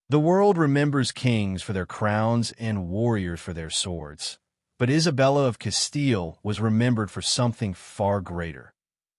The world remembers kings for their crowns and warriors for their swords. But Isabella of Castile was remembered for something far greater: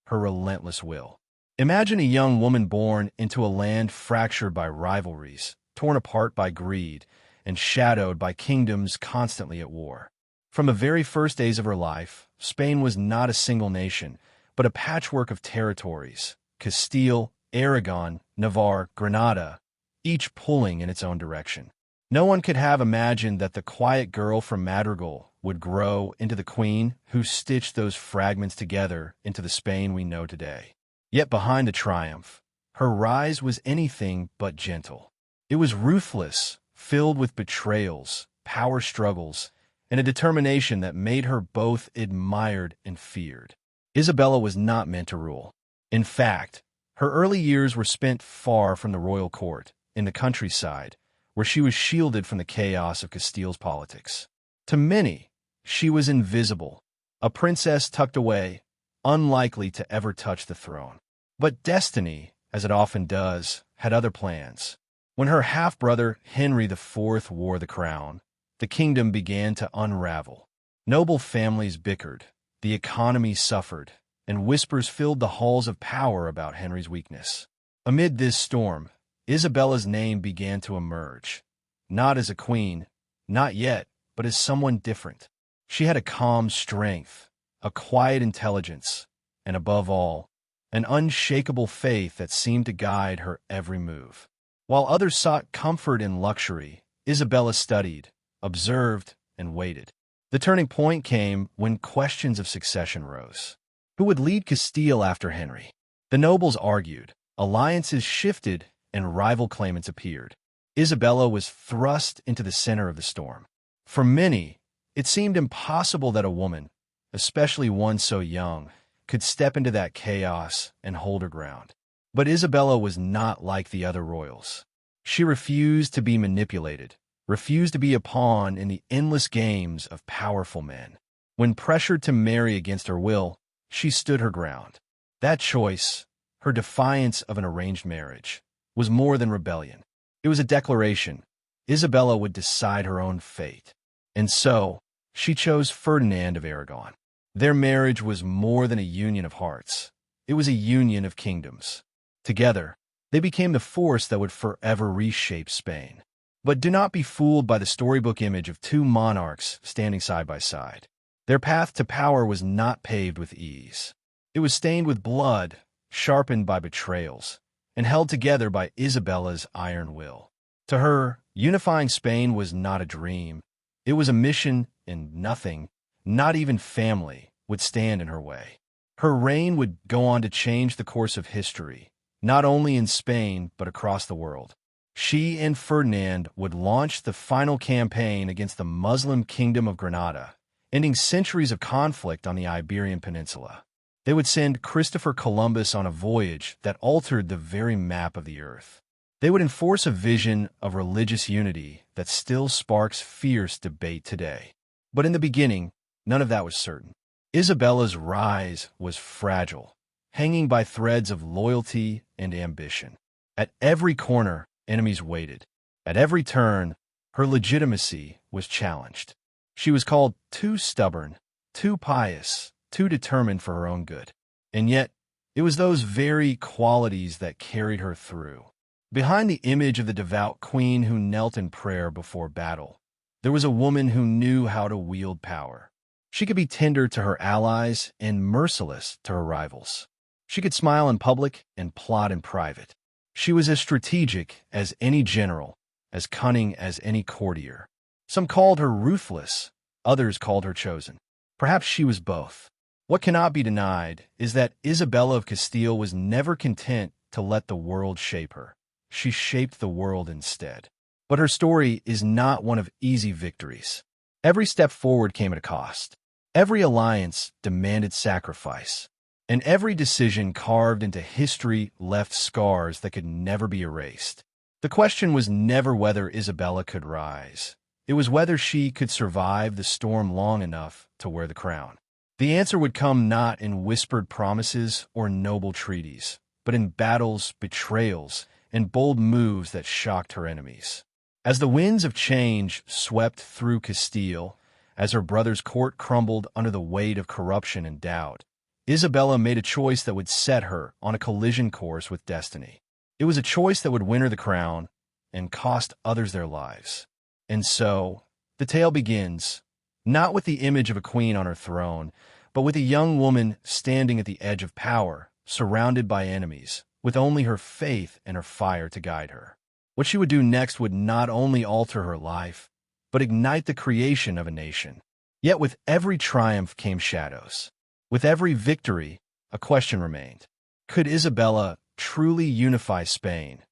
her relentless will. Imagine a young woman born into a land fractured by rivalries, torn apart by greed, and shadowed by kingdoms constantly at war. From the very first days of her life, Spain was not a single nation, but a patchwork of territories: Castile, Aragon, Navarre, Granada, each pulling in its own direction. No one could have imagined that the quiet girl from Madrigal would grow into the queen who stitched those fragments together into the Spain we know today. Yet behind the triumph, her rise was anything but gentle. It was ruthless, filled with betrayals, power struggles, and a determination that made her both admired and feared. Isabella was not meant to rule. In fact, her early years were spent far from the royal court, in the countryside, where she was shielded from the chaos of Castile's politics. To many, she was invisible, a princess tucked away, unlikely to ever touch the throne. But destiny, as it often does, had other plans. When her half-brother Henry IV wore the crown, the kingdom began to unravel. Noble families bickered, the economy suffered, and whispers filled the halls of power about Henry's weakness. Amid this storm, Isabella's name began to emerge, not as a queen, not yet, but as someone different. She had a calm strength, a quiet intelligence, and above all, an unshakable faith that seemed to guide her every move. While others sought comfort in luxury, Isabella studied, observed, and waited. The turning point came when questions of succession rose. Who would lead Castile after Henry? The nobles argued, alliances shifted, and rival claimants appeared. Isabella was thrust into the center of the storm. For many, it seemed impossible that a woman, especially one so young, could step into that chaos and hold her ground. But Isabella was not like the other royals. She refused to be manipulated, refused to be a pawn in the endless games of powerful men. When pressured to marry against her will, she stood her ground. That choice, her defiance of an arranged marriage, was more than rebellion. It was a declaration. Isabella would decide her own fate. And so, she chose Ferdinand of Aragon. Their marriage was more than a union of hearts. It was a union of kingdoms. Together, they became the force that would forever reshape Spain. But do not be fooled by the storybook image of two monarchs standing side by side. Their path to power was not paved with ease. It was stained with blood, sharpened by betrayals, and held together by Isabella's iron will. To her, unifying Spain was not a dream. It was a mission, and nothing, not even family, would stand in her way. Her reign would go on to change the course of history, not only in Spain, but across the world. She and Ferdinand would launch the final campaign against the Muslim kingdom of Granada, ending centuries of conflict on the Iberian Peninsula. They would send Christopher Columbus on a voyage that altered the very map of the earth. They would enforce a vision of religious unity that still sparks fierce debate today. But in the beginning, none of that was certain. Isabella's rise was fragile, hanging by threads of loyalty and ambition. At every corner, enemies waited. At every turn, her legitimacy was challenged. She was called too stubborn, too pious, too determined for her own good. And yet, it was those very qualities that carried her through. Behind the image of the devout queen who knelt in prayer before battle, there was a woman who knew how to wield power. She could be tender to her allies and merciless to her rivals. She could smile in public and plot in private. She was as strategic as any general, as cunning as any courtier. Some called her ruthless, others called her chosen. Perhaps she was both. What cannot be denied is that Isabella of Castile was never content to let the world shape her. She shaped the world instead. But her story is not one of easy victories. Every step forward came at a cost. Every alliance demanded sacrifice. And every decision carved into history left scars that could never be erased. The question was never whether Isabella could rise. It was whether she could survive the storm long enough to wear the crown. The answer would come not in whispered promises or noble treaties, but in battles, betrayals, and bold moves that shocked her enemies. As the winds of change swept through Castile, as her brother's court crumbled under the weight of corruption and doubt, Isabella made a choice that would set her on a collision course with destiny. It was a choice that would win her the crown and cost others their lives. And so, the tale begins, not with the image of a queen on her throne, but with a young woman standing at the edge of power, surrounded by enemies, with only her faith and her fire to guide her. What she would do next would not only alter her life, but ignite the creation of a nation. Yet with every triumph came shadows. With every victory, a question remained. Could Isabella truly unify Spain,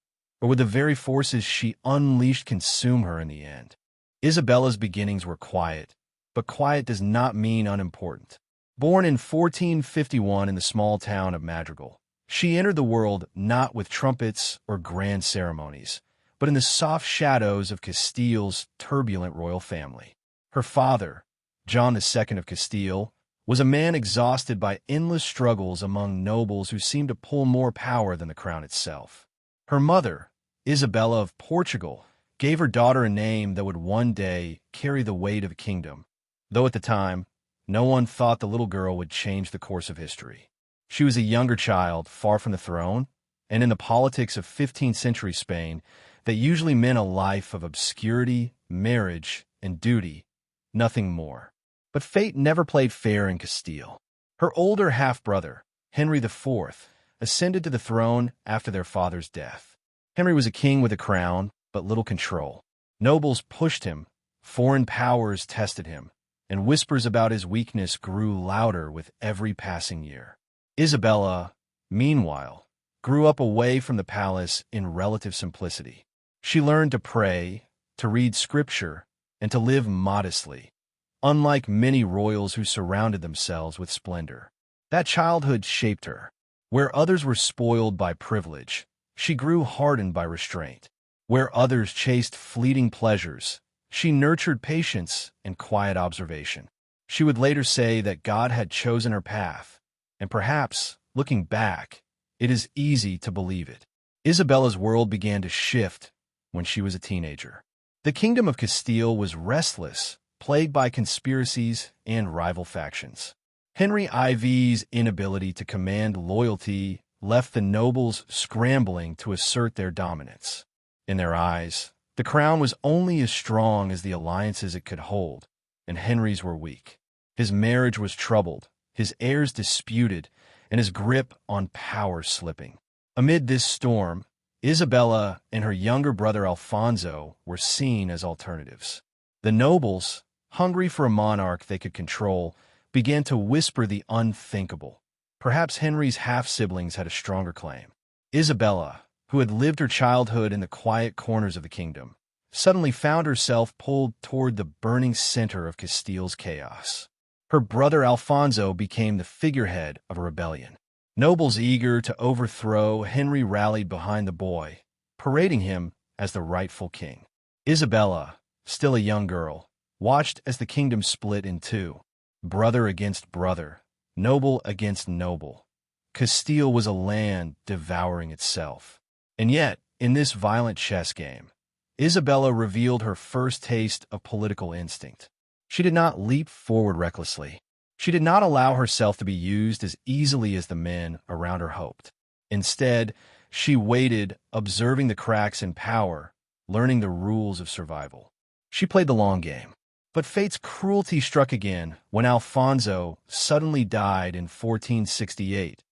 or would the very forces she unleashed consume her in the end? Isabella's beginnings were quiet, but quiet does not mean unimportant. Born in 1451 in the small town of Madrigal, she entered the world not with trumpets or grand ceremonies, but in the soft shadows of Castile's turbulent royal family. Her father, John II of Castile, was a man exhausted by endless struggles among nobles who seemed to pull more power than the crown itself. Her mother, Isabella of Portugal, gave her daughter a name that would one day carry the weight of a kingdom, though at the time, no one thought the little girl would change the course of history. She was a younger child, far from the throne, and in the politics of 15th century Spain, that usually meant a life of obscurity, marriage, and duty, nothing more. But fate never played fair in Castile. Her older half-brother, Henry IV, ascended to the throne after their father's death. Henry was a king with a crown, but little control. Nobles pushed him, foreign powers tested him, and whispers about his weakness grew louder with every passing year. Isabella, meanwhile, grew up away from the palace in relative simplicity. She learned to pray, to read scripture, and to live modestly, unlike many royals who surrounded themselves with splendor. That childhood shaped her. Where others were spoiled by privilege, she grew hardened by restraint. Where others chased fleeting pleasures, she nurtured patience and quiet observation. She would later say that God had chosen her path, and perhaps, looking back, it is easy to believe it. Isabella's world began to shift when she was a teenager. The kingdom of Castile was restless, plagued by conspiracies and rival factions. Henry IV's inability to command loyalty left the nobles scrambling to assert their dominance. In their eyes, the crown was only as strong as the alliances it could hold, and Henry's were weak. His marriage was troubled, his heirs disputed, and his grip on power slipping. Amid this storm, Isabella and her younger brother Alfonso were seen as alternatives. The nobles, hungry for a monarch they could control, began to whisper the unthinkable. Perhaps Henry's half-siblings had a stronger claim. Isabella, who had lived her childhood in the quiet corners of the kingdom, suddenly found herself pulled toward the burning center of Castile's chaos. Her brother Alfonso became the figurehead of a rebellion. Nobles eager to overthrow Henry rallied behind the boy, parading him as the rightful king. Isabella, still a young girl, watched as the kingdom split in two, brother against brother, noble against noble. Castile was a land devouring itself. And yet, in this violent chess game, Isabella revealed her first taste of political instinct. She did not leap forward recklessly. She did not allow herself to be used as easily as the men around her hoped. Instead, she waited, observing the cracks in power, learning the rules of survival. She played the long game. But fate's cruelty struck again when Alfonso suddenly died in 1468,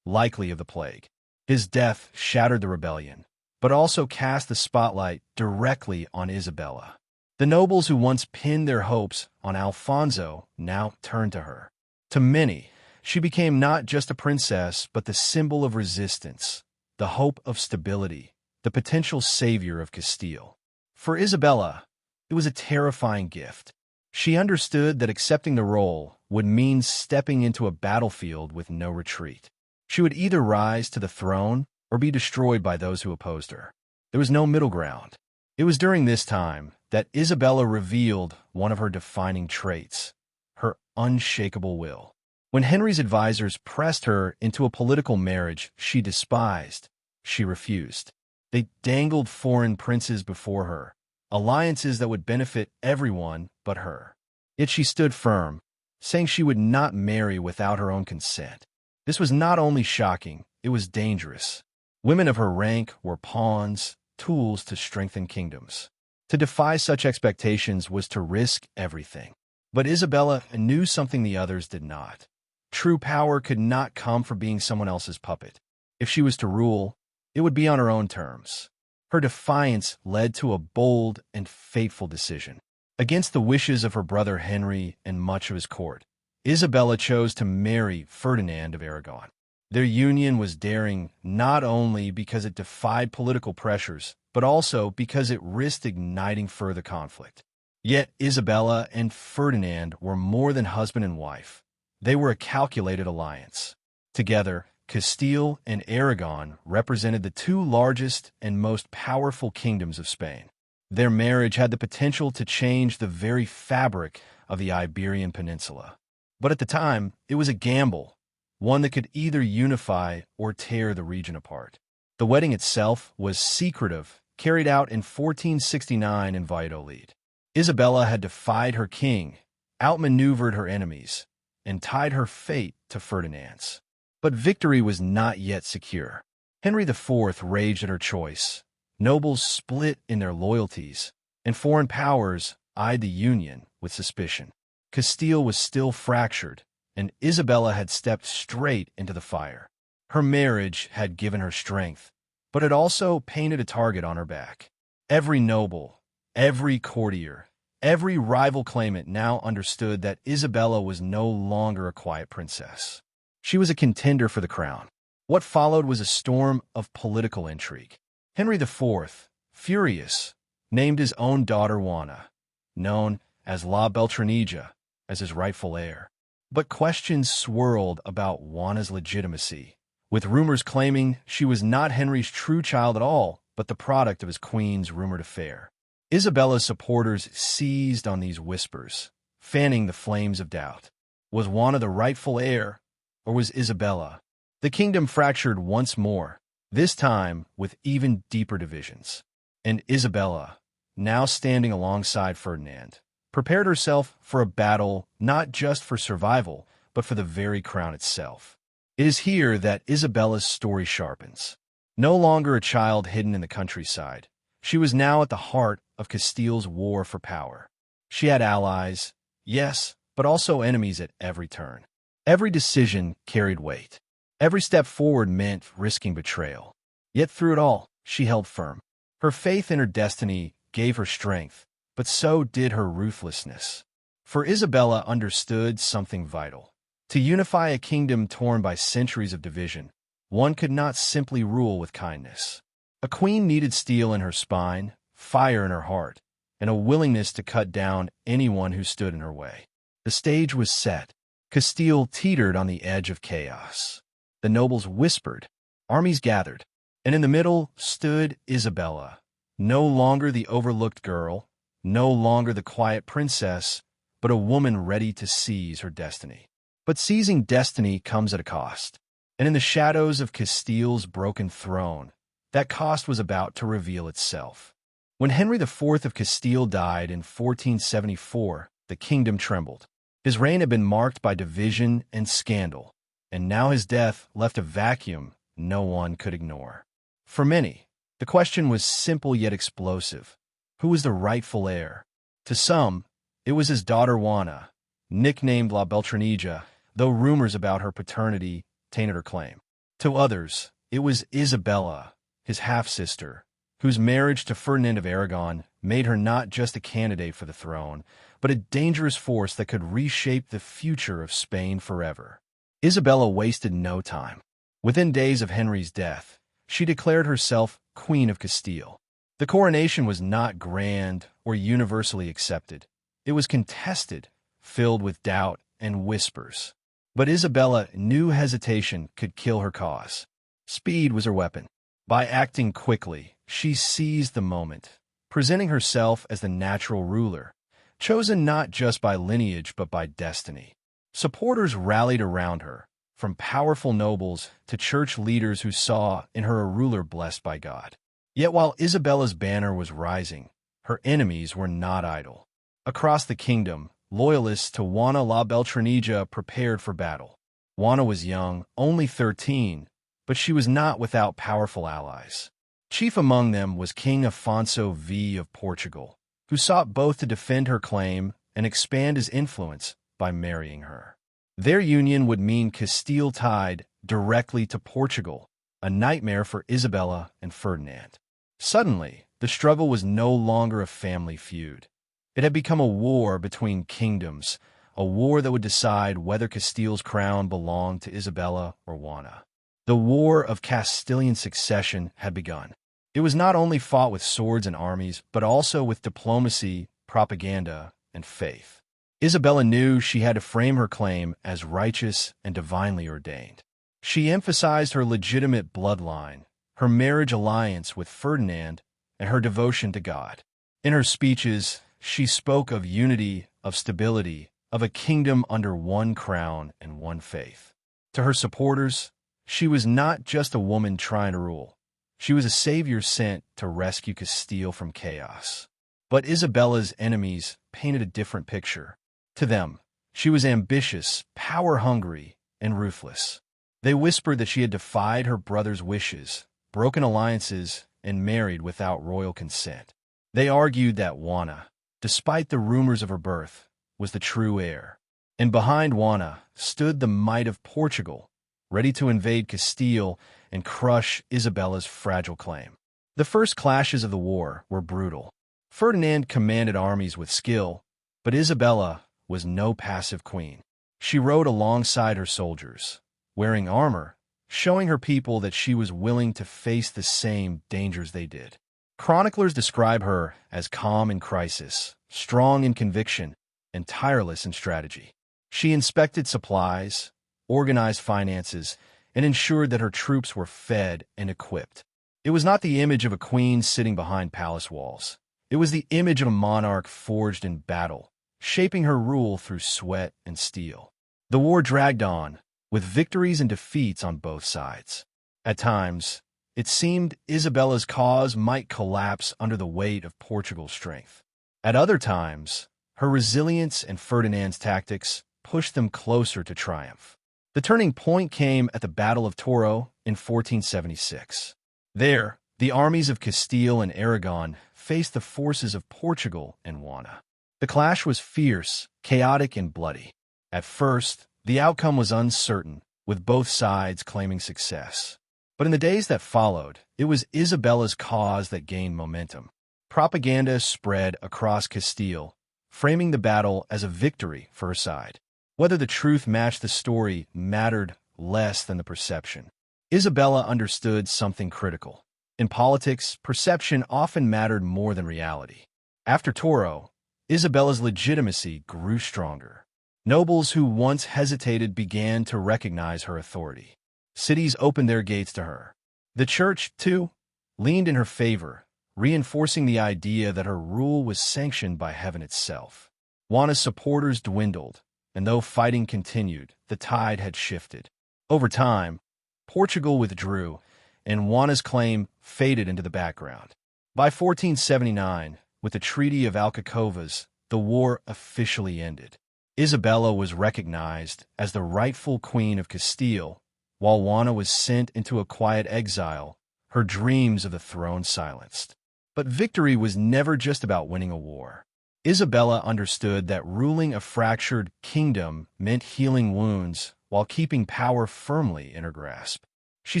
likely of the plague. His death shattered the rebellion, but also cast the spotlight directly on Isabella. The nobles who once pinned their hopes on Alfonso now turned to her. To many, she became not just a princess, but the symbol of resistance, the hope of stability, the potential savior of Castile. For Isabella, it was a terrifying gift. She understood that accepting the role would mean stepping into a battlefield with no retreat. She would either rise to the throne or be destroyed by those who opposed her. There was no middle ground. It was during this time that Isabella revealed one of her defining traits, her unshakable will. When Henry's advisors pressed her into a political marriage she despised, she refused. They dangled foreign princes before her, alliances that would benefit everyone but her. Yet she stood firm, saying she would not marry without her own consent. This was not only shocking, it was dangerous. Women of her rank were pawns, tools to strengthen kingdoms. To defy such expectations was to risk everything. But Isabella knew something the others did not. True power could not come from being someone else's puppet. If she was to rule, it would be on her own terms. Her defiance led to a bold and fateful decision. Against the wishes of her brother Henry and much of his court, Isabella chose to marry Ferdinand of Aragon. Their union was daring not only because it defied political pressures, but also because it risked igniting further conflict. Yet Isabella and Ferdinand were more than husband and wife. They were a calculated alliance. Together, Castile and Aragon represented the two largest and most powerful kingdoms of Spain. Their marriage had the potential to change the very fabric of the Iberian Peninsula. But at the time, it was a gamble, one that could either unify or tear the region apart. The wedding itself was secretive, carried out in 1469 in Valladolid. Isabella had defied her king, outmaneuvered her enemies, and tied her fate to Ferdinand's. But victory was not yet secure. Henry IV raged at her choice. Nobles split in their loyalties, and foreign powers eyed the union with suspicion. Castile was still fractured, and Isabella had stepped straight into the fire. Her marriage had given her strength, but it also painted a target on her back. Every noble, every courtier, every rival claimant now understood that Isabella was no longer a quiet princess. She was a contender for the crown. What followed was a storm of political intrigue. Henry IV, furious, named his own daughter Juana, known as La Beltraneja, as his rightful heir. But questions swirled about Juana's legitimacy, with rumors claiming she was not Henry's true child at all, but the product of his queen's rumored affair. Isabella's supporters seized on these whispers, fanning the flames of doubt. Was Juana the rightful heir, or was Isabella? The kingdom fractured once more, this time with even deeper divisions. And Isabella, now standing alongside Ferdinand, prepared herself for a battle not just for survival, but for the very crown itself. It is here that Isabella's story sharpens. No longer a child hidden in the countryside, she was now at the heart of Castile's war for power. She had allies, yes, but also enemies at every turn. Every decision carried weight. Every step forward meant risking betrayal. Yet through it all, she held firm. Her faith in her destiny gave her strength, but so did her ruthlessness. For Isabella understood something vital. To unify a kingdom torn by centuries of division, one could not simply rule with kindness. A queen needed steel in her spine, fire in her heart, and a willingness to cut down anyone who stood in her way. The stage was set. Castile teetered on the edge of chaos. The nobles whispered, armies gathered, and in the middle stood Isabella, no longer the overlooked girl, no longer the quiet princess, but a woman ready to seize her destiny. But seizing destiny comes at a cost, and in the shadows of Castile's broken throne, that cost was about to reveal itself. When Henry IV of Castile died in 1474, the kingdom trembled. His reign had been marked by division and scandal, and now his death left a vacuum no one could ignore. For many, the question was simple yet explosive. Who was the rightful heir? To some, it was his daughter Juana, nicknamed La Beltraneja, though rumors about her paternity tainted her claim. To others, it was Isabella, his half-sister, whose marriage to Ferdinand of Aragon made her not just a candidate for the throne, but a dangerous force that could reshape the future of Spain forever. Isabella wasted no time. Within days of Henry's death, she declared herself Queen of Castile. The coronation was not grand or universally accepted. It was contested, filled with doubt and whispers. But Isabella knew hesitation could kill her cause. Speed was her weapon. By acting quickly, she seized the moment, presenting herself as the natural ruler, chosen not just by lineage but by destiny. Supporters rallied around her, from powerful nobles to church leaders who saw in her a ruler blessed by God. Yet while Isabella's banner was rising, her enemies were not idle. Across the kingdom, loyalists to Juana la Beltraneja prepared for battle. Juana was young, only 13, but she was not without powerful allies. Chief among them was King Afonso V of Portugal, who sought both to defend her claim and expand his influence by marrying her. Their union would mean Castile tied directly to Portugal, a nightmare for Isabella and Ferdinand. Suddenly, the struggle was no longer a family feud. It had become a war between kingdoms, a war that would decide whether Castile's crown belonged to Isabella or Juana. The War of Castilian Succession had begun. It was not only fought with swords and armies, but also with diplomacy, propaganda, and faith. Isabella knew she had to frame her claim as righteous and divinely ordained. She emphasized her legitimate bloodline, her marriage alliance with Ferdinand, and her devotion to God. In her speeches, she spoke of unity, of stability, of a kingdom under one crown and one faith. To her supporters, she was not just a woman trying to rule. She was a savior sent to rescue Castile from chaos. But Isabella's enemies painted a different picture. To them, she was ambitious, power-hungry, and ruthless. They whispered that she had defied her brother's wishes, broken alliances, and married without royal consent. They argued that Juana, despite the rumors of her birth, was the true heir. And behind Juana stood the might of Portugal, ready to invade Castile and crush Isabella's fragile claim. The first clashes of the war were brutal. Ferdinand commanded armies with skill, but Isabella was no passive queen. She rode alongside her soldiers, wearing armor, showing her people that she was willing to face the same dangers they did. Chroniclers describe her as calm in crisis, strong in conviction, and tireless in strategy. She inspected supplies, organized finances, and ensured that her troops were fed and equipped. It was not the image of a queen sitting behind palace walls. It was the image of a monarch forged in battle, shaping her rule through sweat and steel. The war dragged on, with victories and defeats on both sides. At times, it seemed Isabella's cause might collapse under the weight of Portugal's strength. At other times, her resilience and Ferdinand's tactics pushed them closer to triumph. The turning point came at the Battle of Toro in 1476. There, the armies of Castile and Aragon faced the forces of Portugal and Juana. The clash was fierce, chaotic, and bloody. At first, the outcome was uncertain, with both sides claiming success. But in the days that followed, it was Isabella's cause that gained momentum. Propaganda spread across Castile, framing the battle as a victory for her side. Whether the truth matched the story mattered less than the perception. Isabella understood something critical. In politics, perception often mattered more than reality. After Toro, Isabella's legitimacy grew stronger. Nobles who once hesitated began to recognize her authority. Cities opened their gates to her. The church, too, leaned in her favor, reinforcing the idea that her rule was sanctioned by heaven itself. Juana's supporters dwindled, and though fighting continued, the tide had shifted. Over time, Portugal withdrew, and Juana's claim faded into the background. By 1479, with the Treaty of Alcacovas, the war officially ended. Isabella was recognized as the rightful queen of Castile, while Juana was sent into a quiet exile, her dreams of the throne silenced. But victory was never just about winning a war. Isabella understood that ruling a fractured kingdom meant healing wounds while keeping power firmly in her grasp. She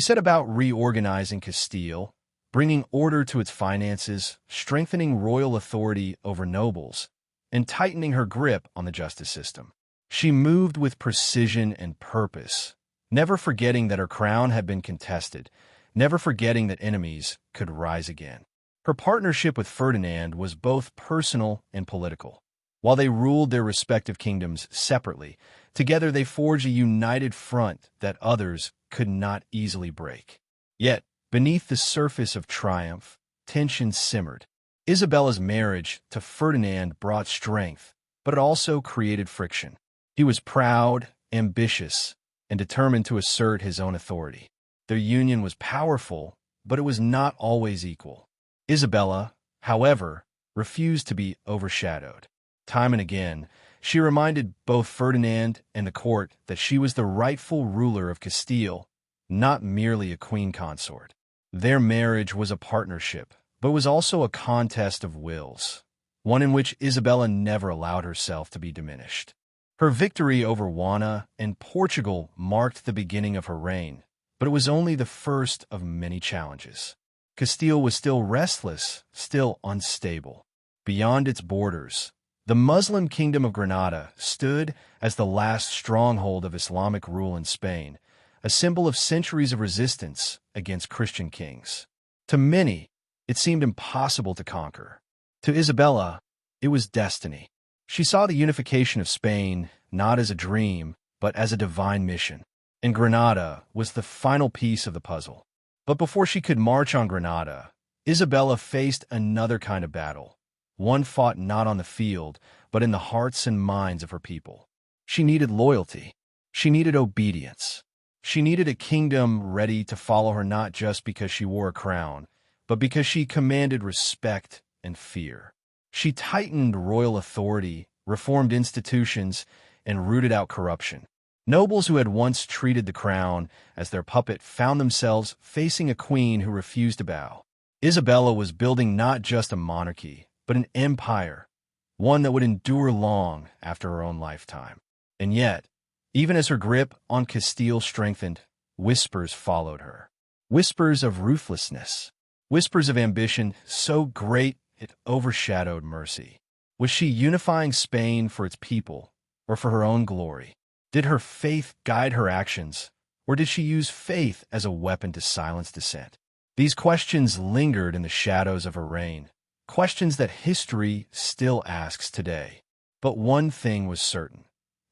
set about reorganizing Castile, bringing order to its finances, strengthening royal authority over nobles, and tightening her grip on the justice system. She moved with precision and purpose, never forgetting that her crown had been contested, never forgetting that enemies could rise again. Her partnership with Ferdinand was both personal and political. While they ruled their respective kingdoms separately, together they forged a united front that others could not easily break. Yet, beneath the surface of triumph, tension simmered. Isabella's marriage to Ferdinand brought strength, but it also created friction. He was proud, ambitious, and determined to assert his own authority. Their union was powerful, but it was not always equal. Isabella, however, refused to be overshadowed. Time and again, she reminded both Ferdinand and the court that she was the rightful ruler of Castile, not merely a queen consort. Their marriage was a partnership, but was also a contest of wills, one in which Isabella never allowed herself to be diminished. Her victory over Juana and Portugal marked the beginning of her reign, but it was only the first of many challenges. Castile was still restless, still unstable. Beyond its borders, the Muslim kingdom of Granada stood as the last stronghold of Islamic rule in Spain, a symbol of centuries of resistance against Christian kings. To many, it seemed impossible to conquer. To Isabella, it was destiny. She saw the unification of Spain not as a dream, but as a divine mission. And Granada was the final piece of the puzzle. But before she could march on Granada, Isabella faced another kind of battle, one fought not on the field, but in the hearts and minds of her people. She needed loyalty. She needed obedience. She needed a kingdom ready to follow her not just because she wore a crown, but because she commanded respect and fear. She tightened royal authority, reformed institutions, and rooted out corruption. Nobles who had once treated the crown as their puppet found themselves facing a queen who refused to bow. Isabella was building not just a monarchy, but an empire, one that would endure long after her own lifetime. And yet, even as her grip on Castile strengthened, whispers followed her. Whispers of ruthlessness. Whispers of ambition so great it overshadowed mercy. Was she unifying Spain for its people, or for her own glory? Did her faith guide her actions, or did she use faith as a weapon to silence dissent? These questions lingered in the shadows of her reign, questions that history still asks today. But one thing was certain.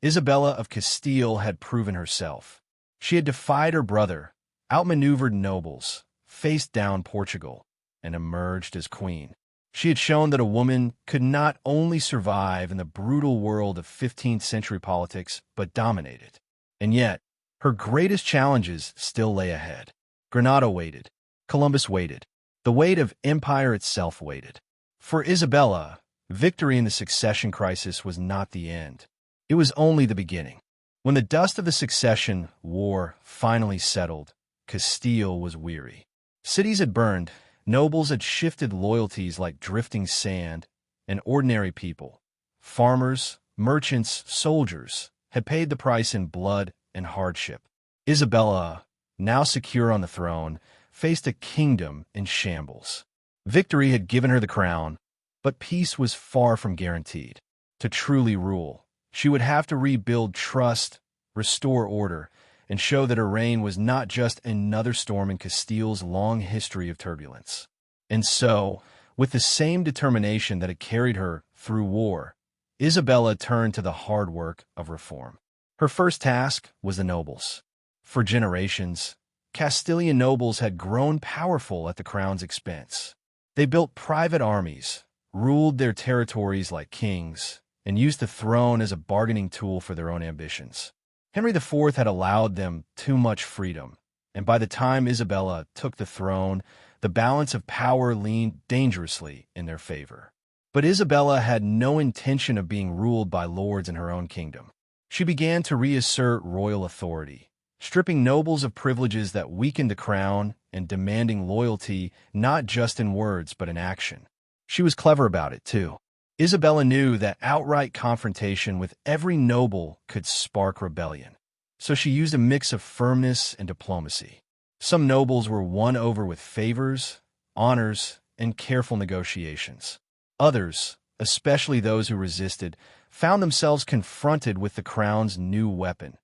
Isabella of Castile had proven herself. She had defied her brother, outmaneuvered nobles, faced down Portugal, and emerged as queen. She had shown that a woman could not only survive in the brutal world of 15th century politics, but dominate it. And yet, her greatest challenges still lay ahead. Granada waited. Columbus waited. The weight of empire itself waited. For Isabella, victory in the succession crisis was not the end. It was only the beginning. When the dust of the succession war finally settled, Castile was weary. Cities had burned, nobles had shifted loyalties like drifting sand, and ordinary people, farmers, merchants, soldiers, had paid the price in blood and hardship. Isabella, now secure on the throne, faced a kingdom in shambles. Victory had given her the crown, but peace was far from guaranteed. To truly rule, she would have to rebuild trust, restore order, and show that her reign was not just another storm in Castile's long history of turbulence. And so, with the same determination that had carried her through war, Isabella turned to the hard work of reform. Her first task was the nobles. For generations, Castilian nobles had grown powerful at the crown's expense. They built private armies, ruled their territories like kings, and used the throne as a bargaining tool for their own ambitions. Henry IV had allowed them too much freedom, and by the time Isabella took the throne, the balance of power leaned dangerously in their favor. But Isabella had no intention of being ruled by lords in her own kingdom. She began to reassert royal authority, stripping nobles of privileges that weakened the crown and demanding loyalty not just in words but in action. She was clever about it, too. Isabella knew that outright confrontation with every noble could spark rebellion, so she used a mix of firmness and diplomacy. Some nobles were won over with favors, honors, and careful negotiations. Others, especially those who resisted, found themselves confronted with the crown's new weapon,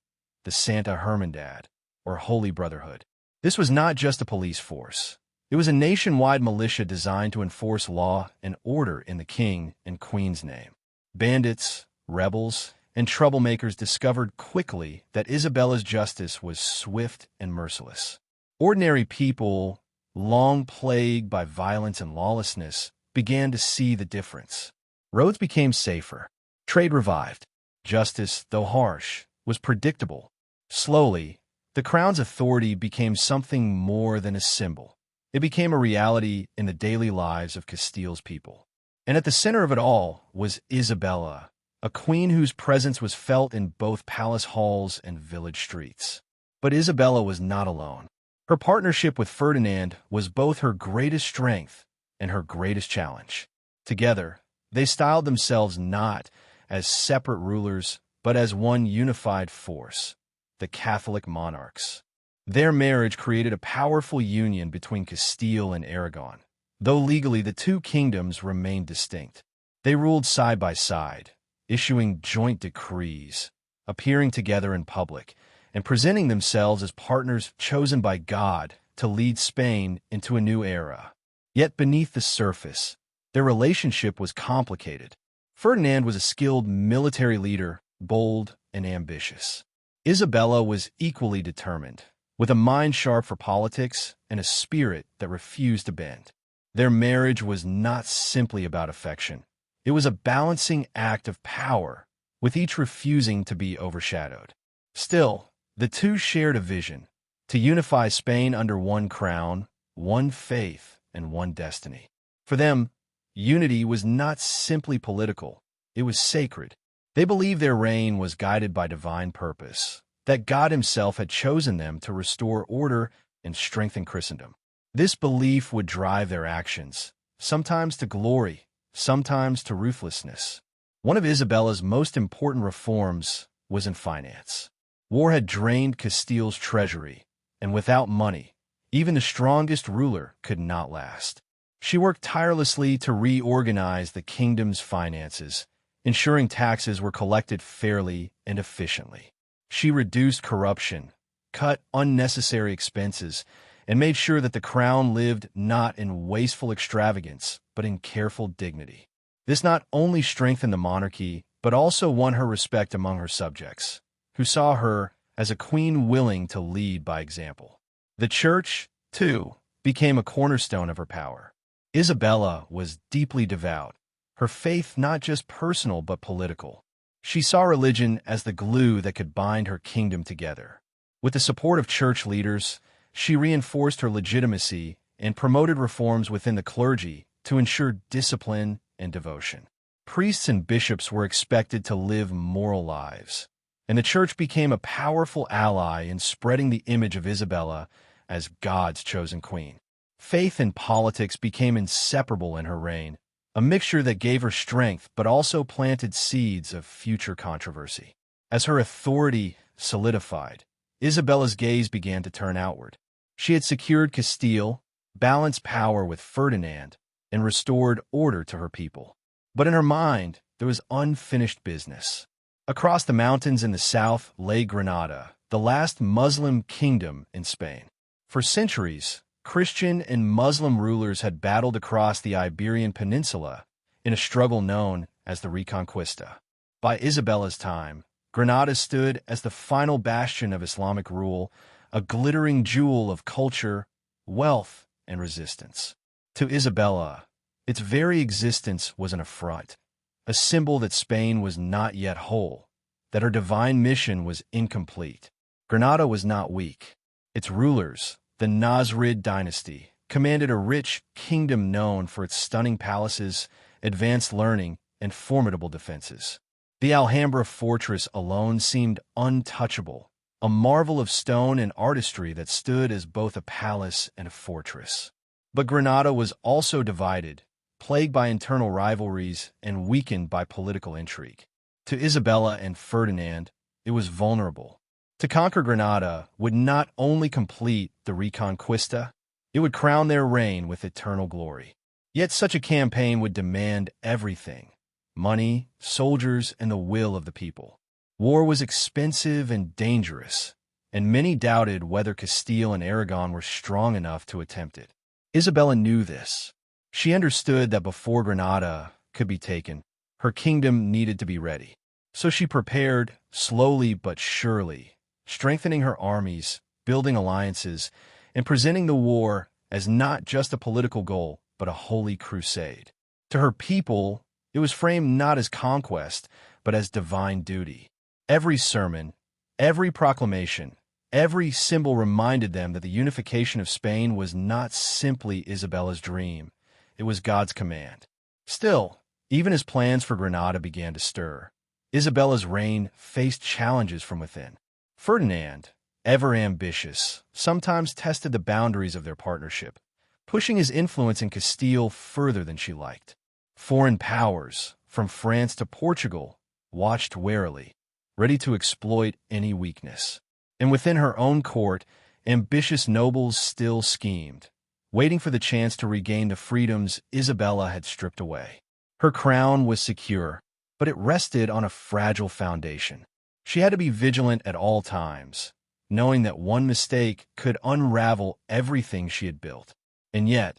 the Santa Hermandad, or Holy Brotherhood. This was not just a police force. It was a nationwide militia designed to enforce law and order in the king and queen's name. Bandits, rebels, and troublemakers discovered quickly that Isabella's justice was swift and merciless. Ordinary people, long plagued by violence and lawlessness, began to see the difference. Roads became safer. Trade revived. Justice, though harsh, was predictable. Slowly, the crown's authority became something more than a symbol. It became a reality in the daily lives of Castile's people. And at the center of it all was Isabella, a queen whose presence was felt in both palace halls and village streets. But Isabella was not alone. Her partnership with Ferdinand was both her greatest strength and her greatest challenge. Together, they styled themselves not as separate rulers, but as one unified force, the Catholic monarchs. Their marriage created a powerful union between Castile and Aragon. Though legally the two kingdoms remained distinct, they ruled side by side, issuing joint decrees, appearing together in public, and presenting themselves as partners chosen by God to lead Spain into a new era. Yet beneath the surface, their relationship was complicated. Ferdinand was a skilled military leader, bold and ambitious. Isabella was equally determined, with a mind sharp for politics and a spirit that refused to bend. Their marriage was not simply about affection. It was a balancing act of power, with each refusing to be overshadowed. Still, the two shared a vision: to unify Spain under one crown, one faith, and one destiny. For them, unity was not simply political, it was sacred. They believed their reign was guided by divine purpose, that God himself had chosen them to restore order and strengthen Christendom. This belief would drive their actions, sometimes to glory, sometimes to ruthlessness. One of Isabella's most important reforms was in finance. War had drained Castile's treasury, and without money, even the strongest ruler could not last. She worked tirelessly to reorganize the kingdom's finances, ensuring taxes were collected fairly and efficiently. She reduced corruption, cut unnecessary expenses, and made sure that the crown lived not in wasteful extravagance, but in careful dignity. This not only strengthened the monarchy, but also won her respect among her subjects, who saw her as a queen willing to lead by example. The church, too, became a cornerstone of her power. Isabella was deeply devout, her faith not just personal but political. She saw religion as the glue that could bind her kingdom together. With the support of church leaders, she reinforced her legitimacy and promoted reforms within the clergy to ensure discipline and devotion. Priests and bishops were expected to live moral lives, and the church became a powerful ally in spreading the image of Isabella as God's chosen queen. Faith and politics became inseparable in her reign, a mixture that gave her strength but also planted seeds of future controversy. As her authority solidified, Isabella's gaze began to turn outward. She had secured Castile, balanced power with Ferdinand, and restored order to her people. But in her mind, there was unfinished business. Across the mountains in the south lay Granada, the last Muslim kingdom in Spain. For centuries, Christian and Muslim rulers had battled across the Iberian Peninsula in a struggle known as the Reconquista. By Isabella's time, Granada stood as the final bastion of Islamic rule, a glittering jewel of culture, wealth, and resistance. To Isabella, its very existence was an affront, a symbol that Spain was not yet whole, that her divine mission was incomplete. Granada was not weak. Its rulers, the Nasrid dynasty, commanded a rich kingdom known for its stunning palaces, advanced learning, and formidable defenses. The Alhambra fortress alone seemed untouchable, a marvel of stone and artistry that stood as both a palace and a fortress. But Granada was also divided, plagued by internal rivalries and weakened by political intrigue. To Isabella and Ferdinand, it was vulnerable. To conquer Granada would not only complete the Reconquista, it would crown their reign with eternal glory. Yet such a campaign would demand everything: money, soldiers, and the will of the people. War was expensive and dangerous, and many doubted whether Castile and Aragon were strong enough to attempt it. Isabella knew this. She understood that before Granada could be taken, her kingdom needed to be ready. So she prepared, slowly but surely, strengthening her armies, building alliances, and presenting the war as not just a political goal, but a holy crusade. To her people, it was framed not as conquest, but as divine duty. Every sermon, every proclamation, Every symbol reminded them that the unification of Spain was not simply Isabella's dream, it was God's command. Still, even as plans for Granada began to stir, Isabella's reign faced challenges from within. Ferdinand, ever ambitious, sometimes tested the boundaries of their partnership, pushing his influence in Castile further than she liked. Foreign powers, from France to Portugal, watched warily, ready to exploit any weakness. And within her own court, ambitious nobles still schemed, waiting for the chance to regain the freedoms Isabella had stripped away. Her crown was secure, but it rested on a fragile foundation. She had to be vigilant at all times, knowing that one mistake could unravel everything she had built. And yet,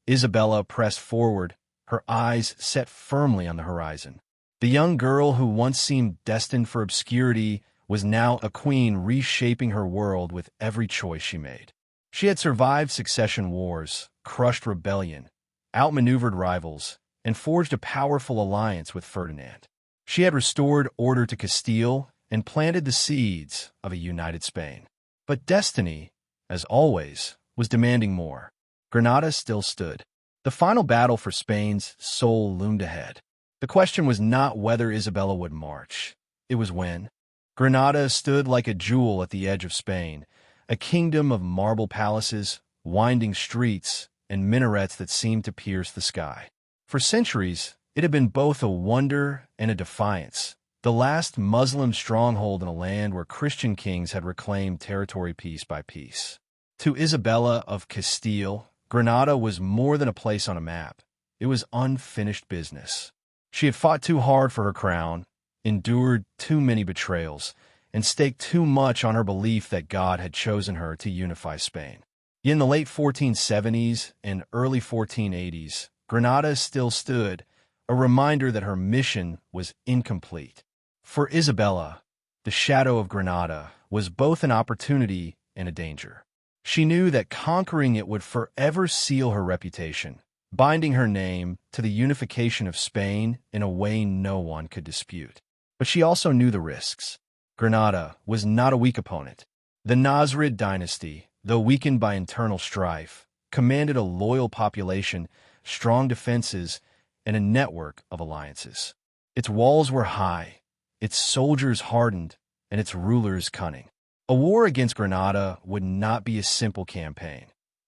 Isabella pressed forward, her eyes set firmly on the horizon. The young girl who once seemed destined for obscurity was now a queen reshaping her world with every choice she made. She had survived succession wars, crushed rebellion, outmaneuvered rivals, and forged a powerful alliance with Ferdinand. She had restored order to Castile and planted the seeds of a united Spain. But destiny, as always, was demanding more. Granada still stood. The final battle for Spain's soul loomed ahead. The question was not whether Isabella would march. It was when. Granada stood like a jewel at the edge of Spain, a kingdom of marble palaces, winding streets, and minarets that seemed to pierce the sky. For centuries, it had been both a wonder and a defiance, the last Muslim stronghold in a land where Christian kings had reclaimed territory piece by piece. To Isabella of Castile, Granada was more than a place on a map. It was unfinished business. She had fought too hard for her crown, endured too many betrayals, and staked too much on her belief that God had chosen her to unify Spain. In the late 1470s and early 1480s, Granada still stood, a reminder that her mission was incomplete. For Isabella, the shadow of Granada was both an opportunity and a danger. She knew that conquering it would forever seal her reputation, binding her name to the unification of Spain in a way no one could dispute. But she also knew the risks. Granada was not a weak opponent. The Nasrid dynasty, though weakened by internal strife, commanded a loyal population, strong defenses, and a network of alliances. Its walls were high, its soldiers hardened, and its rulers cunning. A war against Granada would not be a simple campaign.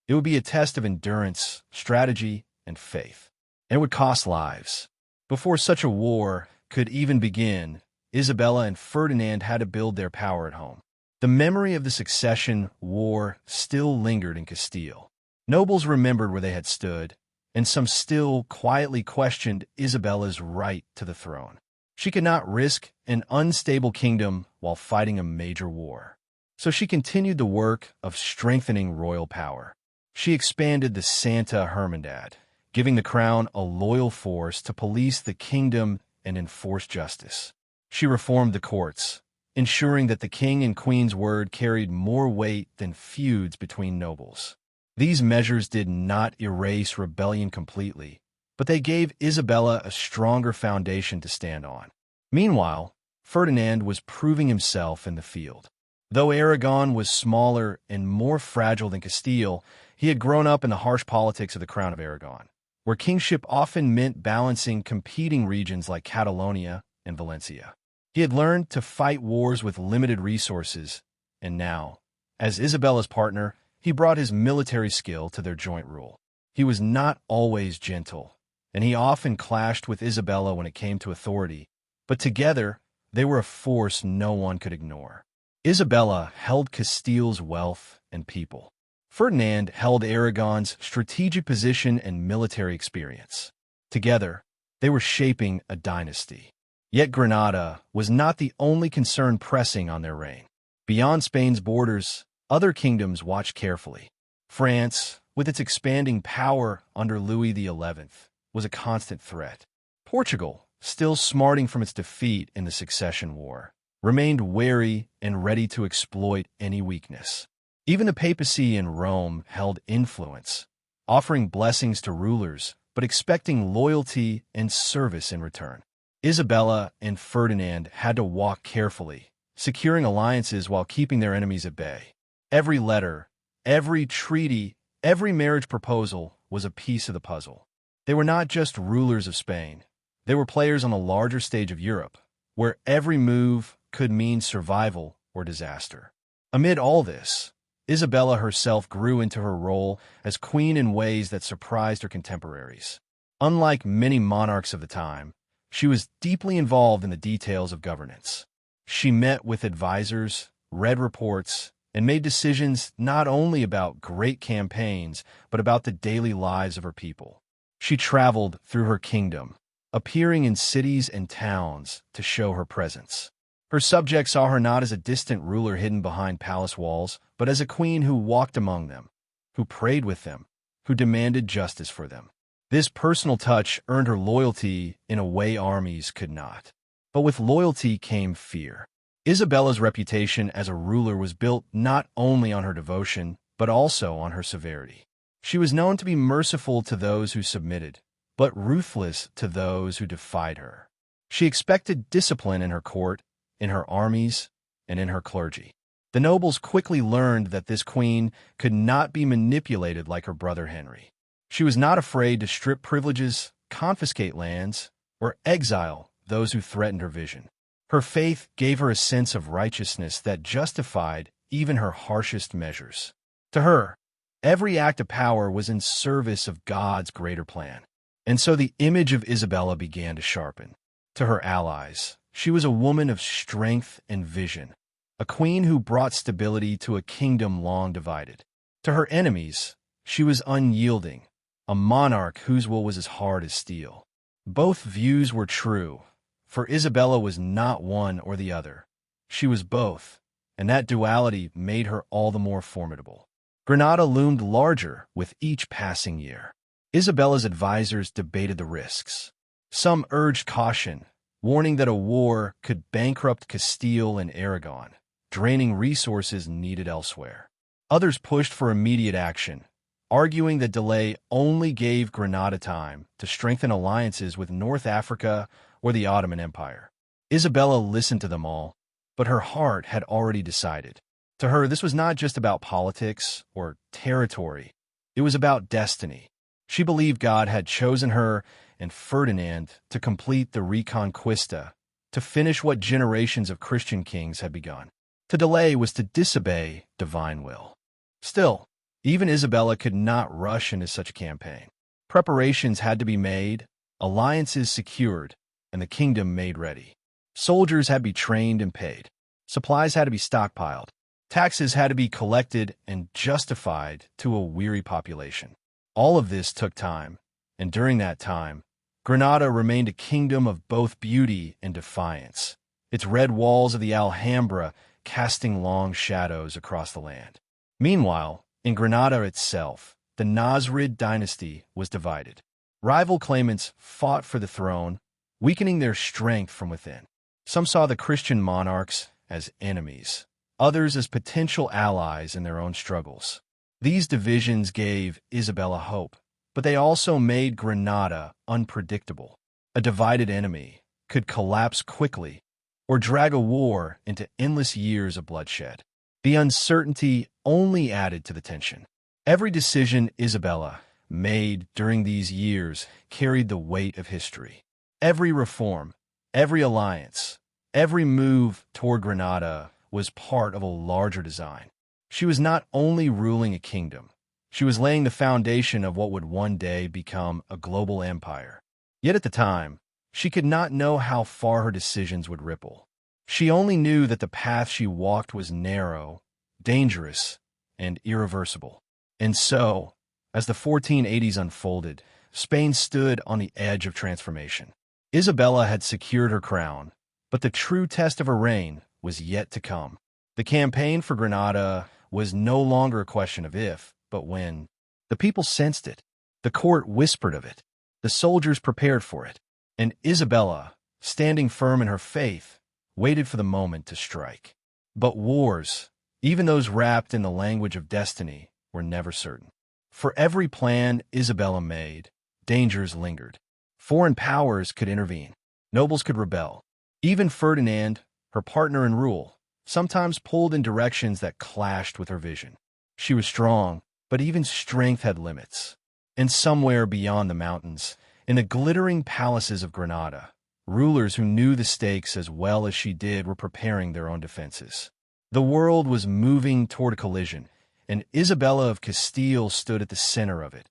It would be a test of endurance, strategy, and faith. And it would cost lives. Before such a war could even begin, Isabella and Ferdinand had to build their power at home. The memory of the succession war still lingered in Castile. Nobles remembered where they had stood, and some still quietly questioned Isabella's right to the throne. She could not risk an unstable kingdom while fighting a major war. So she continued the work of strengthening royal power. She expanded the Santa Hermandad, giving the crown a loyal force to police the kingdom and enforce justice. She reformed the courts, ensuring that the king and queen's word carried more weight than feuds between nobles. These measures did not erase rebellion completely, but they gave Isabella a stronger foundation to stand on. Meanwhile, Ferdinand was proving himself in the field. Though Aragon was smaller and more fragile than Castile, he had grown up in the harsh politics of the Crown of Aragon, where kingship often meant balancing competing regions like Catalonia and Valencia. He had learned to fight wars with limited resources, and now, as Isabella's partner, he brought his military skill to their joint rule. He was not always gentle, and he often clashed with Isabella when it came to authority, but together they were a force no one could ignore. Isabella held Castile's wealth and people. Ferdinand held Aragon's strategic position and military experience. Together, they were shaping a dynasty. Yet Granada was not the only concern pressing on their reign. Beyond Spain's borders, other kingdoms watched carefully. France, with its expanding power under Louis XI, was a constant threat. Portugal, still smarting from its defeat in the Succession War, remained wary and ready to exploit any weakness. Even the papacy in Rome held influence, offering blessings to rulers, but expecting loyalty and service in return. Isabella and Ferdinand had to walk carefully, securing alliances while keeping their enemies at bay. Every letter, every treaty, every marriage proposal was a piece of the puzzle. They were not just rulers of Spain. They were players on the larger stage of Europe, where every move could mean survival or disaster. Amid all this, Isabella herself grew into her role as queen in ways that surprised her contemporaries. Unlike many monarchs of the time, she was deeply involved in the details of governance. She met with advisors, read reports, and made decisions not only about great campaigns, but about the daily lives of her people. She traveled through her kingdom, appearing in cities and towns to show her presence. Her subjects saw her not as a distant ruler hidden behind palace walls, but as a queen who walked among them, who prayed with them, who demanded justice for them. This personal touch earned her loyalty in a way armies could not. But with loyalty came fear. Isabella's reputation as a ruler was built not only on her devotion, but also on her severity. She was known to be merciful to those who submitted, but ruthless to those who defied her. She expected discipline in her court, in her armies, and in her clergy. The nobles quickly learned that this queen could not be manipulated like her brother Henry. She was not afraid to strip privileges, confiscate lands, or exile those who threatened her vision. Her faith gave her a sense of righteousness that justified even her harshest measures. To her, every act of power was in service of God's greater plan. And so the image of Isabella began to sharpen. To her allies, she was a woman of strength and vision, a queen who brought stability to a kingdom long divided. To her enemies, she was unyielding, a monarch whose will was as hard as steel. Both views were true, for Isabella was not one or the other. She was both, and that duality made her all the more formidable. Granada loomed larger with each passing year. Isabella's advisors debated the risks. Some urged caution, warning that a war could bankrupt Castile and Aragon, draining resources needed elsewhere. Others pushed for immediate action, arguing that delay only gave Granada time to strengthen alliances with North Africa or the Ottoman Empire. Isabella listened to them all, but her heart had already decided. To her, this was not just about politics or territory. It was about destiny. She believed God had chosen her and Ferdinand to complete the Reconquista, to finish what generations of Christian kings had begun. To delay was to disobey divine will. Still, even Isabella could not rush into such a campaign. Preparations had to be made, alliances secured, and the kingdom made ready. Soldiers had to be trained and paid. Supplies had to be stockpiled. Taxes had to be collected and justified to a weary population. All of this took time, and during that time, Granada remained a kingdom of both beauty and defiance, its red walls of the Alhambra casting long shadows across the land. Meanwhile, in Granada itself, the Nasrid dynasty was divided. Rival claimants fought for the throne, weakening their strength from within. Some saw the Christian monarchs as enemies, others as potential allies in their own struggles. These divisions gave Isabella hope, but they also made Granada unpredictable. A divided enemy could collapse quickly or drag a war into endless years of bloodshed. The uncertainty only added to the tension. Every decision Isabella made during these years carried the weight of history. Every reform, every alliance, every move toward Granada was part of a larger design. She was not only ruling a kingdom, she was laying the foundation of what would one day become a global empire. Yet at the time, she could not know how far her decisions would ripple. She only knew that the path she walked was narrow, dangerous, and irreversible. And so, as the 1480s unfolded, Spain stood on the edge of transformation. Isabella had secured her crown, but the true test of her reign was yet to come. The campaign for Granada was no longer a question of if, but when. The people sensed it. The court whispered of it. The soldiers prepared for it. And Isabella, standing firm in her faith, waited for the moment to strike. But wars, even those wrapped in the language of destiny, were never certain. For every plan Isabella made, dangers lingered. Foreign powers could intervene. Nobles could rebel. Even Ferdinand, her partner in rule, sometimes pulled in directions that clashed with her vision. She was strong, but even strength had limits. And somewhere beyond the mountains, in the glittering palaces of Granada, rulers who knew the stakes as well as she did were preparing their own defenses. The world was moving toward a collision, and Isabella of Castile stood at the center of it,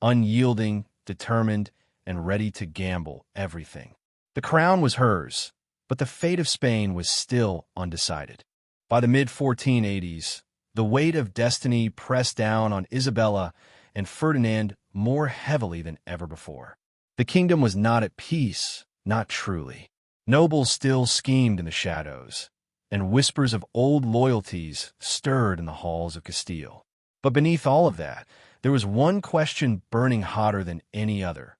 unyielding, determined, and ready to gamble everything. The crown was hers, but the fate of Spain was still undecided. By the mid-1480s, the weight of destiny pressed down on Isabella and Ferdinand more heavily than ever before. The kingdom was not at peace, not truly. Nobles still schemed in the shadows, and whispers of old loyalties stirred in the halls of Castile. But beneath all of that, there was one question burning hotter than any other.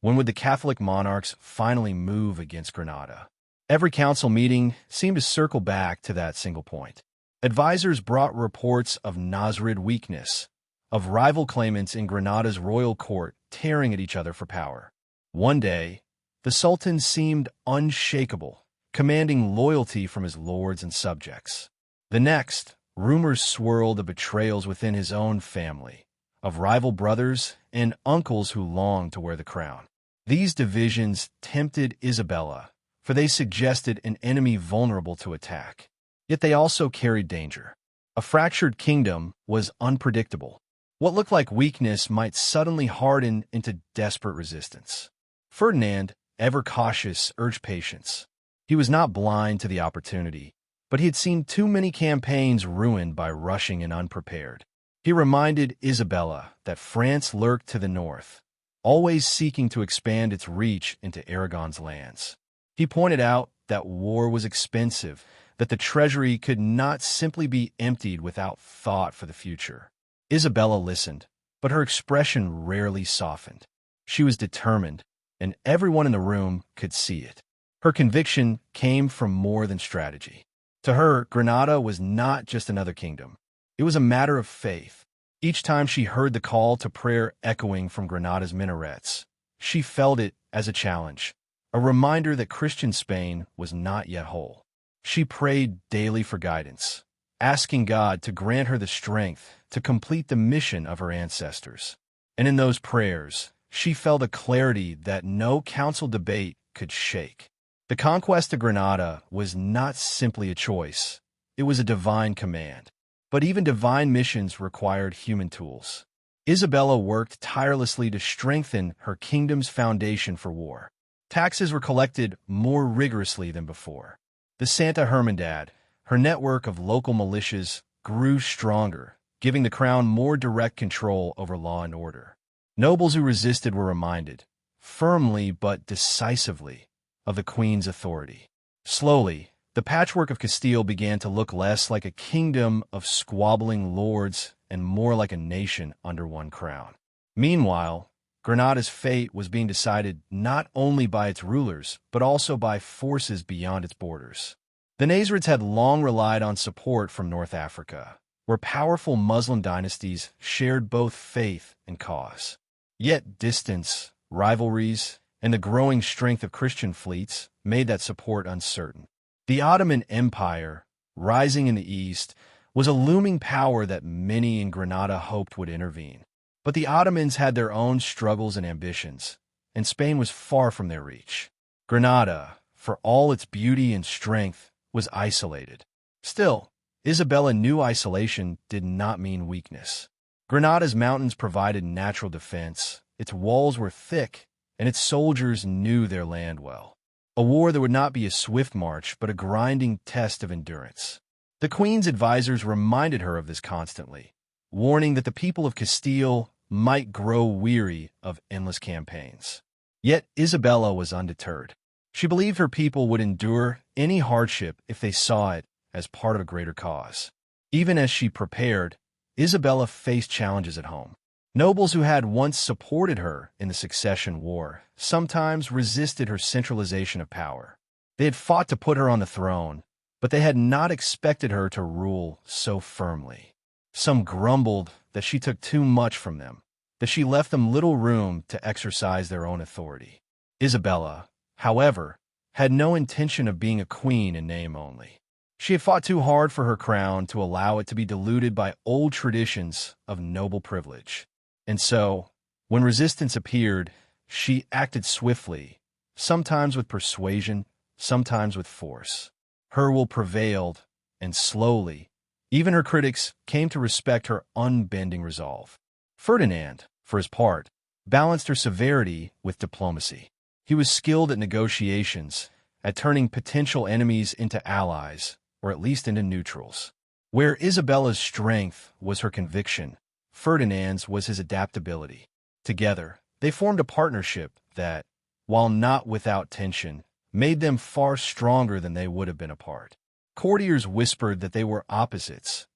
When would the Catholic monarchs finally move against Granada? Every council meeting seemed to circle back to that single point. Advisors brought reports of Nasrid weakness, of rival claimants in Granada's royal court tearing at each other for power. One day, the Sultan seemed unshakable, commanding loyalty from his lords and subjects. The next, rumors swirled of betrayals within his own family, of rival brothers and uncles who longed to wear the crown. These divisions tempted Isabella, for they suggested an enemy vulnerable to attack. Yet they also carried danger. A fractured kingdom was unpredictable. What looked like weakness might suddenly harden into desperate resistance. Ferdinand, ever cautious, urged patience. He was not blind to the opportunity, but he had seen too many campaigns ruined by rushing and unprepared. He reminded Isabella that France lurked to the north, always seeking to expand its reach into Aragon's lands. He pointed out that war was expensive, that the treasury could not simply be emptied without thought for the future. Isabella listened, but her expression rarely softened. She was determined, and everyone in the room could see it. Her conviction came from more than strategy. To her, Granada was not just another kingdom. It was a matter of faith. Each time she heard the call to prayer echoing from Granada's minarets, she felt it as a challenge, a reminder that Christian Spain was not yet whole. She prayed daily for guidance, asking God to grant her the strength to complete the mission of her ancestors. And in those prayers, she felt a clarity that no council debate could shake. The conquest of Granada was not simply a choice, it was a divine command. But even divine missions required human tools. Isabella worked tirelessly to strengthen her kingdom's foundation for war. Taxes were collected more rigorously than before. The Santa Hermandad, her network of local militias, grew stronger, giving the crown more direct control over law and order. Nobles who resisted were reminded, firmly but decisively, of the queen's authority. Slowly, the patchwork of Castile began to look less like a kingdom of squabbling lords and more like a nation under one crown. Meanwhile, Granada's fate was being decided not only by its rulers, but also by forces beyond its borders. The Nasrids had long relied on support from North Africa, where powerful Muslim dynasties shared both faith and cause. Yet distance, rivalries, and the growing strength of Christian fleets made that support uncertain. The Ottoman Empire, rising in the east, was a looming power that many in Granada hoped would intervene. But the Ottomans had their own struggles and ambitions, and Spain was far from their reach. Granada, for all its beauty and strength, was isolated. Still, Isabella knew isolation did not mean weakness. Granada's mountains provided natural defense, its walls were thick, and its soldiers knew their land well. A war that would not be a swift march, but a grinding test of endurance. The queen's advisors reminded her of this constantly, warning that the people of Castile might grow weary of endless campaigns. Yet Isabella was undeterred. She believed her people would endure any hardship if they saw it as part of a greater cause. Even as she prepared, Isabella faced challenges at home. Nobles who had once supported her in the succession war sometimes resisted her centralization of power. They had fought to put her on the throne, but they had not expected her to rule so firmly. Some grumbled that she took too much from them, that she left them little room to exercise their own authority. Isabella, however, had no intention of being a queen in name only. She had fought too hard for her crown to allow it to be diluted by old traditions of noble privilege. And so, when resistance appeared, she acted swiftly, sometimes with persuasion, sometimes with force. Her will prevailed, and slowly, even her critics came to respect her unbending resolve. Ferdinand, for his part, balanced her severity with diplomacy. He was skilled at negotiations, at turning potential enemies into allies, or at least into neutrals. Where Isabella's strength was her conviction, Ferdinand's was his adaptability. Together, they formed a partnership that, while not without tension, made them far stronger than they would have been apart. Courtiers whispered that they were opposites.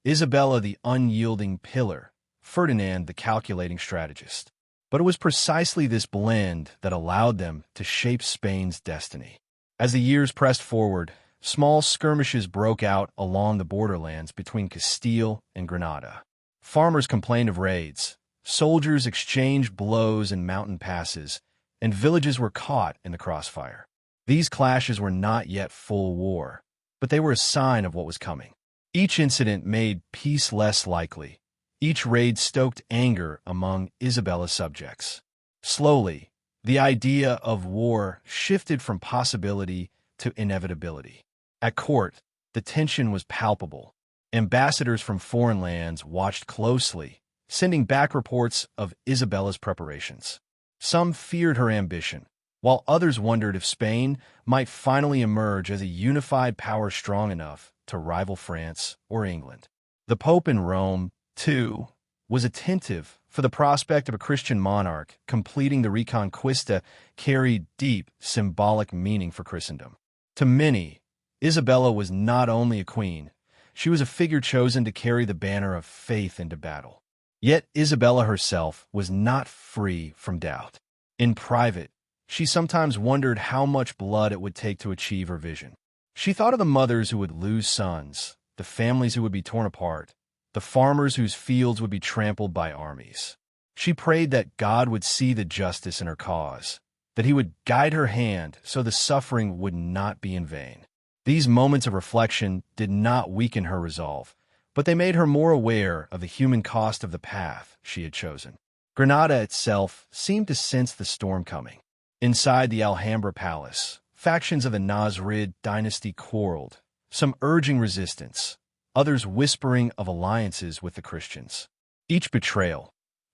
Isabella the unyielding pillar, Ferdinand the calculating strategist. But it was precisely this blend that allowed them to shape Spain's destiny. As the years pressed forward, small skirmishes broke out along the borderlands between Castile and Granada. Farmers complained of raids, soldiers exchanged blows in mountain passes, and villages were caught in the crossfire. These clashes were not yet full war, but they were a sign of what was coming. Each incident made peace less likely. Each raid stoked anger among Isabella's subjects. Slowly, the idea of war shifted from possibility to inevitability. At court, the tension was palpable. Ambassadors from foreign lands watched closely, sending back reports of Isabella's preparations. Some feared her ambition, while others wondered if Spain might finally emerge as a unified power strong enough to rival France or England. The Pope in Rome, too, was attentive, for the prospect of a Christian monarch completing the Reconquista carried deep symbolic meaning for Christendom. To many, Isabella was not only a queen, she was a figure chosen to carry the banner of faith into battle. Yet Isabella herself was not free from doubt. In private, she sometimes wondered how much blood it would take to achieve her vision. She thought of the mothers who would lose sons, the families who would be torn apart, the farmers whose fields would be trampled by armies. She prayed that God would see the justice in her cause, that he would guide her hand so the suffering would not be in vain. These moments of reflection did not weaken her resolve, but they made her more aware of the human cost of the path she had chosen. Granada itself seemed to sense the storm coming. Inside the Alhambra Palace, factions of the Nasrid dynasty quarreled, some urging resistance, others whispering of alliances with the Christians. Each betrayal,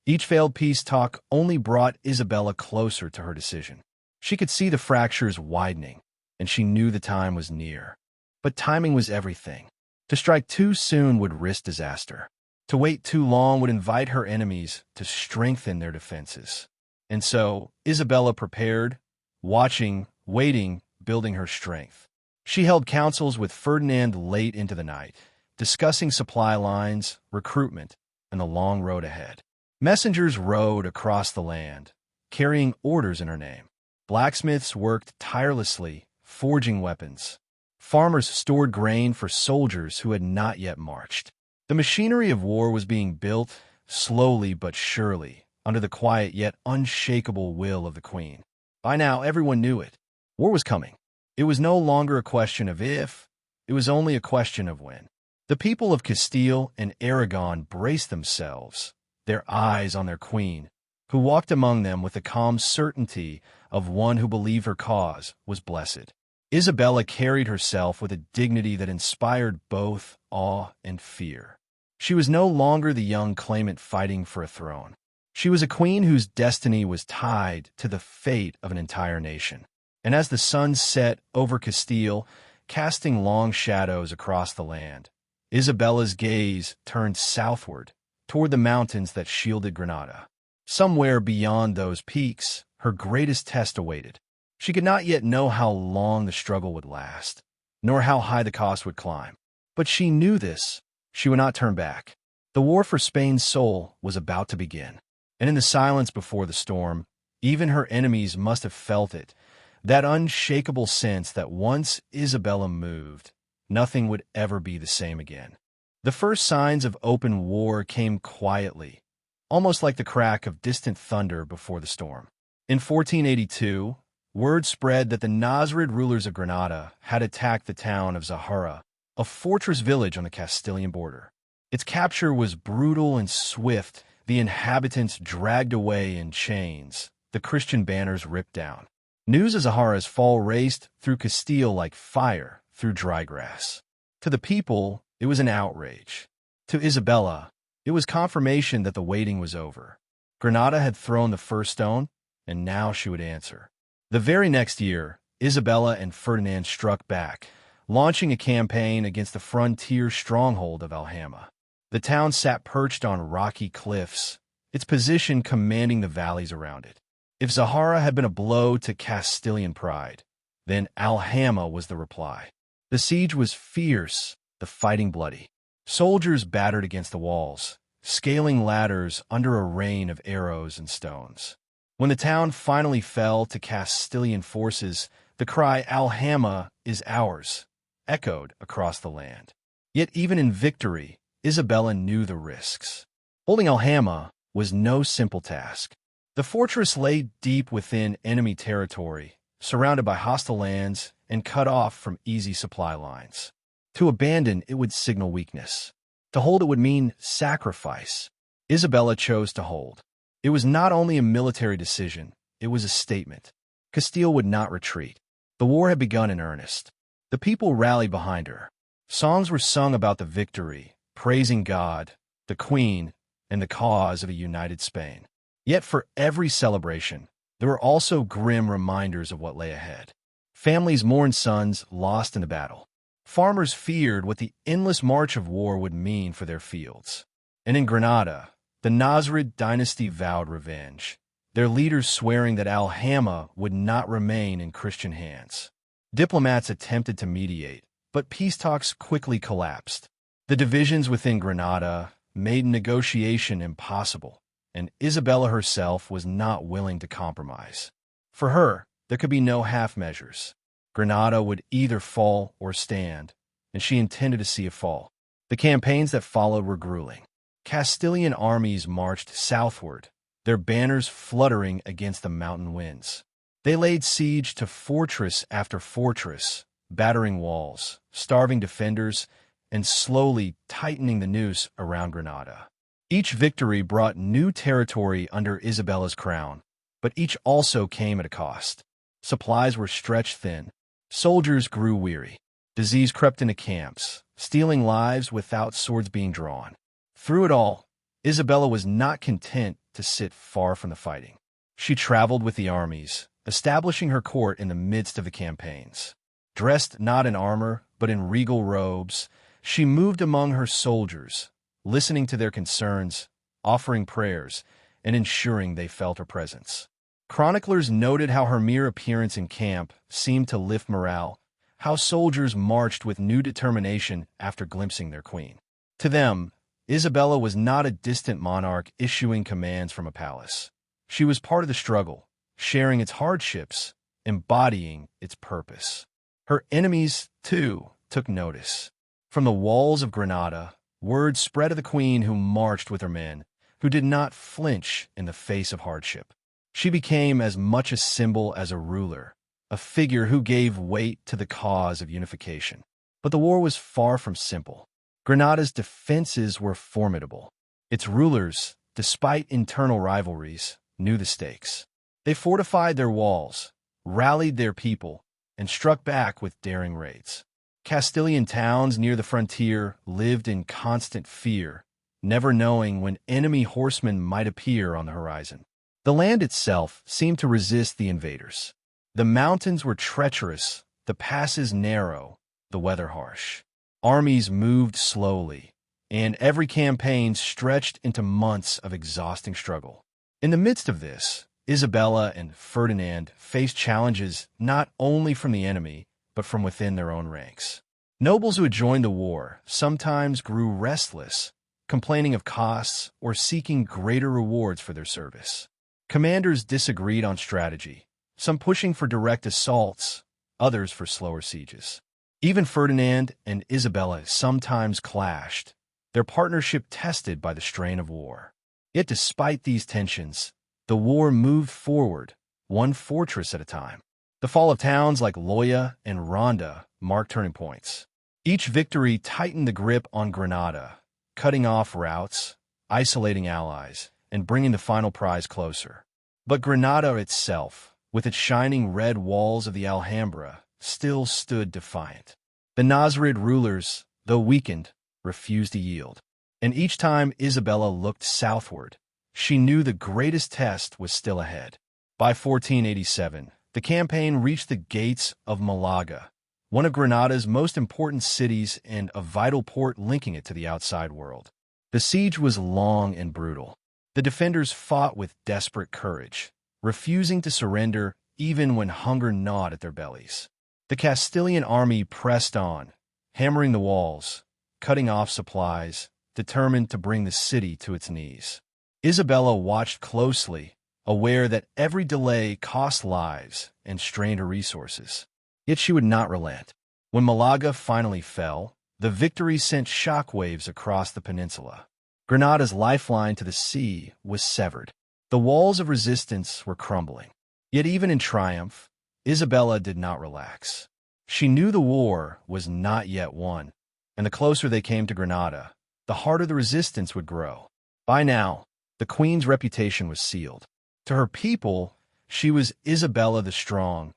each failed peace talk only brought Isabella closer to her decision. She could see the fractures widening, and she knew the time was near. But timing was everything. To strike too soon would risk disaster. To wait too long would invite her enemies to strengthen their defenses. And so, Isabella prepared, watching, waiting, building her strength. She held councils with Ferdinand late into the night, discussing supply lines, recruitment, and the long road ahead. Messengers rode across the land, carrying orders in her name. Blacksmiths worked tirelessly, forging weapons. Farmers stored grain for soldiers who had not yet marched. The machinery of war was being built, slowly but surely, under the quiet yet unshakable will of the queen. By now, everyone knew it. War was coming. It was no longer a question of if, it was only a question of when. The people of Castile and Aragon braced themselves, their eyes on their queen, who walked among them with the calm certainty of one who believed her cause was blessed. Isabella carried herself with a dignity that inspired both awe and fear. She was no longer the young claimant fighting for a throne. She was a queen whose destiny was tied to the fate of an entire nation. And as the sun set over Castile, casting long shadows across the land, Isabella's gaze turned southward, toward the mountains that shielded Granada. Somewhere beyond those peaks, her greatest test awaited. She could not yet know how long the struggle would last, nor how high the cost would climb. But she knew this. She would not turn back. The war for Spain's soul was about to begin. And in the silence before the storm, even her enemies must have felt it, that unshakable sense that once Isabella moved, nothing would ever be the same again. The first signs of open war came quietly, almost like the crack of distant thunder before the storm. In 1482, word spread that the Nasrid rulers of Granada had attacked the town of Zahara, a fortress village on the Castilian border. Its capture was brutal and swift, the inhabitants dragged away in chains, the Christian banners ripped down. News of Zahara's fall raced through Castile like fire through dry grass. To the people, it was an outrage. To Isabella, it was confirmation that the waiting was over. Granada had thrown the first stone, and now she would answer. The very next year, Isabella and Ferdinand struck back, launching a campaign against the frontier stronghold of Alhama. The town sat perched on rocky cliffs, its position commanding the valleys around it. If Zahara had been a blow to Castilian pride, then Alhama was the reply. The siege was fierce, the fighting bloody. Soldiers battered against the walls, scaling ladders under a rain of arrows and stones. When the town finally fell to Castilian forces, the cry, "Alhama is ours," echoed across the land. Yet even in victory, Isabella knew the risks. Holding Alhama was no simple task. The fortress lay deep within enemy territory, surrounded by hostile lands and cut off from easy supply lines. To abandon it would signal weakness. To hold it would mean sacrifice. Isabella chose to hold. It was not only a military decision, it was a statement. Castile would not retreat. The war had begun in earnest. The people rallied behind her. Songs were sung about the victory, praising God, the Queen, and the cause of a united Spain. Yet for every celebration, there were also grim reminders of what lay ahead. Families mourned sons lost in the battle. Farmers feared what the endless march of war would mean for their fields. And in Granada, the Nasrid dynasty vowed revenge, their leaders swearing that Alhama would not remain in Christian hands. Diplomats attempted to mediate, but peace talks quickly collapsed. The divisions within Granada made negotiation impossible, and Isabella herself was not willing to compromise. For her, there could be no half measures. Granada would either fall or stand, and she intended to see it fall. The campaigns that followed were grueling. Castilian armies marched southward, their banners fluttering against the mountain winds. They laid siege to fortress after fortress, battering walls, starving defenders, and slowly tightening the noose around Granada. Each victory brought new territory under Isabella's crown, but each also came at a cost. Supplies were stretched thin. Soldiers grew weary. Disease crept into camps, stealing lives without swords being drawn. Through it all, Isabella was not content to sit far from the fighting. She traveled with the armies, establishing her court in the midst of the campaigns. Dressed not in armor, but in regal robes, she moved among her soldiers, listening to their concerns, offering prayers, and ensuring they felt her presence. Chroniclers noted how her mere appearance in camp seemed to lift morale, how soldiers marched with new determination after glimpsing their queen. To them, Isabella was not a distant monarch issuing commands from a palace. She was part of the struggle, sharing its hardships, embodying its purpose. Her enemies, too, took notice. From the walls of Granada, word spread of the queen who marched with her men, who did not flinch in the face of hardship. She became as much a symbol as a ruler, a figure who gave weight to the cause of unification. But the war was far from simple. Granada's defenses were formidable. Its rulers, despite internal rivalries, knew the stakes. They fortified their walls, rallied their people, and struck back with daring raids. Castilian towns near the frontier lived in constant fear, never knowing when enemy horsemen might appear on the horizon. The land itself seemed to resist the invaders. The mountains were treacherous, the passes narrow, the weather harsh. Armies moved slowly, and every campaign stretched into months of exhausting struggle. In the midst of this, Isabella and Ferdinand faced challenges not only from the enemy, but from within their own ranks. Nobles who had joined the war sometimes grew restless, complaining of costs or seeking greater rewards for their service. Commanders disagreed on strategy, some pushing for direct assaults, others for slower sieges. Even Ferdinand and Isabella sometimes clashed, their partnership tested by the strain of war. Yet despite these tensions, the war moved forward, one fortress at a time. The fall of towns like Loya and Ronda marked turning points. Each victory tightened the grip on Granada, cutting off routes, isolating allies, and bringing the final prize closer. But Granada itself, with its shining red walls of the Alhambra, still stood defiant. The Nasrid rulers, though weakened, refused to yield. And each time Isabella looked southward, she knew the greatest test was still ahead. By 1487, the campaign reached the gates of Malaga, one of Granada's most important cities and a vital port linking it to the outside world. The siege was long and brutal. The defenders fought with desperate courage, refusing to surrender even when hunger gnawed at their bellies. The Castilian army pressed on, hammering the walls, cutting off supplies, determined to bring the city to its knees. Isabella watched closely, aware that every delay cost lives and strained her resources. Yet she would not relent. When Malaga finally fell, the victory sent shockwaves across the peninsula. Granada's lifeline to the sea was severed. The walls of resistance were crumbling. Yet even in triumph, Isabella did not relax. She knew the war was not yet won, and the closer they came to Granada, the harder the resistance would grow. By now, the queen's reputation was sealed. To her people, she was Isabella the Strong,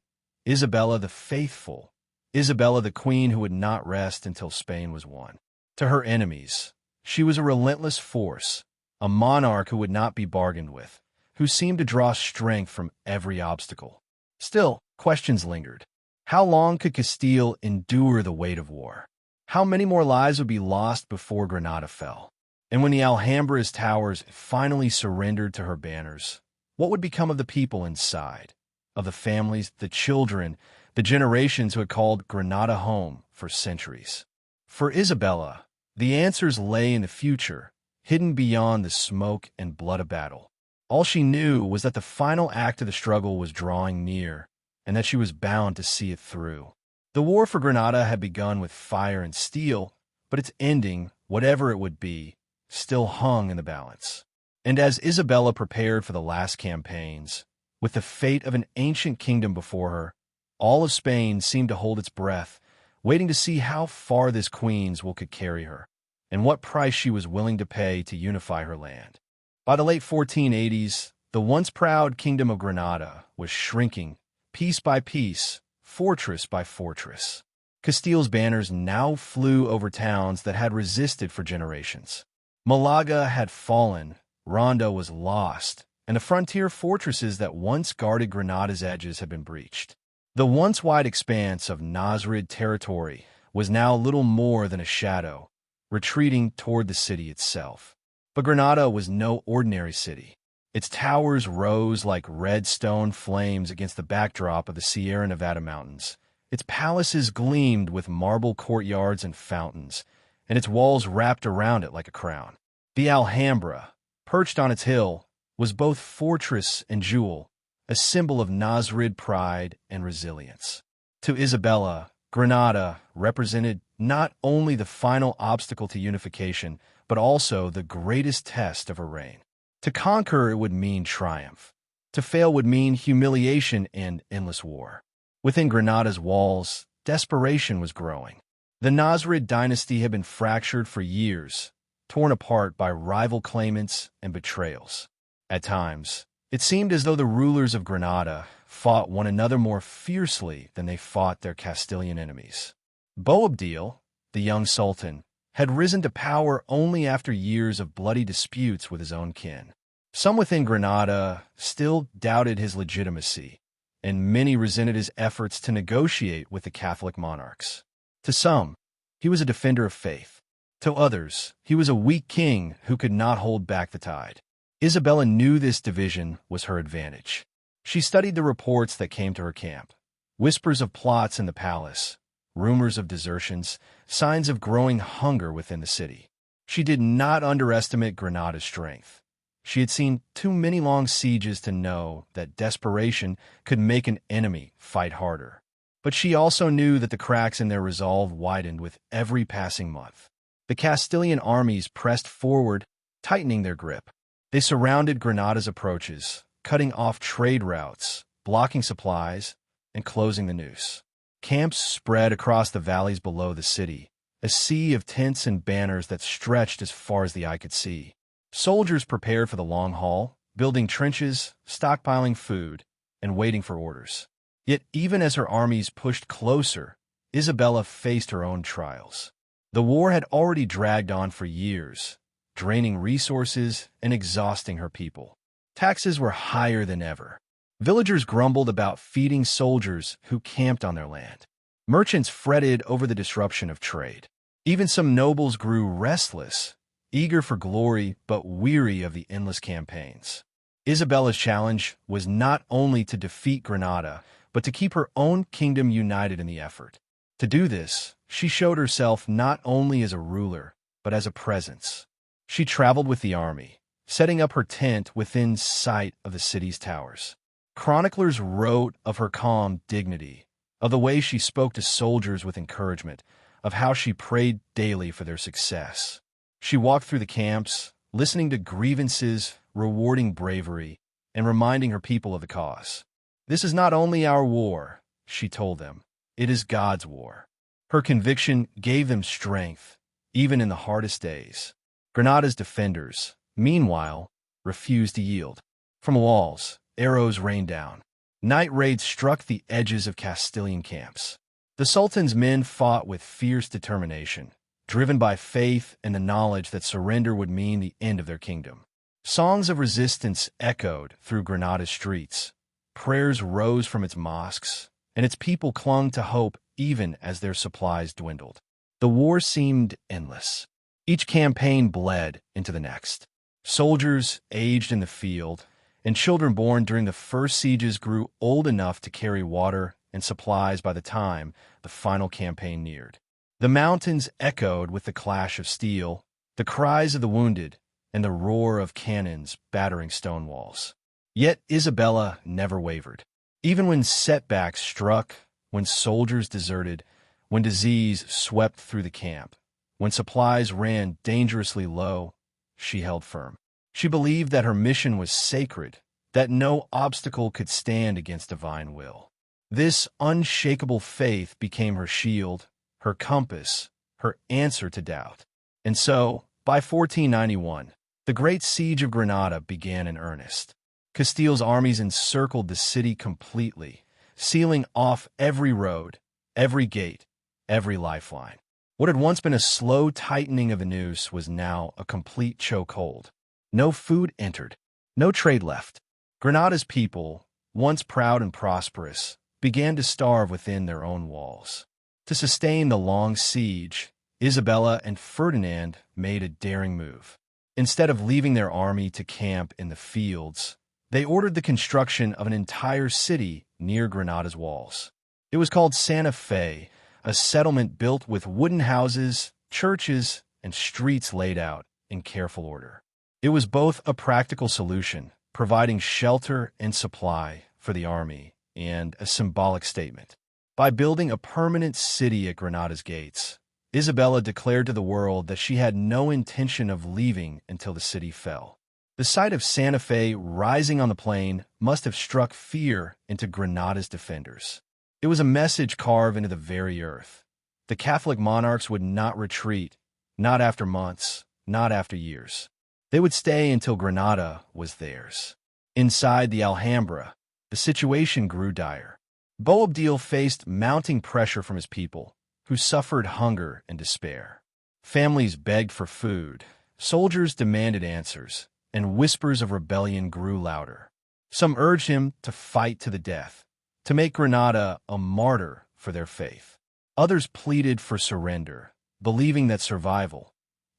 Isabella the Faithful, Isabella the queen who would not rest until Spain was won. To her enemies, she was a relentless force, a monarch who would not be bargained with, who seemed to draw strength from every obstacle. Still, questions lingered. How long could Castile endure the weight of war? How many more lives would be lost before Granada fell? And when the Alhambra's towers finally surrendered to her banners, what would become of the people inside, of the families, the children, the generations who had called Granada home for centuries? For Isabella, the answers lay in the future, hidden beyond the smoke and blood of battle. All she knew was that the final act of the struggle was drawing near, and that she was bound to see it through. The war for Granada had begun with fire and steel, but its ending, whatever it would be, still hung in the balance. And as Isabella prepared for the last campaigns, with the fate of an ancient kingdom before her, all of Spain seemed to hold its breath, waiting to see how far this queen's will could carry her, and what price she was willing to pay to unify her land. By the late 1480s, the once proud kingdom of Granada was shrinking, piece by piece, fortress by fortress. Castile's banners now flew over towns that had resisted for generations. Malaga had fallen, Ronda was lost, and the frontier fortresses that once guarded Granada's edges had been breached. The once wide expanse of Nasrid territory was now little more than a shadow, retreating toward the city itself. But Granada was no ordinary city. Its towers rose like red stone flames against the backdrop of the Sierra Nevada mountains. Its palaces gleamed with marble courtyards and fountains, and its walls wrapped around it like a crown. The Alhambra, perched on its hill, was both fortress and jewel, a symbol of Nasrid pride and resilience. To Isabella, Granada represented not only the final obstacle to unification, but also the greatest test of her reign. To conquer it would mean triumph. To fail would mean humiliation and endless war. Within Granada's walls, desperation was growing. The Nasrid dynasty had been fractured for years, torn apart by rival claimants and betrayals. At times, it seemed as though the rulers of Granada fought one another more fiercely than they fought their Castilian enemies. Boabdil, the young sultan, had risen to power only after years of bloody disputes with his own kin. Some within Granada still doubted his legitimacy, and many resented his efforts to negotiate with the Catholic monarchs. To some, he was a defender of faith. To others, he was a weak king who could not hold back the tide. Isabella knew this division was her advantage. She studied the reports that came to her camp. Whispers of plots in the palace, rumors of desertions, signs of growing hunger within the city. She did not underestimate Granada's strength. She had seen too many long sieges to know that desperation could make an enemy fight harder. But she also knew that the cracks in their resolve widened with every passing month. The Castilian armies pressed forward, tightening their grip. They surrounded Granada's approaches, cutting off trade routes, blocking supplies, and closing the noose. Camps spread across the valleys below the city, a sea of tents and banners that stretched as far as the eye could see. Soldiers prepared for the long haul, building trenches, stockpiling food, and waiting for orders. Yet even as her armies pushed closer, Isabella faced her own trials. The war had already dragged on for years, draining resources and exhausting her people. Taxes were higher than ever. Villagers grumbled about feeding soldiers who camped on their land. Merchants fretted over the disruption of trade. Even some nobles grew restless, eager for glory but weary of the endless campaigns. Isabella's challenge was not only to defeat Granada, but to keep her own kingdom united in the effort. To do this, she showed herself not only as a ruler, but as a presence. She traveled with the army, setting up her tent within sight of the city's towers. Chroniclers wrote of her calm dignity, of the way she spoke to soldiers with encouragement, of how she prayed daily for their success. She walked through the camps, listening to grievances, rewarding bravery, and reminding her people of the cause. "This is not only our war," she told them, "it is God's war." Her conviction gave them strength, even in the hardest days. Granada's defenders, meanwhile, refused to yield. From walls, arrows rained down. Night raids struck the edges of Castilian camps. The Sultan's men fought with fierce determination, driven by faith and the knowledge that surrender would mean the end of their kingdom. Songs of resistance echoed through Granada's streets. Prayers rose from its mosques, and its people clung to hope even as their supplies dwindled. The war seemed endless. Each campaign bled into the next. Soldiers aged in the field, and children born during the first sieges grew old enough to carry water and supplies by the time the final campaign neared. The mountains echoed with the clash of steel, the cries of the wounded, and the roar of cannons battering stone walls. Yet Isabella never wavered. Even when setbacks struck, when soldiers deserted, when disease swept through the camp, when supplies ran dangerously low, she held firm. She believed that her mission was sacred, that no obstacle could stand against divine will. This unshakable faith became her shield, her compass, her answer to doubt. And so, by 1491, the Great Siege of Granada began in earnest. Castile's armies encircled the city completely, sealing off every road, every gate, every lifeline. What had once been a slow tightening of the noose was now a complete chokehold. No food entered, no trade left. Granada's people, once proud and prosperous, began to starve within their own walls. To sustain the long siege, Isabella and Ferdinand made a daring move. Instead of leaving their army to camp in the fields, they ordered the construction of an entire city near Granada's walls. It was called Santa Fe, a settlement built with wooden houses, churches, and streets laid out in careful order. It was both a practical solution, providing shelter and supply for the army, and a symbolic statement. By building a permanent city at Granada's gates, Isabella declared to the world that she had no intention of leaving until the city fell. The sight of Santa Fe rising on the plain must have struck fear into Granada's defenders. It was a message carved into the very earth. The Catholic monarchs would not retreat, not after months, not after years. They would stay until Granada was theirs. Inside the Alhambra, the situation grew dire. Boabdil faced mounting pressure from his people, who suffered hunger and despair. Families begged for food, soldiers demanded answers, and whispers of rebellion grew louder. Some urged him to fight to the death, to make Granada a martyr for their faith. Others pleaded for surrender, believing that survival,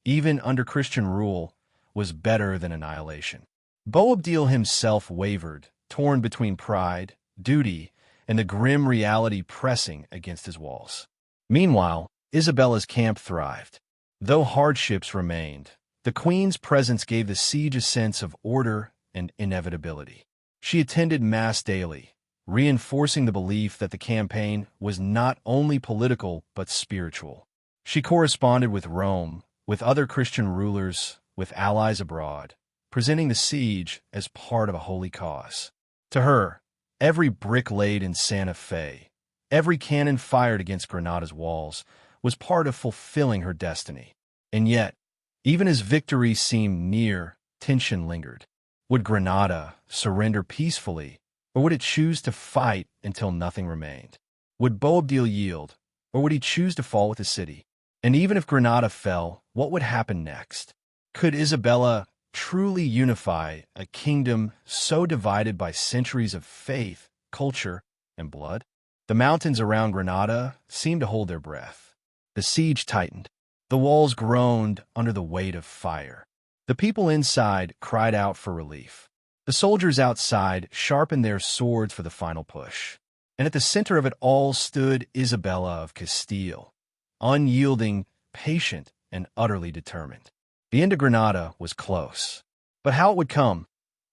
even under Christian rule, was better than annihilation. Boabdil himself wavered, torn between pride, duty, and the grim reality pressing against his walls. Meanwhile, Isabella's camp thrived. Though hardships remained, the queen's presence gave the siege a sense of order and inevitability. She attended Mass daily, reinforcing the belief that the campaign was not only political but spiritual. She corresponded with Rome, with other Christian rulers, with allies abroad, presenting the siege as part of a holy cause. To her, every brick laid in Santa Fe, every cannon fired against Granada's walls, was part of fulfilling her destiny. And yet, even as victory seemed near, tension lingered. Would Granada surrender peacefully, or would it choose to fight until nothing remained? Would Boabdil yield, or would he choose to fall with the city? And even if Granada fell, what would happen next? Could Isabella truly unify a kingdom so divided by centuries of faith, culture, and blood? The mountains around Granada seemed to hold their breath. The siege tightened. The walls groaned under the weight of fire. The people inside cried out for relief. The soldiers outside sharpened their swords for the final push. And at the center of it all stood Isabella of Castile, unyielding, patient, and utterly determined. The end of Granada was close, but how it would come,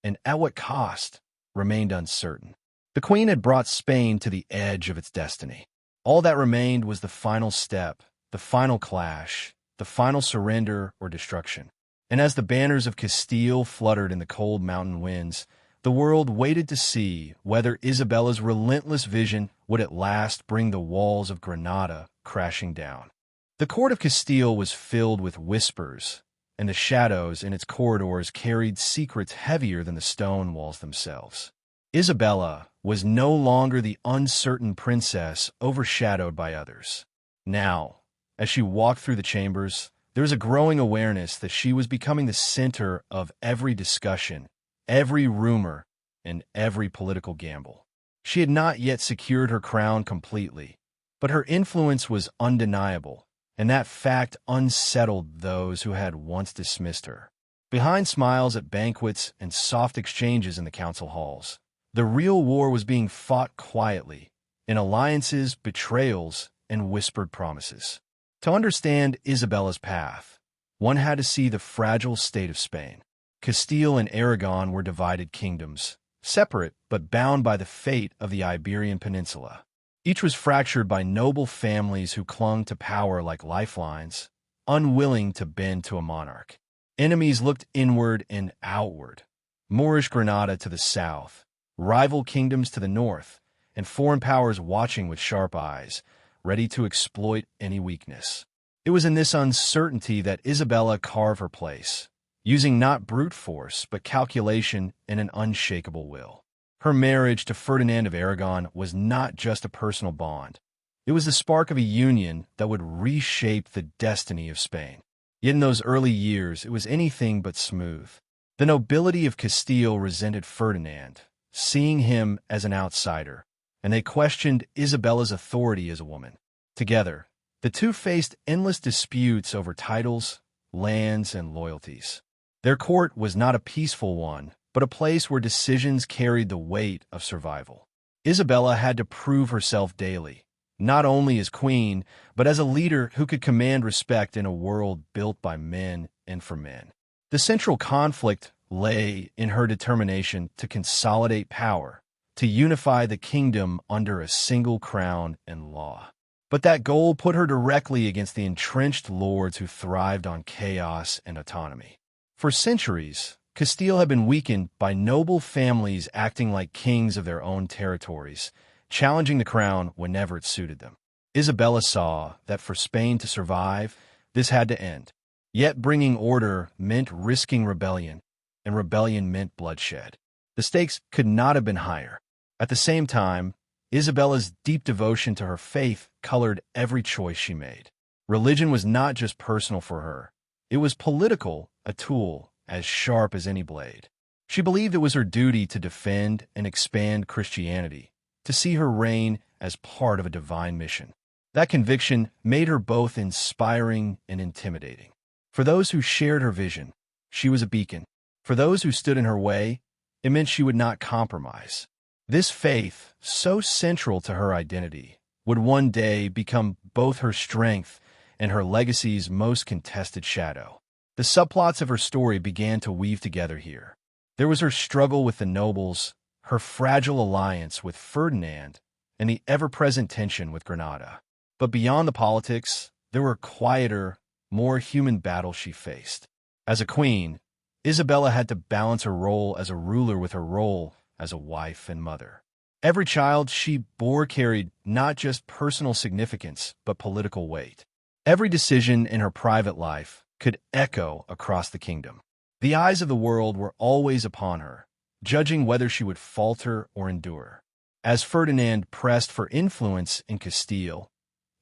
and at what cost, remained uncertain. The Queen had brought Spain to the edge of its destiny. All that remained was the final step, the final clash, the final surrender or destruction. And as the banners of Castile fluttered in the cold mountain winds, the world waited to see whether Isabella's relentless vision would at last bring the walls of Granada crashing down. The court of Castile was filled with whispers, and the shadows in its corridors carried secrets heavier than the stone walls themselves. Isabella was no longer the uncertain princess overshadowed by others. Now, as she walked through the chambers, there was a growing awareness that she was becoming the center of every discussion, every rumor, and every political gamble. She had not yet secured her crown completely, but her influence was undeniable, and that fact unsettled those who had once dismissed her. Behind smiles at banquets and soft exchanges in the council halls, the real war was being fought quietly, in alliances, betrayals, and whispered promises. To understand Isabella's path, one had to see the fragile state of Spain. Castile and Aragon were divided kingdoms, separate but bound by the fate of the Iberian Peninsula. Each was fractured by noble families who clung to power like lifelines, unwilling to bend to a monarch. Enemies looked inward and outward. Moorish Granada to the south, rival kingdoms to the north, and foreign powers watching with sharp eyes, ready to exploit any weakness. It was in this uncertainty that Isabella carved her place, using not brute force but calculation and an unshakable will. Her marriage to Ferdinand of Aragon was not just a personal bond. It was the spark of a union that would reshape the destiny of Spain. Yet in those early years, it was anything but smooth. The nobility of Castile resented Ferdinand, seeing him as an outsider, and they questioned Isabella's authority as a woman. Together, the two faced endless disputes over titles, lands, and loyalties. Their court was not a peaceful one, but a place where decisions carried the weight of survival. Isabella had to prove herself daily, not only as queen, but as a leader who could command respect in a world built by men and for men. The central conflict lay in her determination to consolidate power, to unify the kingdom under a single crown and law. But that goal put her directly against the entrenched lords who thrived on chaos and autonomy. For centuries, Castile had been weakened by noble families acting like kings of their own territories, challenging the crown whenever it suited them. Isabella saw that for Spain to survive, this had to end. Yet bringing order meant risking rebellion, and rebellion meant bloodshed. The stakes could not have been higher. At the same time, Isabella's deep devotion to her faith colored every choice she made. Religion was not just personal for her. It was political, a tool as sharp as any blade. She believed it was her duty to defend and expand Christianity, to see her reign as part of a divine mission. That conviction made her both inspiring and intimidating. For those who shared her vision, she was a beacon. For those who stood in her way, it meant she would not compromise. This faith, so central to her identity, would one day become both her strength and her legacy's most contested shadow. The subplots of her story began to weave together here. There was her struggle with the nobles, her fragile alliance with Ferdinand, and the ever-present tension with Granada. But beyond the politics, there were quieter, more human battles she faced. As a queen, Isabella had to balance her role as a ruler with her role as a wife and mother. Every child she bore carried not just personal significance, but political weight. Every decision in her private life could echo across the kingdom. The eyes of the world were always upon her, judging whether she would falter or endure. As Ferdinand pressed for influence in Castile,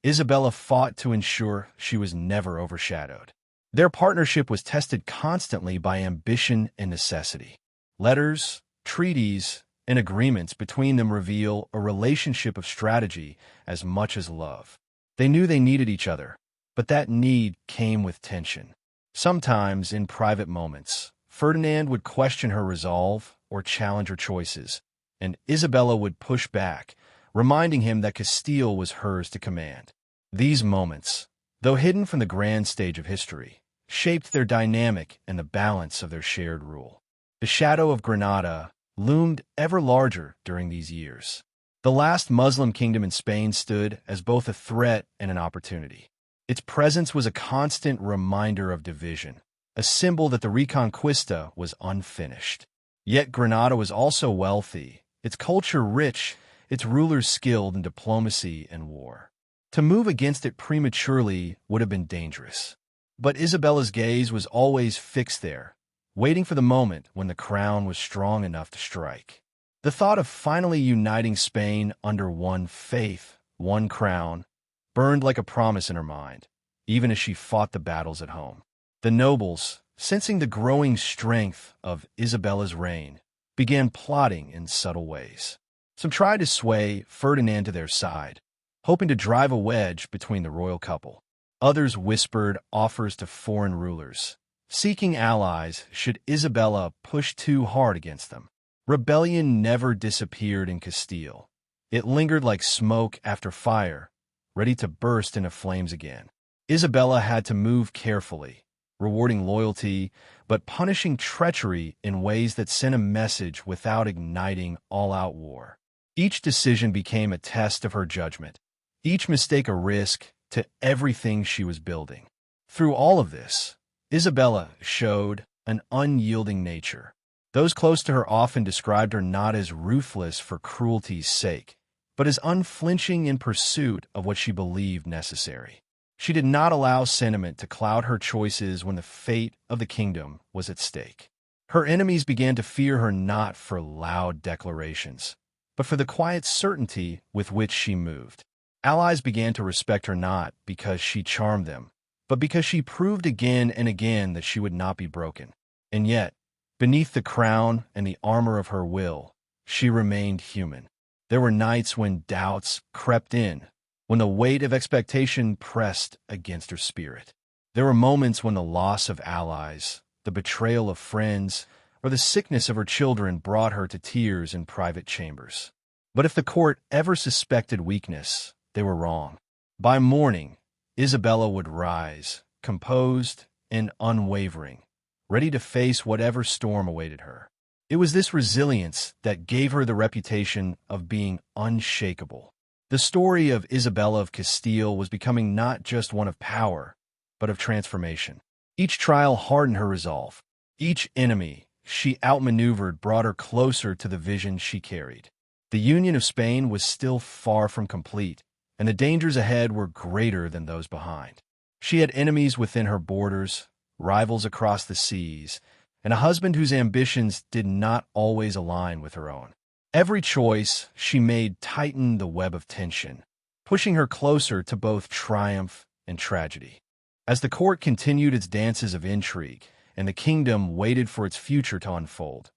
Isabella fought to ensure she was never overshadowed. Their partnership was tested constantly by ambition and necessity. Letters, treaties, and agreements between them reveal a relationship of strategy as much as love. They knew they needed each other, but that need came with tension. Sometimes, in private moments, Ferdinand would question her resolve or challenge her choices, and Isabella would push back, reminding him that Castile was hers to command. These moments, though hidden from the grand stage of history, shaped their dynamic and the balance of their shared rule. The shadow of Granada loomed ever larger during these years. The last Muslim kingdom in Spain stood as both a threat and an opportunity. Its presence was a constant reminder of division, a symbol that the Reconquista was unfinished. Yet Granada was also wealthy, its culture rich, its rulers skilled in diplomacy and war. To move against it prematurely would have been dangerous. But Isabella's gaze was always fixed there, waiting for the moment when the crown was strong enough to strike. The thought of finally uniting Spain under one faith, one crown, burned like a promise in her mind, even as she fought the battles at home. The nobles, sensing the growing strength of Isabella's reign, began plotting in subtle ways. Some tried to sway Ferdinand to their side, hoping to drive a wedge between the royal couple. Others whispered offers to foreign rulers, seeking allies should Isabella push too hard against them. Rebellion never disappeared in Castile. It lingered like smoke after fire, ready to burst into flames again. Isabella had to move carefully, rewarding loyalty, but punishing treachery in ways that sent a message without igniting all-out war. Each decision became a test of her judgment, each mistake a risk to everything she was building. Through all of this, Isabella showed an unyielding nature. Those close to her often described her not as ruthless for cruelty's sake, but as unflinching in pursuit of what she believed necessary. She did not allow sentiment to cloud her choices when the fate of the kingdom was at stake. Her enemies began to fear her not for loud declarations, but for the quiet certainty with which she moved. Allies began to respect her not because she charmed them, but because she proved again and again that she would not be broken. And yet, beneath the crown and the armor of her will, she remained human. There were nights when doubts crept in, when the weight of expectation pressed against her spirit. There were moments when the loss of allies, the betrayal of friends, or the sickness of her children brought her to tears in private chambers. But if the court ever suspected weakness, they were wrong. By morning, Isabella would rise, composed and unwavering, ready to face whatever storm awaited her. It was this resilience that gave her the reputation of being unshakable. The story of Isabella of Castile was becoming not just one of power, but of transformation. Each trial hardened her resolve. Each enemy she outmaneuvered brought her closer to the vision she carried. The union of Spain was still far from complete, and the dangers ahead were greater than those behind. She had enemies within her borders, rivals across the seas, and a husband whose ambitions did not always align with her own. Every choice she made tightened the web of tension, pushing her closer to both triumph and tragedy. As the court continued its dances of intrigue and the kingdom waited for its future to unfold,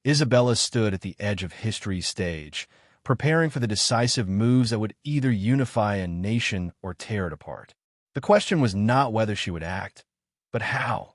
Isabella stood at the edge of history's stage, preparing for the decisive moves that would either unify a nation or tear it apart. The question was not whether she would act, but how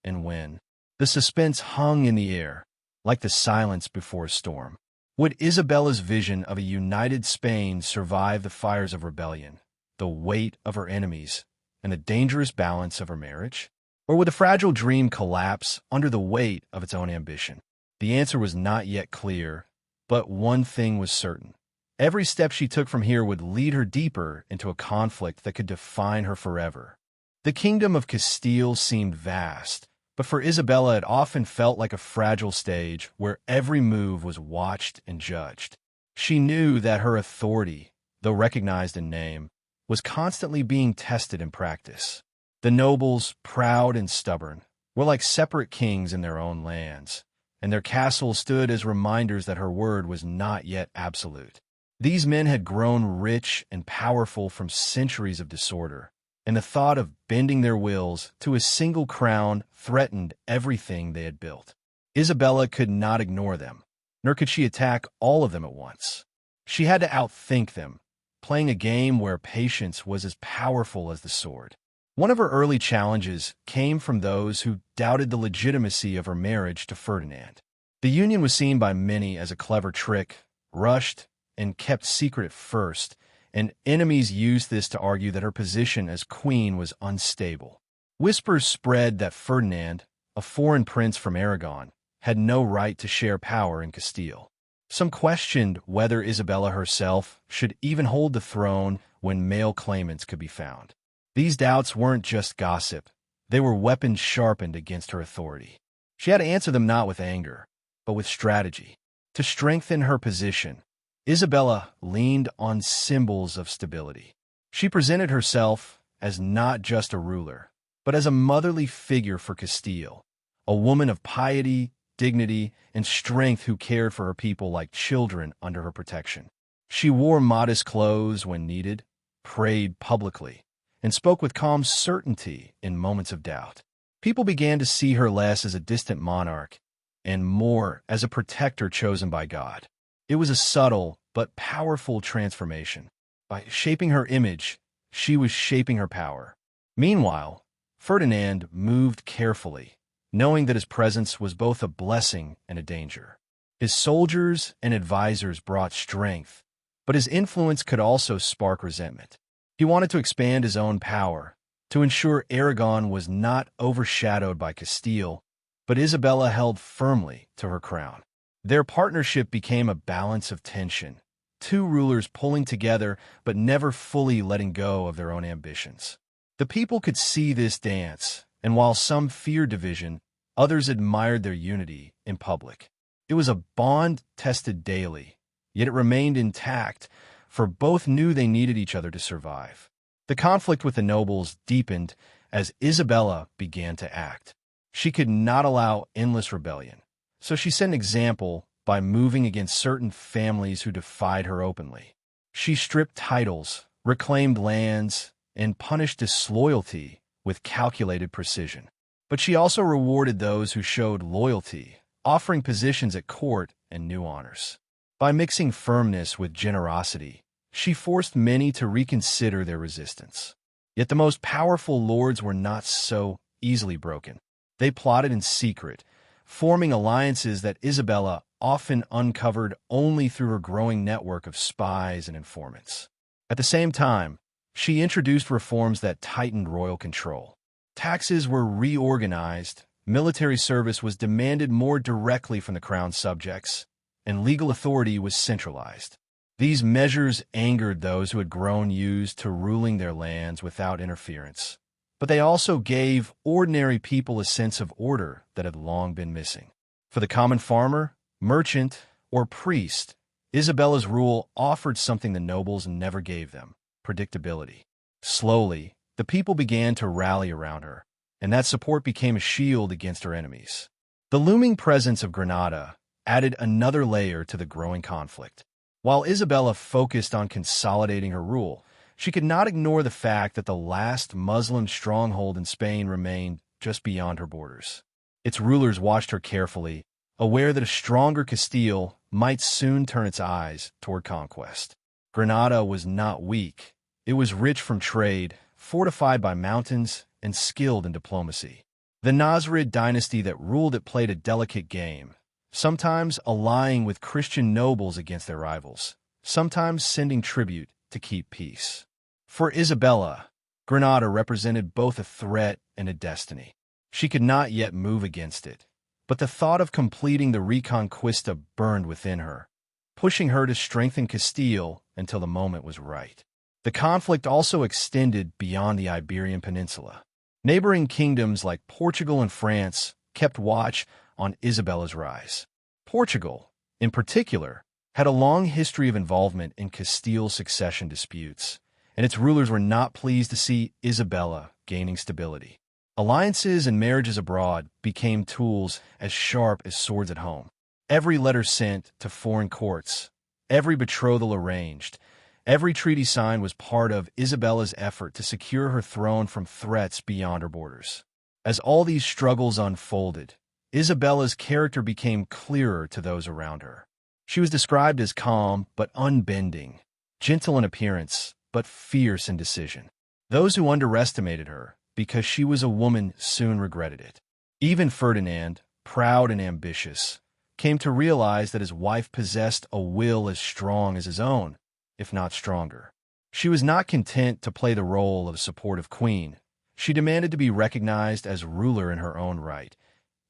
and when. The suspense hung in the air, like the silence before a storm. Would Isabella's vision of a united Spain survive the fires of rebellion, the weight of her enemies, and the dangerous balance of her marriage? Or would the fragile dream collapse under the weight of its own ambition? The answer was not yet clear, but one thing was certain. Every step she took from here would lead her deeper into a conflict that could define her forever. The kingdom of Castile seemed vast, but for Isabella it often felt like a fragile stage where every move was watched and judged. She knew that her authority, though recognized in name, was constantly being tested in practice. The nobles, proud and stubborn, were like separate kings in their own lands, and their castles stood as reminders that her word was not yet absolute. These men had grown rich and powerful from centuries of disorder, and the thought of bending their wills to a single crown threatened everything they had built. Isabella could not ignore them, nor could she attack all of them at once. She had to outthink them, playing a game where patience was as powerful as the sword. One of her early challenges came from those who doubted the legitimacy of her marriage to Ferdinand. The union was seen by many as a clever trick, rushed, and kept secret at first, and enemies used this to argue that her position as queen was unstable. Whispers spread that Ferdinand, a foreign prince from Aragon, had no right to share power in Castile. Some questioned whether Isabella herself should even hold the throne when male claimants could be found. These doubts weren't just gossip. They were weapons sharpened against her authority. She had to answer them not with anger, but with strategy. To strengthen her position, Isabella leaned on symbols of stability. She presented herself as not just a ruler, but as a motherly figure for Castile, a woman of piety, dignity, and strength who cared for her people like children under her protection. She wore modest clothes when needed, prayed publicly, and spoke with calm certainty in moments of doubt. People began to see her less as a distant monarch and more as a protector chosen by God. It was a subtle but powerful transformation. By shaping her image, she was shaping her power. Meanwhile, Ferdinand moved carefully, knowing that his presence was both a blessing and a danger. His soldiers and advisors brought strength, but his influence could also spark resentment. He wanted to expand his own power, to ensure Aragon was not overshadowed by Castile, but Isabella held firmly to her crown. Their partnership became a balance of tension, two rulers pulling together but never fully letting go of their own ambitions. The people could see this dance, and while some feared division, others admired their unity in public. It was a bond tested daily, yet it remained intact, for both knew they needed each other to survive. The conflict with the nobles deepened as Isabella began to act. She could not allow endless rebellion, so she set an example by moving against certain families who defied her openly. She stripped titles, reclaimed lands, and punished disloyalty with calculated precision. But she also rewarded those who showed loyalty, offering positions at court and new honors. By mixing firmness with generosity, she forced many to reconsider their resistance. Yet the most powerful lords were not so easily broken. They plotted in secret, forming alliances that Isabella often uncovered only through her growing network of spies and informants. At the same time, she introduced reforms that tightened royal control. Taxes were reorganized, military service was demanded more directly from the crown's subjects, and legal authority was centralized. These measures angered those who had grown used to ruling their lands without interference, but they also gave ordinary people a sense of order that had long been missing. For the common farmer, merchant, or priest, Isabella's rule offered something the nobles never gave them: predictability. Slowly, the people began to rally around her, and that support became a shield against her enemies. The looming presence of Granada added another layer to the growing conflict. While Isabella focused on consolidating her rule, she could not ignore the fact that the last Muslim stronghold in Spain remained just beyond her borders. Its rulers watched her carefully, aware that a stronger Castile might soon turn its eyes toward conquest. Granada was not weak. It was rich from trade, fortified by mountains, and skilled in diplomacy. The Nasrid dynasty that ruled it played a delicate game, sometimes allying with Christian nobles against their rivals, sometimes sending tribute to keep peace. For Isabella, Granada represented both a threat and a destiny. She could not yet move against it, but the thought of completing the Reconquista burned within her, pushing her to strengthen Castile until the moment was right. The conflict also extended beyond the Iberian Peninsula. Neighboring kingdoms like Portugal and France kept watch on Isabella's rise. Portugal, in particular, had a long history of involvement in Castile's succession disputes, and its rulers were not pleased to see Isabella gaining stability. Alliances and marriages abroad became tools as sharp as swords at home. Every letter sent to foreign courts, every betrothal arranged, every treaty signed was part of Isabella's effort to secure her throne from threats beyond her borders. As all these struggles unfolded, Isabella's character became clearer to those around her. She was described as calm but unbending, gentle in appearance but fierce in decision. Those who underestimated her because she was a woman soon regretted it. Even Ferdinand, proud and ambitious, came to realize that his wife possessed a will as strong as his own, if not stronger. She was not content to play the role of a supportive queen. She demanded to be recognized as ruler in her own right,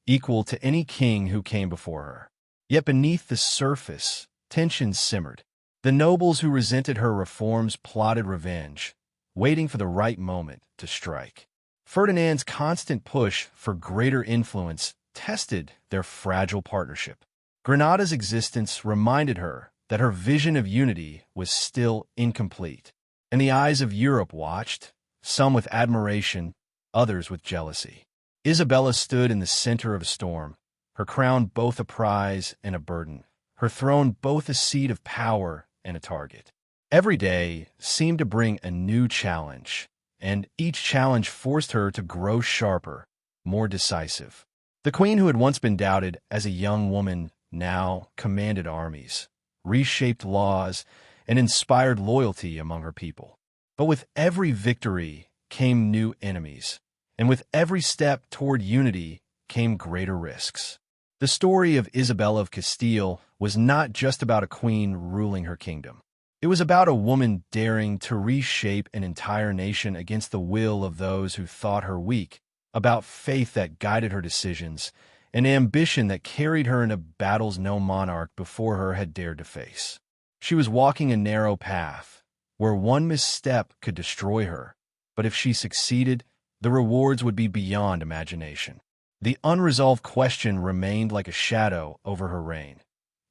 equal to any king who came before her. Yet beneath the surface, tensions simmered. The nobles who resented her reforms plotted revenge, waiting for the right moment to strike. Ferdinand's constant push for greater influence tested their fragile partnership. Granada's existence reminded her that her vision of unity was still incomplete, and the eyes of Europe watched, some with admiration, others with jealousy. Isabella stood in the center of a storm, her crown both a prize and a burden, her throne both a seat of power and a target. Every day seemed to bring a new challenge, and each challenge forced her to grow sharper, more decisive. The queen who had once been doubted as a young woman now commanded armies, reshaped laws, and inspired loyalty among her people. But with every victory came new enemies, and with every step toward unity came greater risks. The story of Isabella of Castile was not just about a queen ruling her kingdom. It was about a woman daring to reshape an entire nation against the will of those who thought her weak, about faith that guided her decisions, and ambition that carried her into battles no monarch before her had dared to face. She was walking a narrow path, where one misstep could destroy her, but if she succeeded, the rewards would be beyond imagination. The unresolved question remained like a shadow over her reign.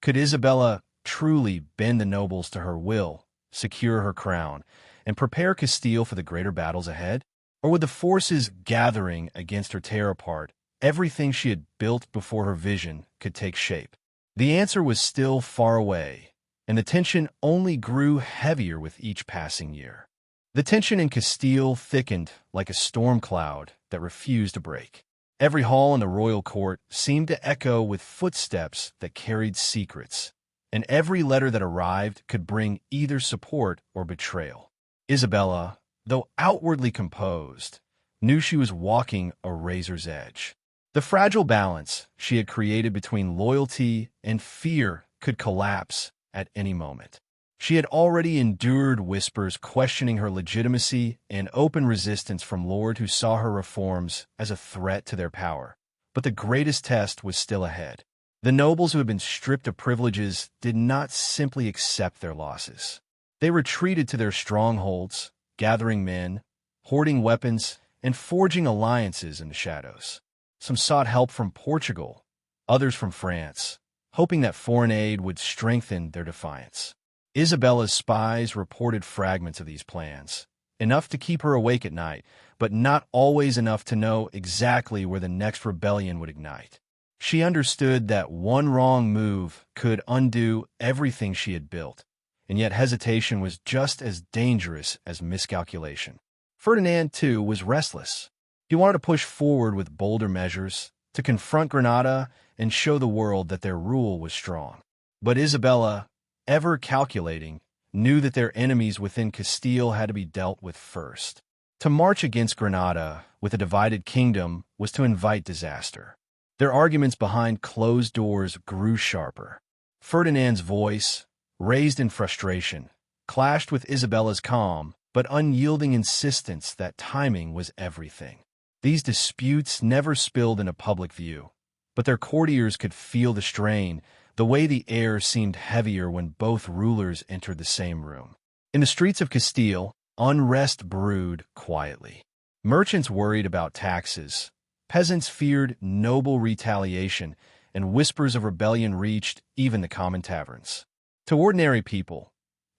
Could Isabella truly bend the nobles to her will, secure her crown, and prepare Castile for the greater battles ahead? Or would the forces gathering against her tear apart everything she had built before her vision could take shape? The answer was still far away, and the tension only grew heavier with each passing year. The tension in Castile thickened like a storm cloud that refused to break. Every hall in the royal court seemed to echo with footsteps that carried secrets, and every letter that arrived could bring either support or betrayal. Isabella, though outwardly composed, knew she was walking a razor's edge. The fragile balance she had created between loyalty and fear could collapse at any moment. She had already endured whispers questioning her legitimacy and open resistance from lords who saw her reforms as a threat to their power. But the greatest test was still ahead. The nobles who had been stripped of privileges did not simply accept their losses. They retreated to their strongholds, gathering men, hoarding weapons, and forging alliances in the shadows. Some sought help from Portugal, others from France, hoping that foreign aid would strengthen their defiance. Isabella's spies reported fragments of these plans, enough to keep her awake at night, but not always enough to know exactly where the next rebellion would ignite. She understood that one wrong move could undo everything she had built, and yet hesitation was just as dangerous as miscalculation. Ferdinand, too, was restless. He wanted to push forward with bolder measures, to confront Granada and show the world that their rule was strong. But Isabella, ever calculating, knew that their enemies within Castile had to be dealt with first. To march against Granada with a divided kingdom was to invite disaster. Their arguments behind closed doors grew sharper. Ferdinand's voice, raised in frustration, clashed with Isabella's calm but unyielding insistence that timing was everything. These disputes never spilled into public view, but their courtiers could feel the strain, the way the air seemed heavier when both rulers entered the same room. In the streets of Castile, unrest brewed quietly. Merchants worried about taxes, peasants feared noble retaliation, and whispers of rebellion reached even the common taverns. To ordinary people,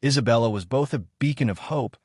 Isabella was both a beacon of hope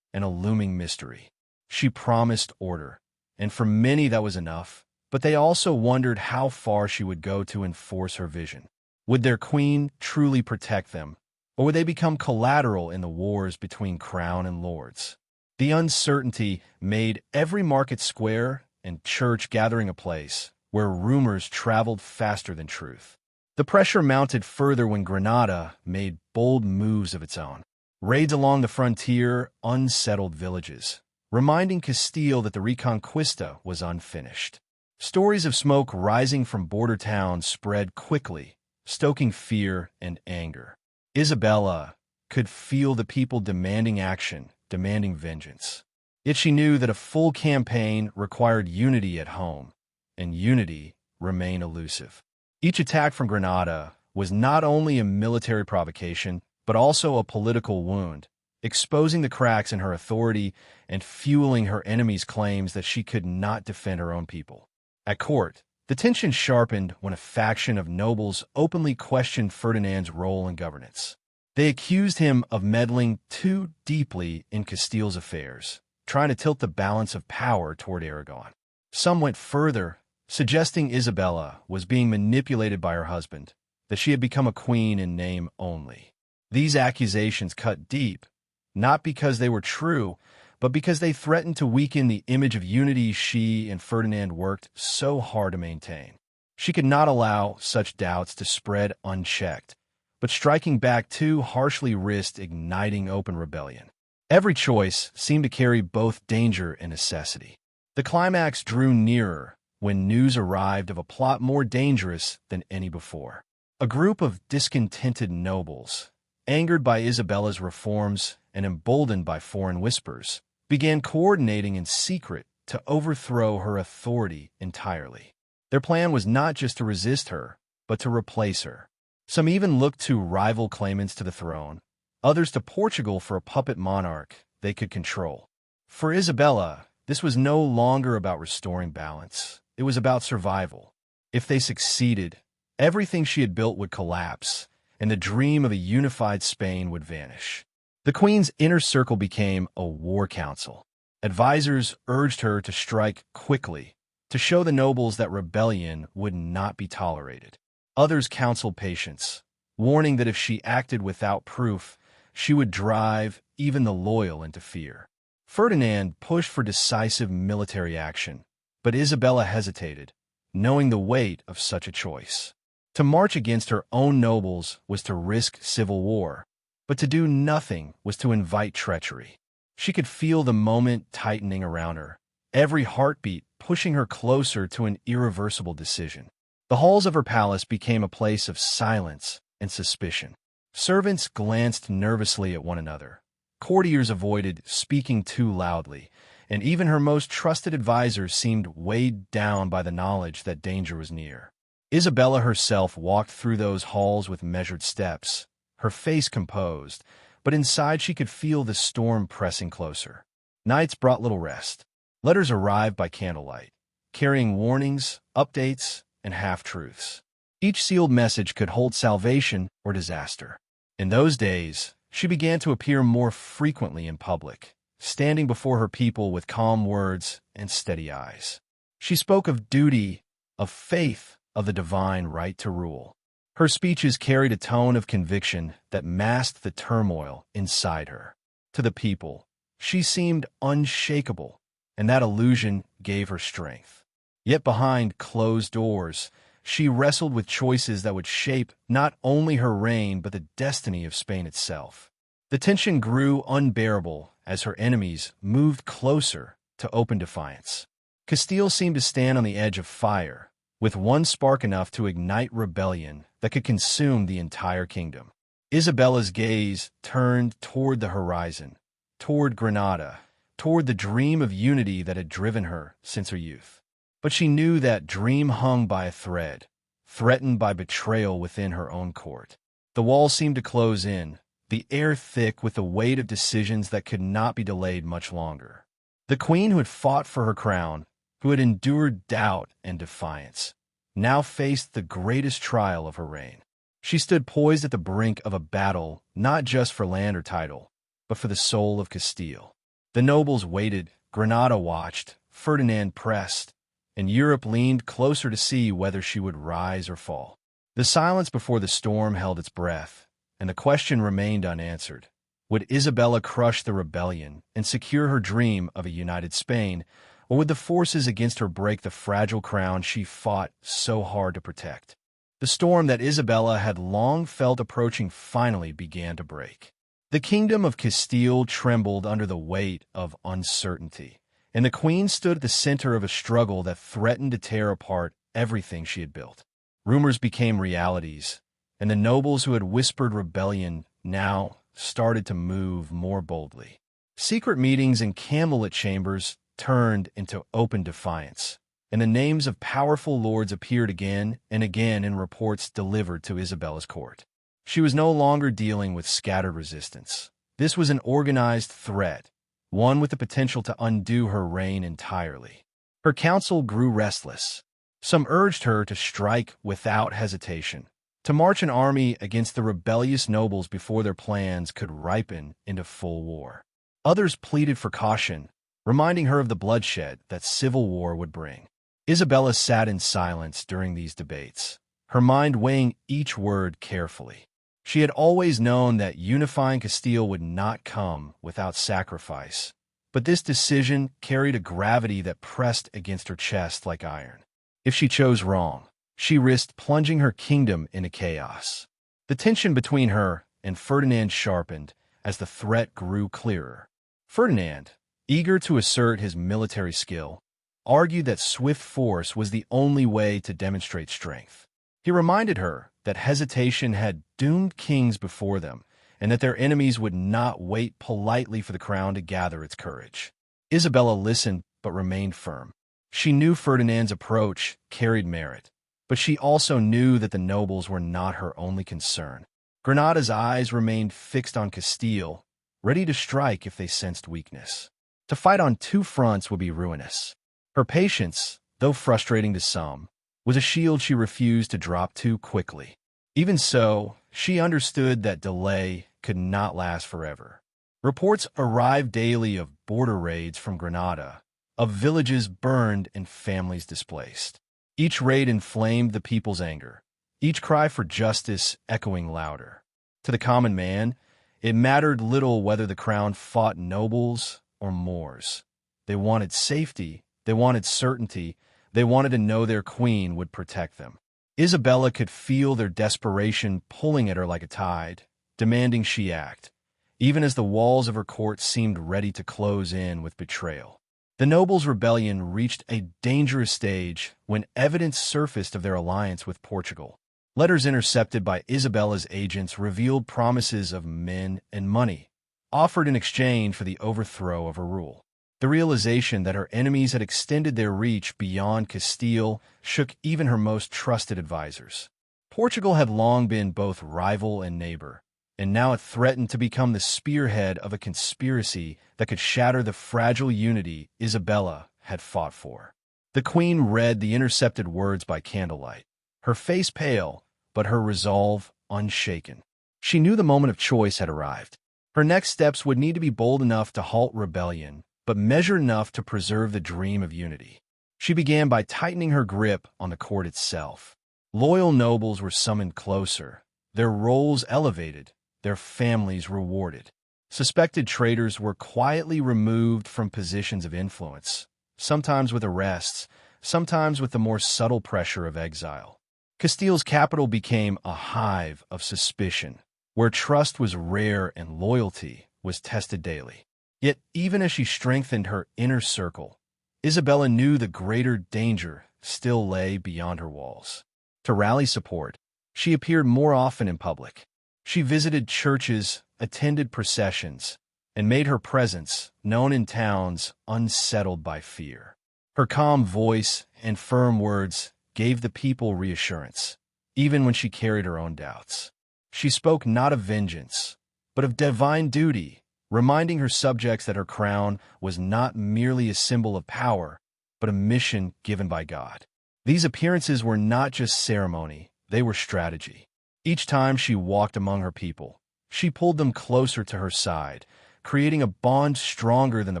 and a looming mystery. She promised order, and for many that was enough, but they also wondered how far she would go to enforce her vision. Would their queen truly protect them, or would they become collateral in the wars between crown and lords? The uncertainty made every market square and church gathering a place where rumors traveled faster than truth. The pressure mounted further when Granada made bold moves of its own. Raids along the frontier unsettled villages, reminding Castile that the Reconquista was unfinished. Stories of smoke rising from border towns spread quickly, stoking fear and anger. Isabella could feel the people demanding action, demanding vengeance. Yet she knew that a full campaign required unity at home, and unity remained elusive. Each attack from Granada was not only a military provocation, but also a political wound, exposing the cracks in her authority and fueling her enemies' claims that she could not defend her own people. At court, the tension sharpened when a faction of nobles openly questioned Ferdinand's role in governance. They accused him of meddling too deeply in Castile's affairs, trying to tilt the balance of power toward Aragon. Some went further, suggesting Isabella was being manipulated by her husband, that she had become a queen in name only. These accusations cut deep, not because they were true, but because they threatened to weaken the image of unity she and Ferdinand worked so hard to maintain. She could not allow such doubts to spread unchecked, but striking back too harshly risked igniting open rebellion. Every choice seemed to carry both danger and necessity. The climax drew nearer when news arrived of a plot more dangerous than any before. A group of discontented nobles, angered by Isabella's reforms and emboldened by foreign whispers, began coordinating in secret to overthrow her authority entirely. Their plan was not just to resist her, but to replace her. Some even looked to rival claimants to the throne, others to Portugal for a puppet monarch they could control. For Isabella, this was no longer about restoring balance. It was about survival. If they succeeded, everything she had built would collapse, and the dream of a unified Spain would vanish. The queen's inner circle became a war council. Advisors urged her to strike quickly, to show the nobles that rebellion would not be tolerated. Others counseled patience, warning that if she acted without proof, she would drive even the loyal into fear. Ferdinand pushed for decisive military action, but Isabella hesitated, knowing the weight of such a choice. To march against her own nobles was to risk civil war, but to do nothing was to invite treachery. She could feel the moment tightening around her, every heartbeat pushing her closer to an irreversible decision. The halls of her palace became a place of silence and suspicion. Servants glanced nervously at one another. Courtiers avoided speaking too loudly, and even her most trusted advisors seemed weighed down by the knowledge that danger was near. Isabella herself walked through those halls with measured steps, her face composed, but inside she could feel the storm pressing closer. Nights brought little rest. Letters arrived by candlelight, carrying warnings, updates, and half-truths. Each sealed message could hold salvation or disaster. In those days, she began to appear more frequently in public, standing before her people with calm words and steady eyes. She spoke of duty, of faith, of the divine right to rule. Her speeches carried a tone of conviction that masked the turmoil inside her. To the people, she seemed unshakable, and that illusion gave her strength. Yet behind closed doors, she wrestled with choices that would shape not only her reign but the destiny of Spain itself. The tension grew unbearable as her enemies moved closer to open defiance. Castile seemed to stand on the edge of fire, with one spark enough to ignite rebellion that could consume the entire kingdom. Isabella's gaze turned toward the horizon, toward Granada, toward the dream of unity that had driven her since her youth. But she knew that dream hung by a thread, threatened by betrayal within her own court. The walls seemed to close in, the air thick with the weight of decisions that could not be delayed much longer. The queen who had fought for her crown, who had endured doubt and defiance, now faced the greatest trial of her reign. She stood poised at the brink of a battle not just for land or title, but for the soul of Castile. The nobles waited, Granada watched, Ferdinand pressed, and Europe leaned closer to see whether she would rise or fall. The silence before the storm held its breath, and the question remained unanswered. Would Isabella crush the rebellion and secure her dream of a united Spain, or would the forces against her break the fragile crown she fought so hard to protect? The storm that Isabella had long felt approaching finally began to break. The kingdom of Castile trembled under the weight of uncertainty, and the queen stood at the center of a struggle that threatened to tear apart everything she had built. Rumors became realities, and the nobles who had whispered rebellion now started to move more boldly. Secret meetings in candlelit chambers turned into open defiance, and the names of powerful lords appeared again and again in reports delivered to Isabella's court. She was no longer dealing with scattered resistance. This was an organized threat, one with the potential to undo her reign entirely. Her council grew restless. Some urged her to strike without hesitation, to march an army against the rebellious nobles before their plans could ripen into full war. Others pleaded for caution, reminding her of the bloodshed that civil war would bring. Isabella sat in silence during these debates, her mind weighing each word carefully. She had always known that unifying Castile would not come without sacrifice, but this decision carried a gravity that pressed against her chest like iron. If she chose wrong, she risked plunging her kingdom into chaos. The tension between her and Ferdinand sharpened as the threat grew clearer. Ferdinand, eager to assert his military skill, argued that swift force was the only way to demonstrate strength. He reminded her that hesitation had doomed kings before them, and that their enemies would not wait politely for the crown to gather its courage. Isabella listened but remained firm. She knew Ferdinand's approach carried merit, but she also knew that the nobles were not her only concern. Granada's eyes remained fixed on Castile, ready to strike if they sensed weakness. To fight on two fronts would be ruinous. Her patience, though frustrating to some, was a shield she refused to drop too quickly. Even so, she understood that delay could not last forever. Reports arrived daily of border raids from Granada, of villages burned and families displaced. Each raid inflamed the people's anger, each cry for justice echoing louder. To the common man, it mattered little whether the crown fought nobles or Moors. They wanted safety, they wanted certainty, they wanted to know their queen would protect them. Isabella could feel their desperation pulling at her like a tide, demanding she act, even as the walls of her court seemed ready to close in with betrayal. The nobles' rebellion reached a dangerous stage when evidence surfaced of their alliance with Portugal. Letters intercepted by Isabella's agents revealed promises of men and money, offered in exchange for the overthrow of her rule. The realization that her enemies had extended their reach beyond Castile shook even her most trusted advisors. Portugal had long been both rival and neighbor, and now it threatened to become the spearhead of a conspiracy that could shatter the fragile unity Isabella had fought for. The queen read the intercepted words by candlelight, her face pale, but her resolve unshaken. She knew the moment of choice had arrived. Her next steps would need to be bold enough to halt rebellion, but measured enough to preserve the dream of unity. She began by tightening her grip on the court itself. Loyal nobles were summoned closer, their roles elevated, their families rewarded. Suspected traitors were quietly removed from positions of influence, sometimes with arrests, sometimes with the more subtle pressure of exile. Castile's capital became a hive of suspicion, where trust was rare and loyalty was tested daily. Yet, even as she strengthened her inner circle, Isabella knew the greater danger still lay beyond her walls. To rally support, she appeared more often in public. She visited churches, attended processions, and made her presence known in towns unsettled by fear. Her calm voice and firm words gave the people reassurance, even when she carried her own doubts. She spoke not of vengeance, but of divine duty, reminding her subjects that her crown was not merely a symbol of power, but a mission given by God. These appearances were not just ceremony, they were strategy. Each time she walked among her people, she pulled them closer to her side, creating a bond stronger than the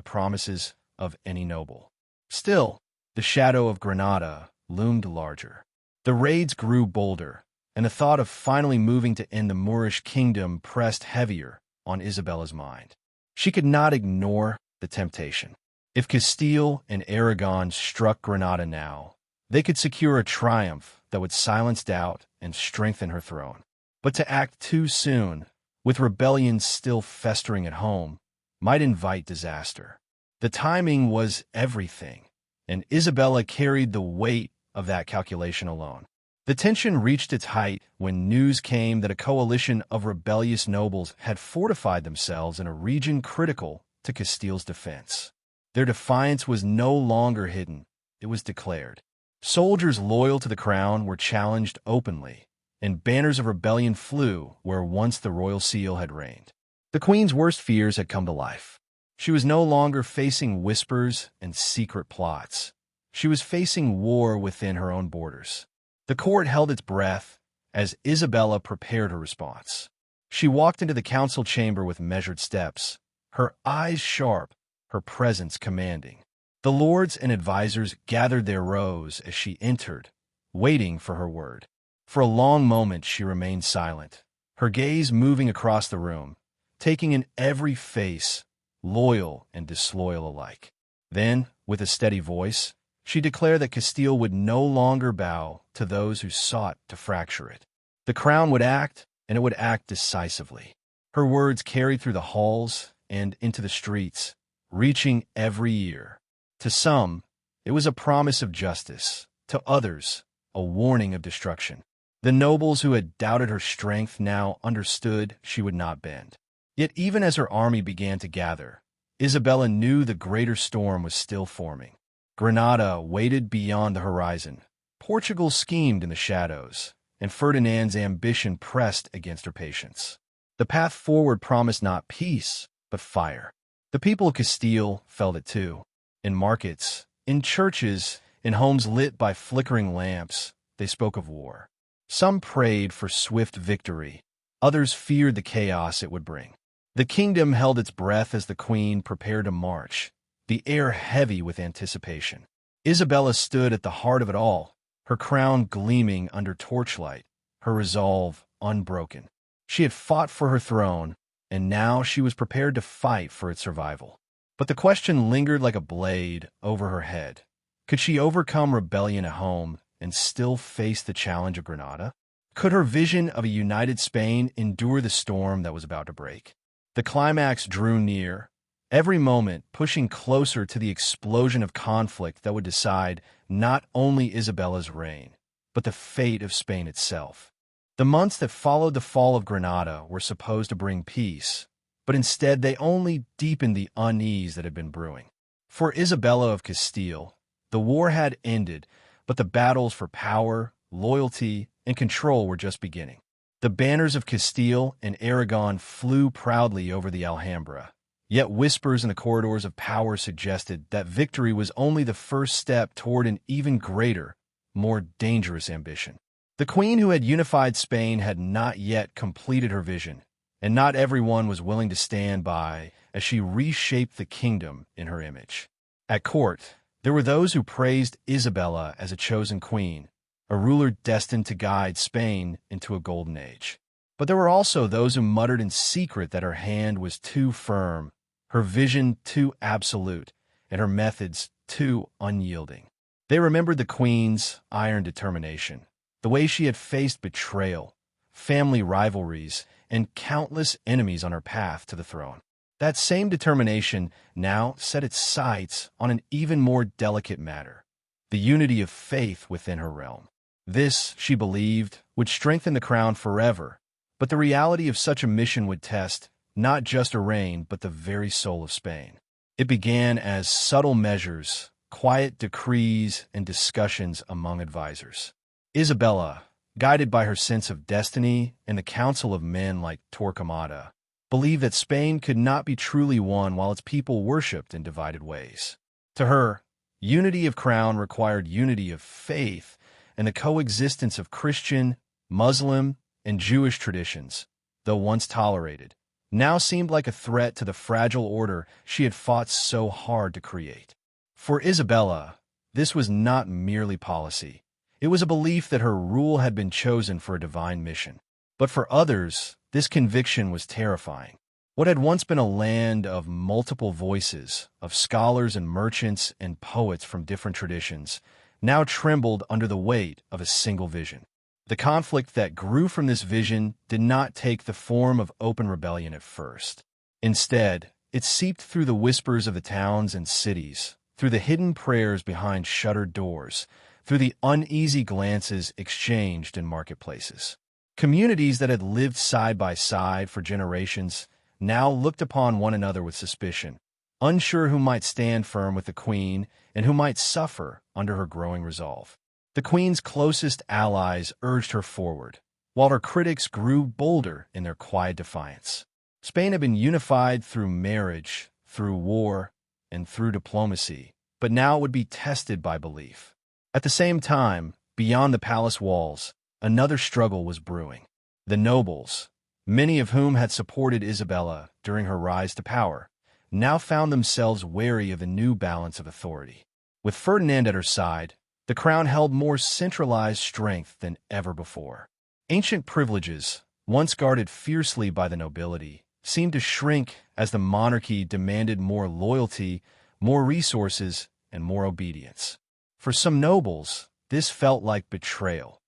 promises of any noble. Still, the shadow of Granada loomed larger. The raids grew bolder, and the thought of finally moving to end the Moorish kingdom pressed heavier on Isabella's mind. She could not ignore the temptation. If Castile and Aragon struck Granada now, they could secure a triumph that would silence doubt and strengthen her throne. But to act too soon, with rebellions still festering at home, might invite disaster. The timing was everything, and Isabella carried the weight of that calculation alone. The tension reached its height when news came that a coalition of rebellious nobles had fortified themselves in a region critical to Castile's defense. Their defiance was no longer hidden, it was declared. Soldiers loyal to the crown were challenged openly, and banners of rebellion flew where once the royal seal had reigned. The queen's worst fears had come to life. She was no longer facing whispers and secret plots. She was facing war within her own borders. The court held its breath as Isabella prepared her response. She walked into the council chamber with measured steps, her eyes sharp, her presence commanding. The lords and advisers gathered their rows as she entered, waiting for her word. For a long moment she remained silent, her gaze moving across the room, taking in every face, loyal and disloyal alike. Then, with a steady voice, she declared that Castile would no longer bow to those who sought to fracture it. The crown would act, and it would act decisively. Her words carried through the halls and into the streets, reaching every ear. To some, it was a promise of justice. To others, a warning of destruction. The nobles who had doubted her strength now understood she would not bend. Yet even as her army began to gather, Isabella knew the greater storm was still forming. Granada waited beyond the horizon. Portugal schemed in the shadows, and Ferdinand's ambition pressed against her patience. The path forward promised not peace, but fire. The people of Castile felt it too. In markets, in churches, in homes lit by flickering lamps, they spoke of war. Some prayed for swift victory. Others feared the chaos it would bring. The kingdom held its breath as the queen prepared to march, the air heavy with anticipation. Isabella stood at the heart of it all, her crown gleaming under torchlight, her resolve unbroken. She had fought for her throne, and now she was prepared to fight for its survival. But the question lingered like a blade over her head. Could she overcome rebellion at home and still face the challenge of Granada? Could her vision of a united Spain endure the storm that was about to break? The climax drew near, every moment pushing closer to the explosion of conflict that would decide not only Isabella's reign, but the fate of Spain itself. The months that followed the fall of Granada were supposed to bring peace, but instead they only deepened the unease that had been brewing. For Isabella of Castile, the war had ended, but the battles for power, loyalty, and control were just beginning. The banners of Castile and Aragon flew proudly over the Alhambra, yet whispers in the corridors of power suggested that victory was only the first step toward an even greater, more dangerous ambition. The queen who had unified Spain had not yet completed her vision, and not everyone was willing to stand by as she reshaped the kingdom in her image. At court, there were those who praised Isabella as a chosen queen, a ruler destined to guide Spain into a golden age. But there were also those who muttered in secret that her hand was too firm, her vision too absolute, and her methods too unyielding. They remembered the queen's iron determination, the way she had faced betrayal, family rivalries, and countless enemies on her path to the throne. That same determination now set its sights on an even more delicate matter, the unity of faith within her realm. This, she believed, would strengthen the crown forever, but the reality of such a mission would test not just a reign, but the very soul of Spain. It began as subtle measures, quiet decrees, and discussions among advisors. Isabella, guided by her sense of destiny and the counsel of men like Torquemada, believed that Spain could not be truly won while its people worshipped in divided ways. To her, unity of crown required unity of faith and the coexistence of Christian, Muslim, and Jewish traditions, though once tolerated, now seemed like a threat to the fragile order she had fought so hard to create. For Isabella, this was not merely policy. It was a belief that her rule had been chosen for a divine mission. But for others, this conviction was terrifying. What had once been a land of multiple voices, of scholars and merchants and poets from different traditions, now trembled under the weight of a single vision. The conflict that grew from this vision did not take the form of open rebellion at first. Instead, it seeped through the whispers of the towns and cities, through the hidden prayers behind shuttered doors, through the uneasy glances exchanged in marketplaces. Communities that had lived side by side for generations now looked upon one another with suspicion, unsure who might stand firm with the queen and who might suffer under her growing resolve. The queen's closest allies urged her forward, while her critics grew bolder in their quiet defiance. Spain had been unified through marriage, through war, and through diplomacy, but now it would be tested by belief. At the same time, beyond the palace walls, another struggle was brewing. The nobles, many of whom had supported Isabella during her rise to power, now found themselves wary of a new balance of authority. With Ferdinand at her side, the crown held more centralized strength than ever before. Ancient privileges, once guarded fiercely by the nobility, seemed to shrink as the monarchy demanded more loyalty, more resources, and more obedience. For some nobles, this felt like betrayal.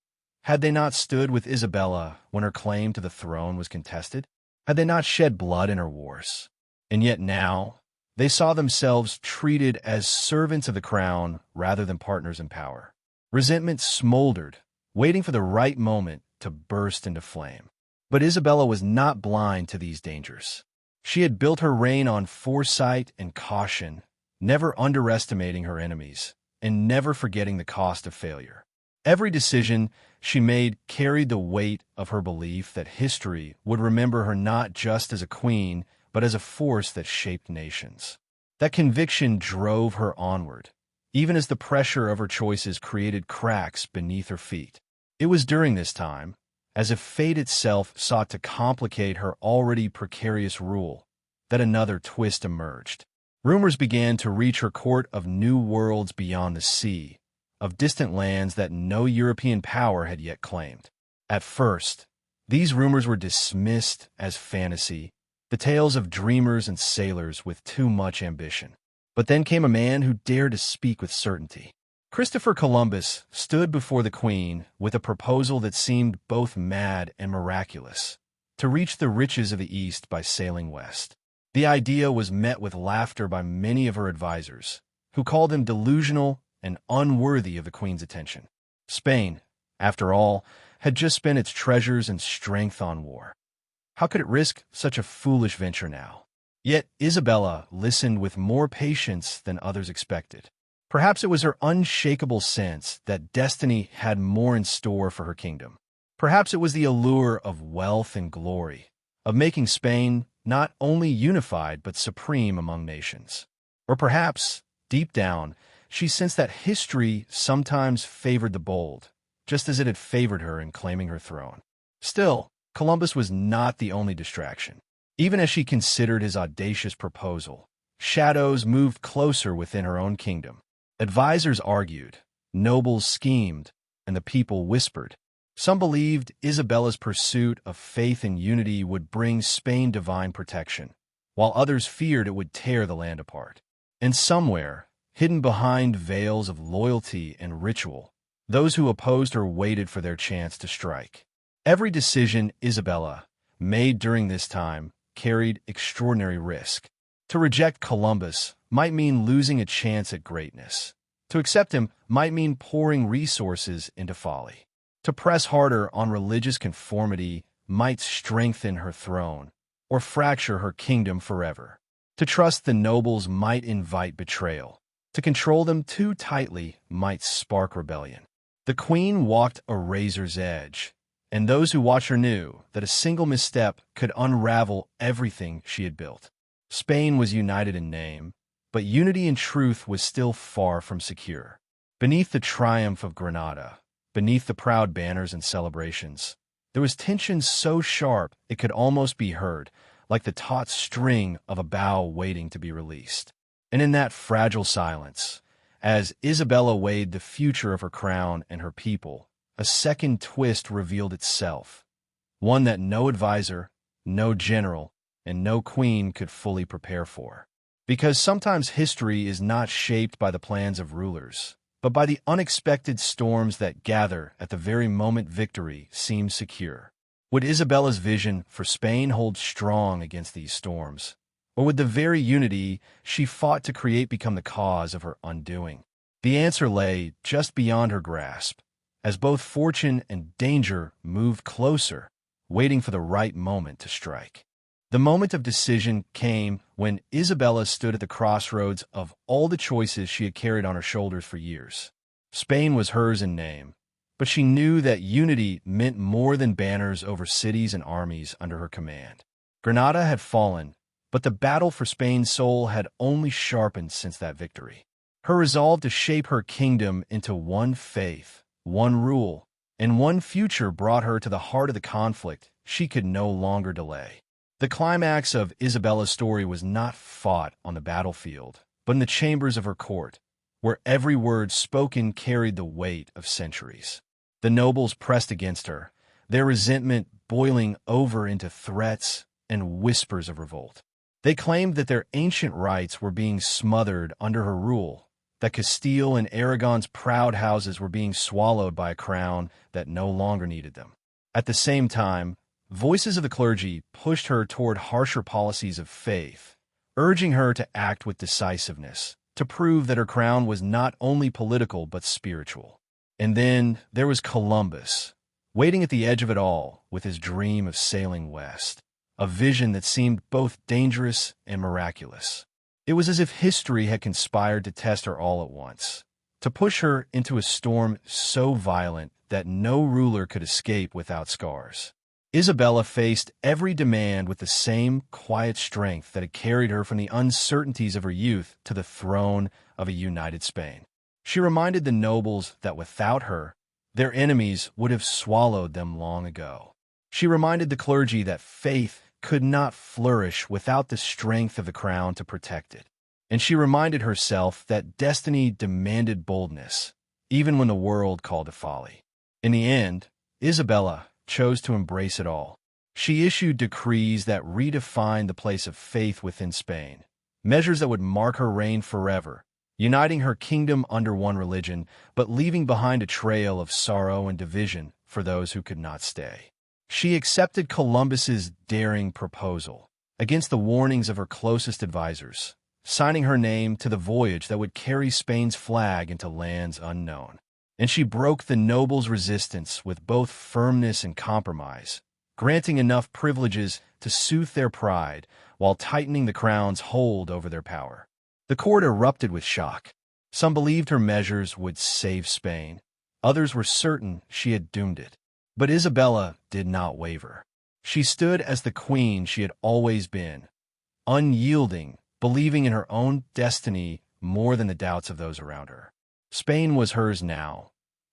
Had they not stood with Isabella when her claim to the throne was contested? Had they not shed blood in her wars? And yet now, they saw themselves treated as servants of the crown rather than partners in power. Resentment smoldered, waiting for the right moment to burst into flame. But Isabella was not blind to these dangers. She had built her reign on foresight and caution, never underestimating her enemies, and never forgetting the cost of failure. Every decision she made carried the weight of her belief that history would remember her not just as a queen, but as a force that shaped nations. That conviction drove her onward, even as the pressure of her choices created cracks beneath her feet. It was during this time, as if fate itself sought to complicate her already precarious rule, that another twist emerged. Rumors began to reach her court of new worlds beyond the sea, of distant lands that no European power had yet claimed. At first, these rumors were dismissed as fantasy, the tales of dreamers and sailors with too much ambition. But then came a man who dared to speak with certainty. Christopher Columbus stood before the Queen with a proposal that seemed both mad and miraculous: to reach the riches of the East by sailing west. The idea was met with laughter by many of her advisors, who called him delusional and unworthy of the Queen's attention. Spain, after all, had just spent its treasures and strength on war. How could it risk such a foolish venture now? Yet Isabella listened with more patience than others expected. Perhaps it was her unshakable sense that destiny had more in store for her kingdom. Perhaps it was the allure of wealth and glory, of making Spain not only unified but supreme among nations. Or perhaps, deep down, she sensed that history sometimes favored the bold, just as it had favored her in claiming her throne. Still, Columbus was not the only distraction. Even as she considered his audacious proposal, shadows moved closer within her own kingdom. Advisors argued, nobles schemed, and the people whispered. Some believed Isabella's pursuit of faith and unity would bring Spain divine protection, while others feared it would tear the land apart. And somewhere, hidden behind veils of loyalty and ritual, those who opposed her waited for their chance to strike. Every decision Isabella made during this time carried extraordinary risk. To reject Columbus might mean losing a chance at greatness. To accept him might mean pouring resources into folly. To press harder on religious conformity might strengthen her throne or fracture her kingdom forever. To trust the nobles might invite betrayal. To control them too tightly might spark rebellion. The Queen walked a razor's edge, and those who watched her knew that a single misstep could unravel everything she had built. Spain was united in name, but unity in truth was still far from secure. Beneath the triumph of Granada, beneath the proud banners and celebrations, there was tension so sharp it could almost be heard, like the taut string of a bow waiting to be released. And in that fragile silence, as Isabella weighed the future of her crown and her people, a second twist revealed itself, one that no advisor, no general, and no queen could fully prepare for. Because sometimes history is not shaped by the plans of rulers, but by the unexpected storms that gather at the very moment victory seems secure. Would Isabella's vision for Spain hold strong against these storms? Or would the very unity she fought to create become the cause of her undoing? The answer lay just beyond her grasp, as both fortune and danger moved closer, waiting for the right moment to strike. The moment of decision came when Isabella stood at the crossroads of all the choices she had carried on her shoulders for years. Spain was hers in name, but she knew that unity meant more than banners over cities and armies under her command. Granada had fallen, but the battle for Spain's soul had only sharpened since that victory. Her resolve to shape her kingdom into one faith, one rule, and one future brought her to the heart of the conflict she could no longer delay. The climax of Isabella's story was not fought on the battlefield, but in the chambers of her court, where every word spoken carried the weight of centuries. The nobles pressed against her, their resentment boiling over into threats and whispers of revolt. They claimed that their ancient rights were being smothered under her rule, that Castile and Aragon's proud houses were being swallowed by a crown that no longer needed them. At the same time, voices of the clergy pushed her toward harsher policies of faith, urging her to act with decisiveness, to prove that her crown was not only political but spiritual. And then there was Columbus, waiting at the edge of it all with his dream of sailing west, a vision that seemed both dangerous and miraculous. It was as if history had conspired to test her all at once, to push her into a storm so violent that no ruler could escape without scars. Isabella faced every demand with the same quiet strength that had carried her from the uncertainties of her youth to the throne of a united Spain. She reminded the nobles that without her, their enemies would have swallowed them long ago. She reminded the clergy that faith could not flourish without the strength of the crown to protect it. And she reminded herself that destiny demanded boldness, even when the world called it folly. In the end, Isabella chose to embrace it all. She issued decrees that redefined the place of faith within Spain, measures that would mark her reign forever, uniting her kingdom under one religion, but leaving behind a trail of sorrow and division for those who could not stay. She accepted Columbus's daring proposal, against the warnings of her closest advisors, signing her name to the voyage that would carry Spain's flag into lands unknown. And she broke the nobles' resistance with both firmness and compromise, granting enough privileges to soothe their pride while tightening the crown's hold over their power. The court erupted with shock. Some believed her measures would save Spain. Others were certain she had doomed it. But Isabella did not waver. She stood as the queen she had always been, unyielding, believing in her own destiny more than the doubts of those around her. Spain was hers now,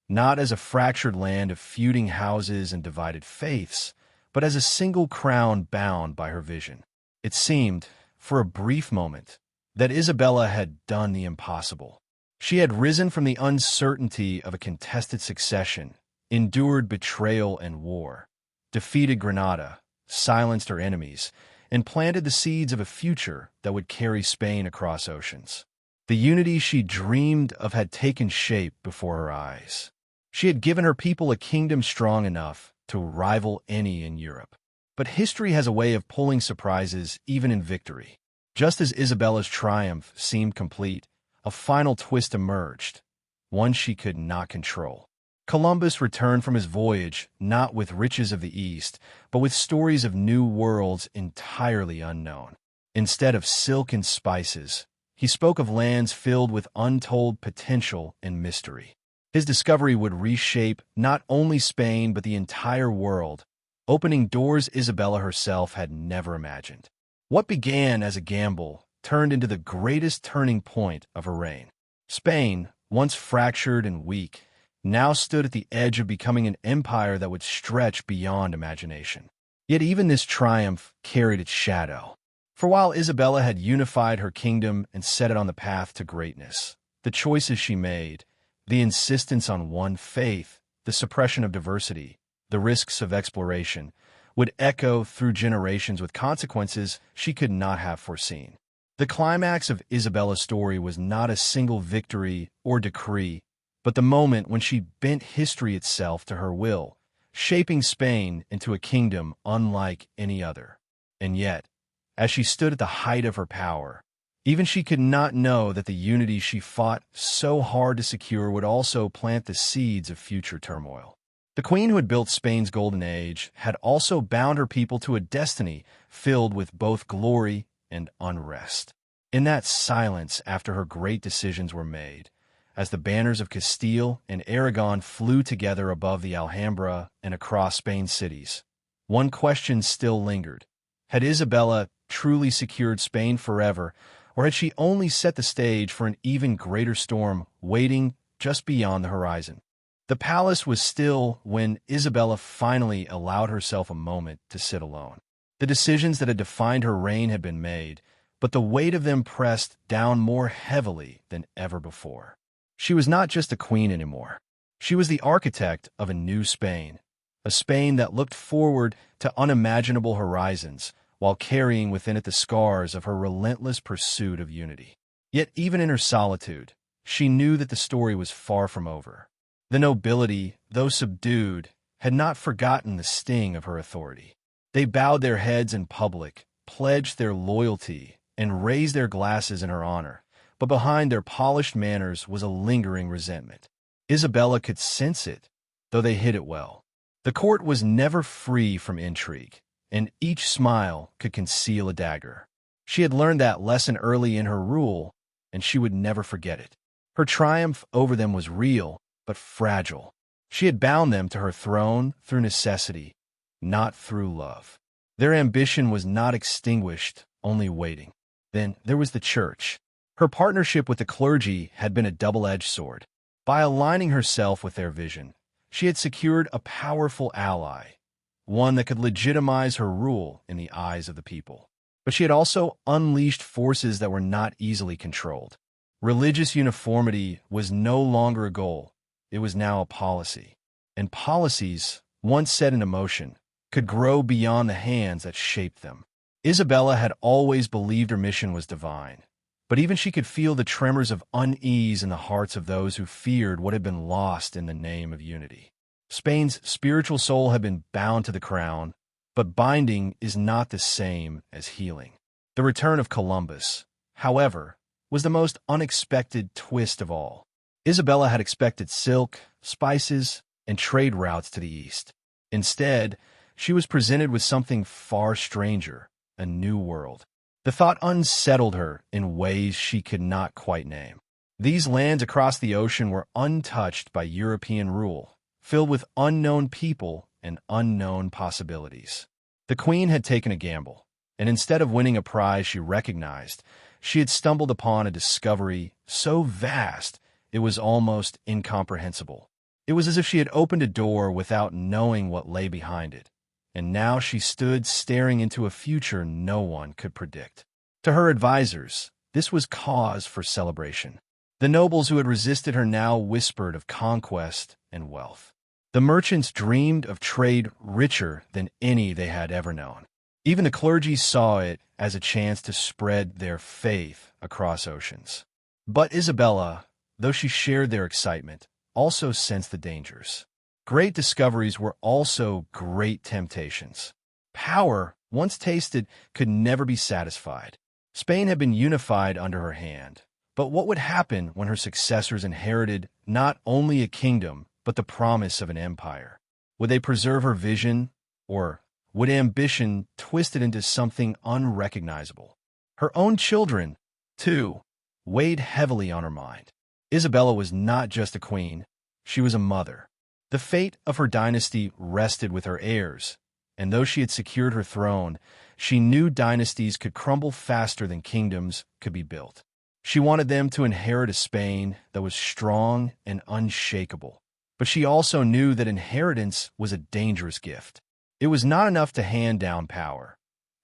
not as a fractured land of feuding houses and divided faiths, but as a single crown bound by her vision. It seemed, for a brief moment, that Isabella had done the impossible. She had risen from the uncertainty of a contested succession, endured betrayal and war, defeated Granada, silenced her enemies, and planted the seeds of a future that would carry Spain across oceans. The unity she dreamed of had taken shape before her eyes. She had given her people a kingdom strong enough to rival any in Europe. But history has a way of pulling surprises even in victory. Just as Isabella's triumph seemed complete, a final twist emerged, one she could not control. Columbus returned from his voyage not with riches of the East, but with stories of new worlds entirely unknown. Instead of silk and spices, he spoke of lands filled with untold potential and mystery. His discovery would reshape not only Spain but the entire world, opening doors Isabella herself had never imagined. What began as a gamble turned into the greatest turning point of her reign. Spain, once fractured and weak, now stood at the edge of becoming an empire that would stretch beyond imagination. Yet even this triumph carried its shadow. For while Isabella had unified her kingdom and set it on the path to greatness, the choices she made, the insistence on one faith, the suppression of diversity, the risks of exploration, would echo through generations with consequences she could not have foreseen. The climax of Isabella's story was not a single victory or decree, but the moment when she bent history itself to her will, shaping Spain into a kingdom unlike any other. And yet, as she stood at the height of her power, even she could not know that the unity she fought so hard to secure would also plant the seeds of future turmoil. The queen who had built Spain's golden age had also bound her people to a destiny filled with both glory and unrest. In that silence after her great decisions were made, as the banners of Castile and Aragon flew together above the Alhambra and across Spain's cities, one question still lingered. Had Isabella truly secured Spain forever, or had she only set the stage for an even greater storm waiting just beyond the horizon? The palace was still when Isabella finally allowed herself a moment to sit alone. The decisions that had defined her reign had been made, but the weight of them pressed down more heavily than ever before. She was not just a queen anymore. She was the architect of a new Spain, a Spain that looked forward to unimaginable horizons while carrying within it the scars of her relentless pursuit of unity. Yet even in her solitude, she knew that the story was far from over. The nobility, though subdued, had not forgotten the sting of her authority. They bowed their heads in public, pledged their loyalty, and raised their glasses in her honor, but behind their polished manners was a lingering resentment. Isabella could sense it, though they hid it well. The court was never free from intrigue, and each smile could conceal a dagger. She had learned that lesson early in her rule, and she would never forget it. Her triumph over them was real, but fragile. She had bound them to her throne through necessity, not through love. Their ambition was not extinguished, only waiting. Then there was the church. Her partnership with the clergy had been a double-edged sword. By aligning herself with their vision, she had secured a powerful ally, one that could legitimize her rule in the eyes of the people. But she had also unleashed forces that were not easily controlled. Religious uniformity was no longer a goal. It was now a policy. And policies, once set in motion, could grow beyond the hands that shaped them. Isabella had always believed her mission was divine, but even she could feel the tremors of unease in the hearts of those who feared what had been lost in the name of unity. Spain's spiritual soul had been bound to the crown, but binding is not the same as healing. The return of Columbus, however, was the most unexpected twist of all. Isabella had expected silk, spices, and trade routes to the east. Instead, she was presented with something far stranger, a new world. The thought unsettled her in ways she could not quite name. These lands across the ocean were untouched by European rule, filled with unknown people and unknown possibilities. The queen had taken a gamble, and instead of winning a prize she recognized, she had stumbled upon a discovery so vast it was almost incomprehensible. It was as if she had opened a door without knowing what lay behind it, and now she stood staring into a future no one could predict. To her advisors, this was cause for celebration. The nobles who had resisted her now whispered of conquest and wealth. The merchants dreamed of trade richer than any they had ever known. Even the clergy saw it as a chance to spread their faith across oceans. But Isabella, though she shared their excitement, also sensed the dangers. Great discoveries were also great temptations. Power, once tasted, could never be satisfied. Spain had been unified under her hand. But what would happen when her successors inherited not only a kingdom, but the promise of an empire? Would they preserve her vision, or would ambition twist it into something unrecognizable? Her own children, too, weighed heavily on her mind. Isabella was not just a queen, she was a mother. The fate of her dynasty rested with her heirs, and though she had secured her throne, she knew dynasties could crumble faster than kingdoms could be built. She wanted them to inherit a Spain that was strong and unshakable, but she also knew that inheritance was a dangerous gift. It was not enough to hand down power.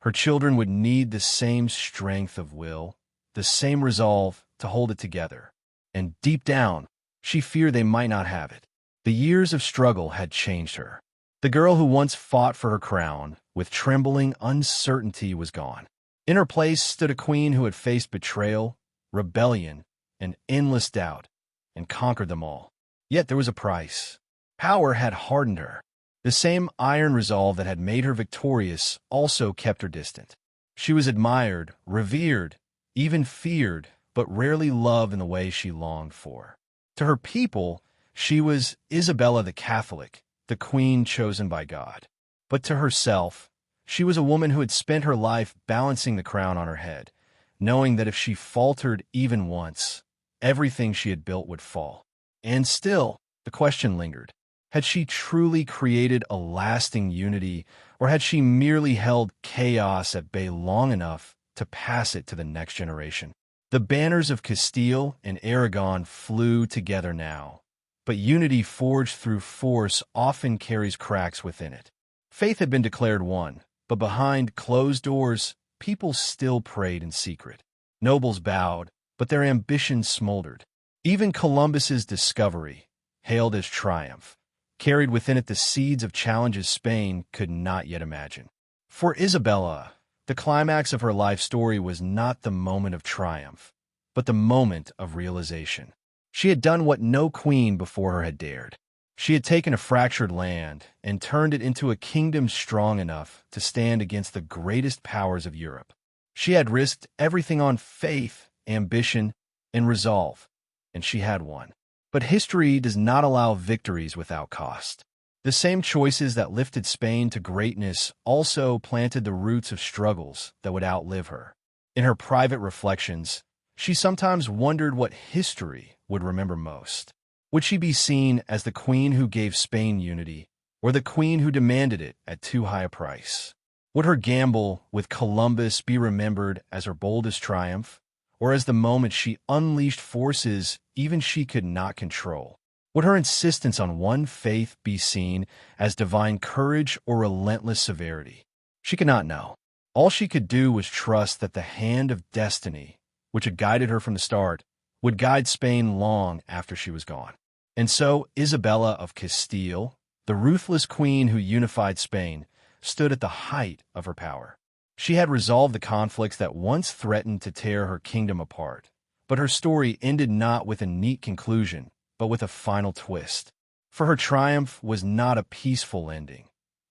Her children would need the same strength of will, the same resolve to hold it together. And deep down, she feared they might not have it. The years of struggle had changed her. The girl who once fought for her crown, with trembling uncertainty, was gone. In her place stood a queen who had faced betrayal, rebellion, and endless doubt, and conquered them all. Yet there was a price. Power had hardened her. The same iron resolve that had made her victorious also kept her distant. She was admired, revered, even feared, but rarely loved in the way she longed for. To her people, she was Isabella the Catholic, the queen chosen by God. But to herself, she was a woman who had spent her life balancing the crown on her head, knowing that if she faltered even once, everything she had built would fall. And still, the question lingered. Had she truly created a lasting unity, or had she merely held chaos at bay long enough to pass it to the next generation? The banners of Castile and Aragon flew together now, but unity forged through force often carries cracks within it. Faith had been declared one, but behind closed doors, people still prayed in secret. Nobles bowed, but their ambitions smoldered. Even Columbus's discovery, hailed as triumph, carried within it the seeds of challenges Spain could not yet imagine. For Isabella, the climax of her life story was not the moment of triumph, but the moment of realization. She had done what no queen before her had dared. She had taken a fractured land and turned it into a kingdom strong enough to stand against the greatest powers of Europe. She had risked everything on faith, ambition, and resolve, and she had won. But history does not allow victories without cost. The same choices that lifted Spain to greatness also planted the roots of struggles that would outlive her. In her private reflections, she sometimes wondered what history would remember most. Would she be seen as the queen who gave Spain unity, or the queen who demanded it at too high a price? Would her gamble with Columbus be remembered as her boldest triumph, or as the moment she unleashed forces even she could not control? Would her insistence on one faith be seen as divine courage or relentless severity? She could not know. All she could do was trust that the hand of destiny, which had guided her from the start, would guide Spain long after she was gone. And so Isabella of Castile, the ruthless queen who unified Spain, stood at the height of her power. She had resolved the conflicts that once threatened to tear her kingdom apart. But her story ended not with a neat conclusion, but with a final twist. For her triumph was not a peaceful ending.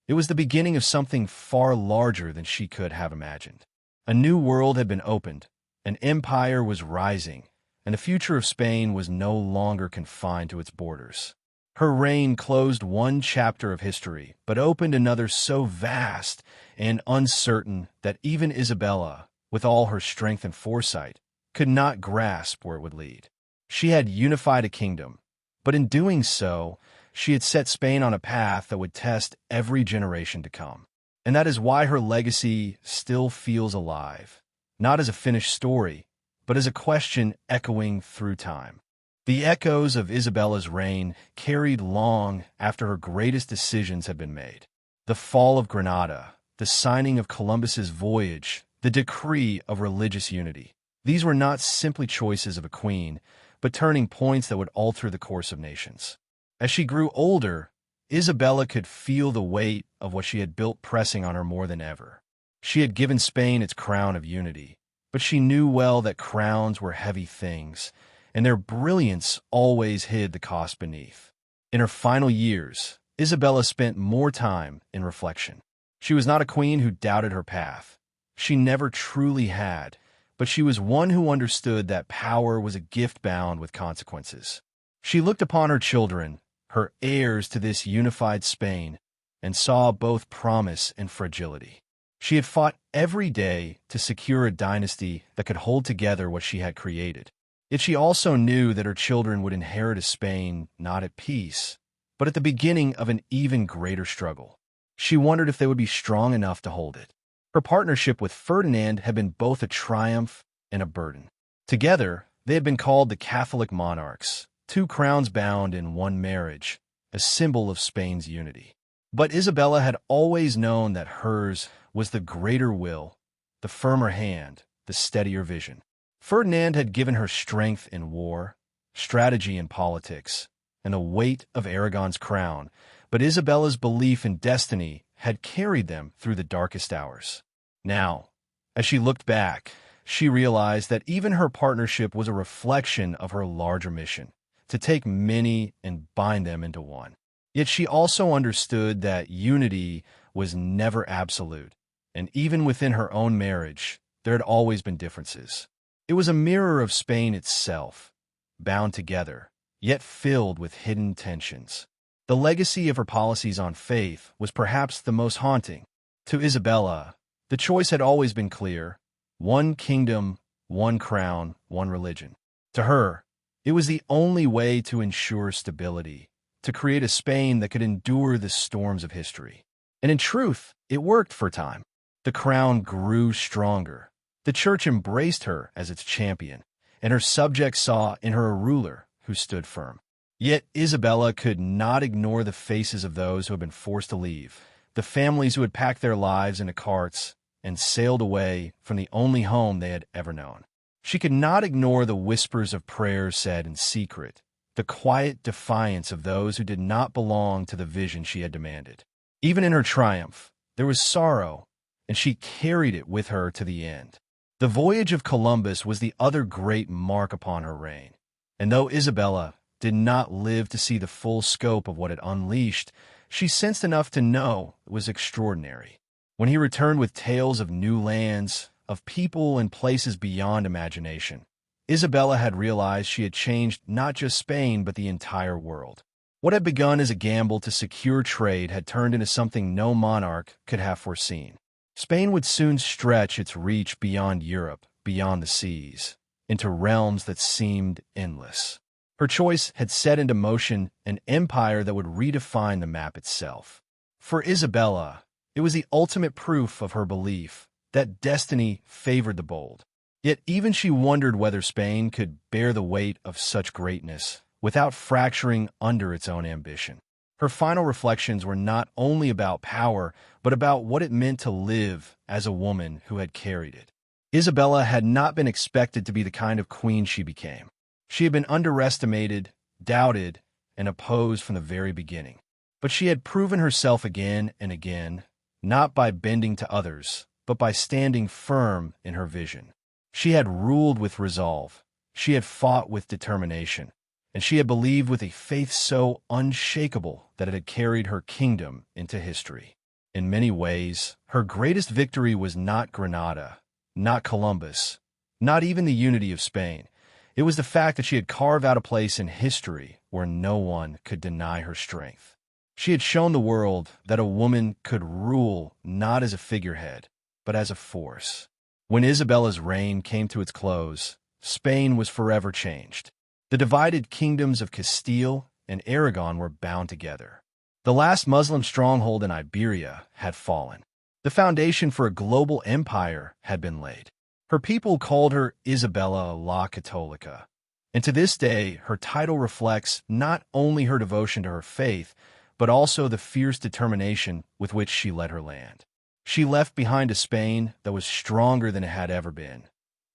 It was the beginning of something far larger than she could have imagined. A new world had been opened, an empire was rising, and the future of Spain was no longer confined to its borders. Her reign closed one chapter of history, but opened another so vast and uncertain that even Isabella, with all her strength and foresight, could not grasp where it would lead. She had unified a kingdom, but in doing so, she had set Spain on a path that would test every generation to come. And that is why her legacy still feels alive, not as a finished story, but as a question echoing through time. The echoes of Isabella's reign carried long after her greatest decisions had been made. The fall of Granada, the signing of Columbus's voyage, the decree of religious unity. These were not simply choices of a queen, but turning points that would alter the course of nations. As she grew older, Isabella could feel the weight of what she had built pressing on her more than ever. She had given Spain its crown of unity, but she knew well that crowns were heavy things, and their brilliance always hid the cost beneath. In her final years, Isabella spent more time in reflection. She was not a queen who doubted her path. She never truly had, but she was one who understood that power was a gift bound with consequences. She looked upon her children, her heirs to this unified Spain, and saw both promise and fragility. She had fought every day to secure a dynasty that could hold together what she had created. Yet she also knew that her children would inherit a Spain not at peace, but at the beginning of an even greater struggle. She wondered if they would be strong enough to hold it. Her partnership with Ferdinand had been both a triumph and a burden. Together, they had been called the Catholic Monarchs, two crowns bound in one marriage, a symbol of Spain's unity. But Isabella had always known that hers was the greater will, the firmer hand, the steadier vision. Ferdinand had given her strength in war, strategy in politics, and the weight of Aragon's crown, but Isabella's belief in destiny had carried them through the darkest hours. Now, as she looked back, she realized that even her partnership was a reflection of her larger mission, to take many and bind them into one. Yet she also understood that unity was never absolute, and even within her own marriage, there had always been differences. It was a mirror of Spain itself, bound together, yet filled with hidden tensions. The legacy of her policies on faith was perhaps the most haunting. To Isabella, the choice had always been clear: one kingdom, one crown, one religion. To her, it was the only way to ensure stability, to create a Spain that could endure the storms of history. And in truth, it worked for a time. The crown grew stronger. The church embraced her as its champion, and her subjects saw in her a ruler who stood firm. Yet Isabella could not ignore the faces of those who had been forced to leave, the families who had packed their lives into carts and sailed away from the only home they had ever known. She could not ignore the whispers of prayers said in secret, the quiet defiance of those who did not belong to the vision she had demanded. Even in her triumph, there was sorrow, and she carried it with her to the end. The voyage of Columbus was the other great mark upon her reign, and though Isabella did not live to see the full scope of what it unleashed, she sensed enough to know it was extraordinary. When he returned with tales of new lands, of people and places beyond imagination, Isabella had realized she had changed not just Spain but the entire world. What had begun as a gamble to secure trade had turned into something no monarch could have foreseen. Spain would soon stretch its reach beyond Europe, beyond the seas, into realms that seemed endless. Her choice had set into motion an empire that would redefine the map itself. For Isabella, it was the ultimate proof of her belief that destiny favored the bold. Yet even she wondered whether Spain could bear the weight of such greatness without fracturing under its own ambition. Her final reflections were not only about power, but about what it meant to live as a woman who had carried it. Isabella had not been expected to be the kind of queen she became. She had been underestimated, doubted, and opposed from the very beginning. But she had proven herself again and again, not by bending to others, but by standing firm in her vision. She had ruled with resolve. She had fought with determination. And she had believed with a faith so unshakable that it had carried her kingdom into history. In many ways, her greatest victory was not Granada, not Columbus, not even the unity of Spain. It was the fact that she had carved out a place in history where no one could deny her strength. She had shown the world that a woman could rule not as a figurehead, but as a force. When Isabella's reign came to its close, Spain was forever changed. The divided kingdoms of Castile and Aragon were bound together. The last Muslim stronghold in Iberia had fallen. The foundation for a global empire had been laid. Her people called her Isabella la Católica, and to this day her title reflects not only her devotion to her faith, but also the fierce determination with which she led her land. She left behind a Spain that was stronger than it had ever been,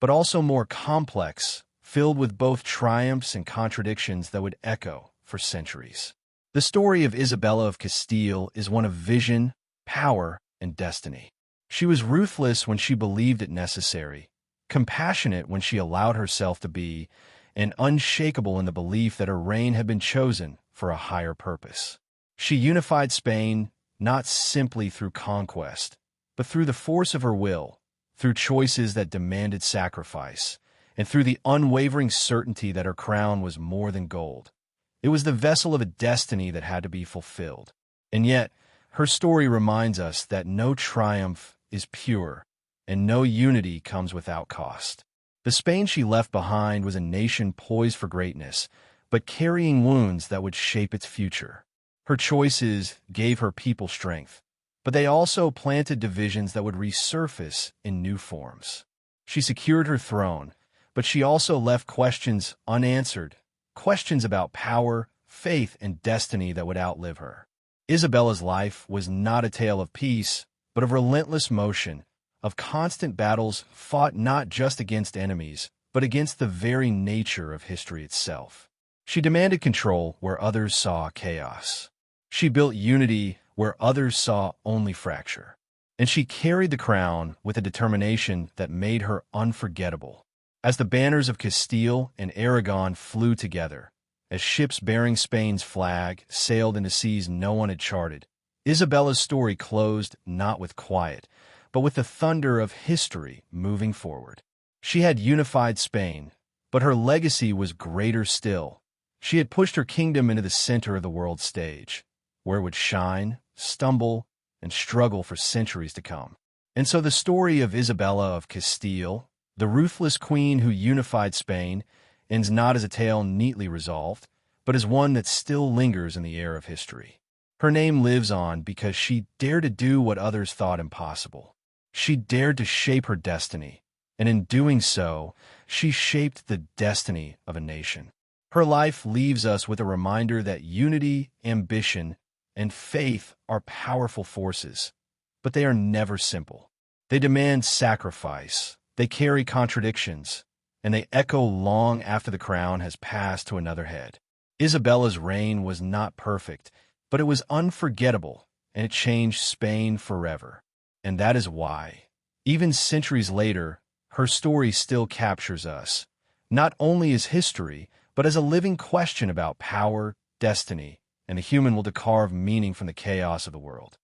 but also more complex, filled with both triumphs and contradictions that would echo for centuries. The story of Isabella of Castile is one of vision, power, and destiny. She was ruthless when she believed it necessary, compassionate when she allowed herself to be, and unshakable in the belief that her reign had been chosen for a higher purpose. She unified Spain not simply through conquest, but through the force of her will, through choices that demanded sacrifice, and through the unwavering certainty that her crown was more than gold. It was the vessel of a destiny that had to be fulfilled. And yet, her story reminds us that no triumph is pure, and no unity comes without cost. The Spain she left behind was a nation poised for greatness, but carrying wounds that would shape its future. Her choices gave her people strength, but they also planted divisions that would resurface in new forms. She secured her throne, but she also left questions unanswered, questions about power, faith, and destiny that would outlive her. Isabella's life was not a tale of peace, but of relentless motion, of constant battles fought not just against enemies, but against the very nature of history itself. She demanded control where others saw chaos. She built unity where others saw only fracture. And she carried the crown with a determination that made her unforgettable. As the banners of Castile and Aragon flew together, as ships bearing Spain's flag sailed into seas no one had charted, Isabella's story closed not with quiet, but with the thunder of history moving forward. She had unified Spain, but her legacy was greater still. She had pushed her kingdom into the center of the world stage, where it would shine, stumble, and struggle for centuries to come. And so the story of Isabella of Castile, the ruthless queen who unified Spain, ends not as a tale neatly resolved, but as one that still lingers in the air of history. Her name lives on because she dared to do what others thought impossible. She dared to shape her destiny, and in doing so, she shaped the destiny of a nation. Her life leaves us with a reminder that unity, ambition, and faith are powerful forces, but they are never simple. They demand sacrifice, they carry contradictions, and they echo long after the crown has passed to another head. Isabella's reign was not perfect, but it was unforgettable, and it changed Spain forever. And that is why, even centuries later, her story still captures us, not only as history, but as a living question about power, destiny, and the human will to carve meaning from the chaos of the world.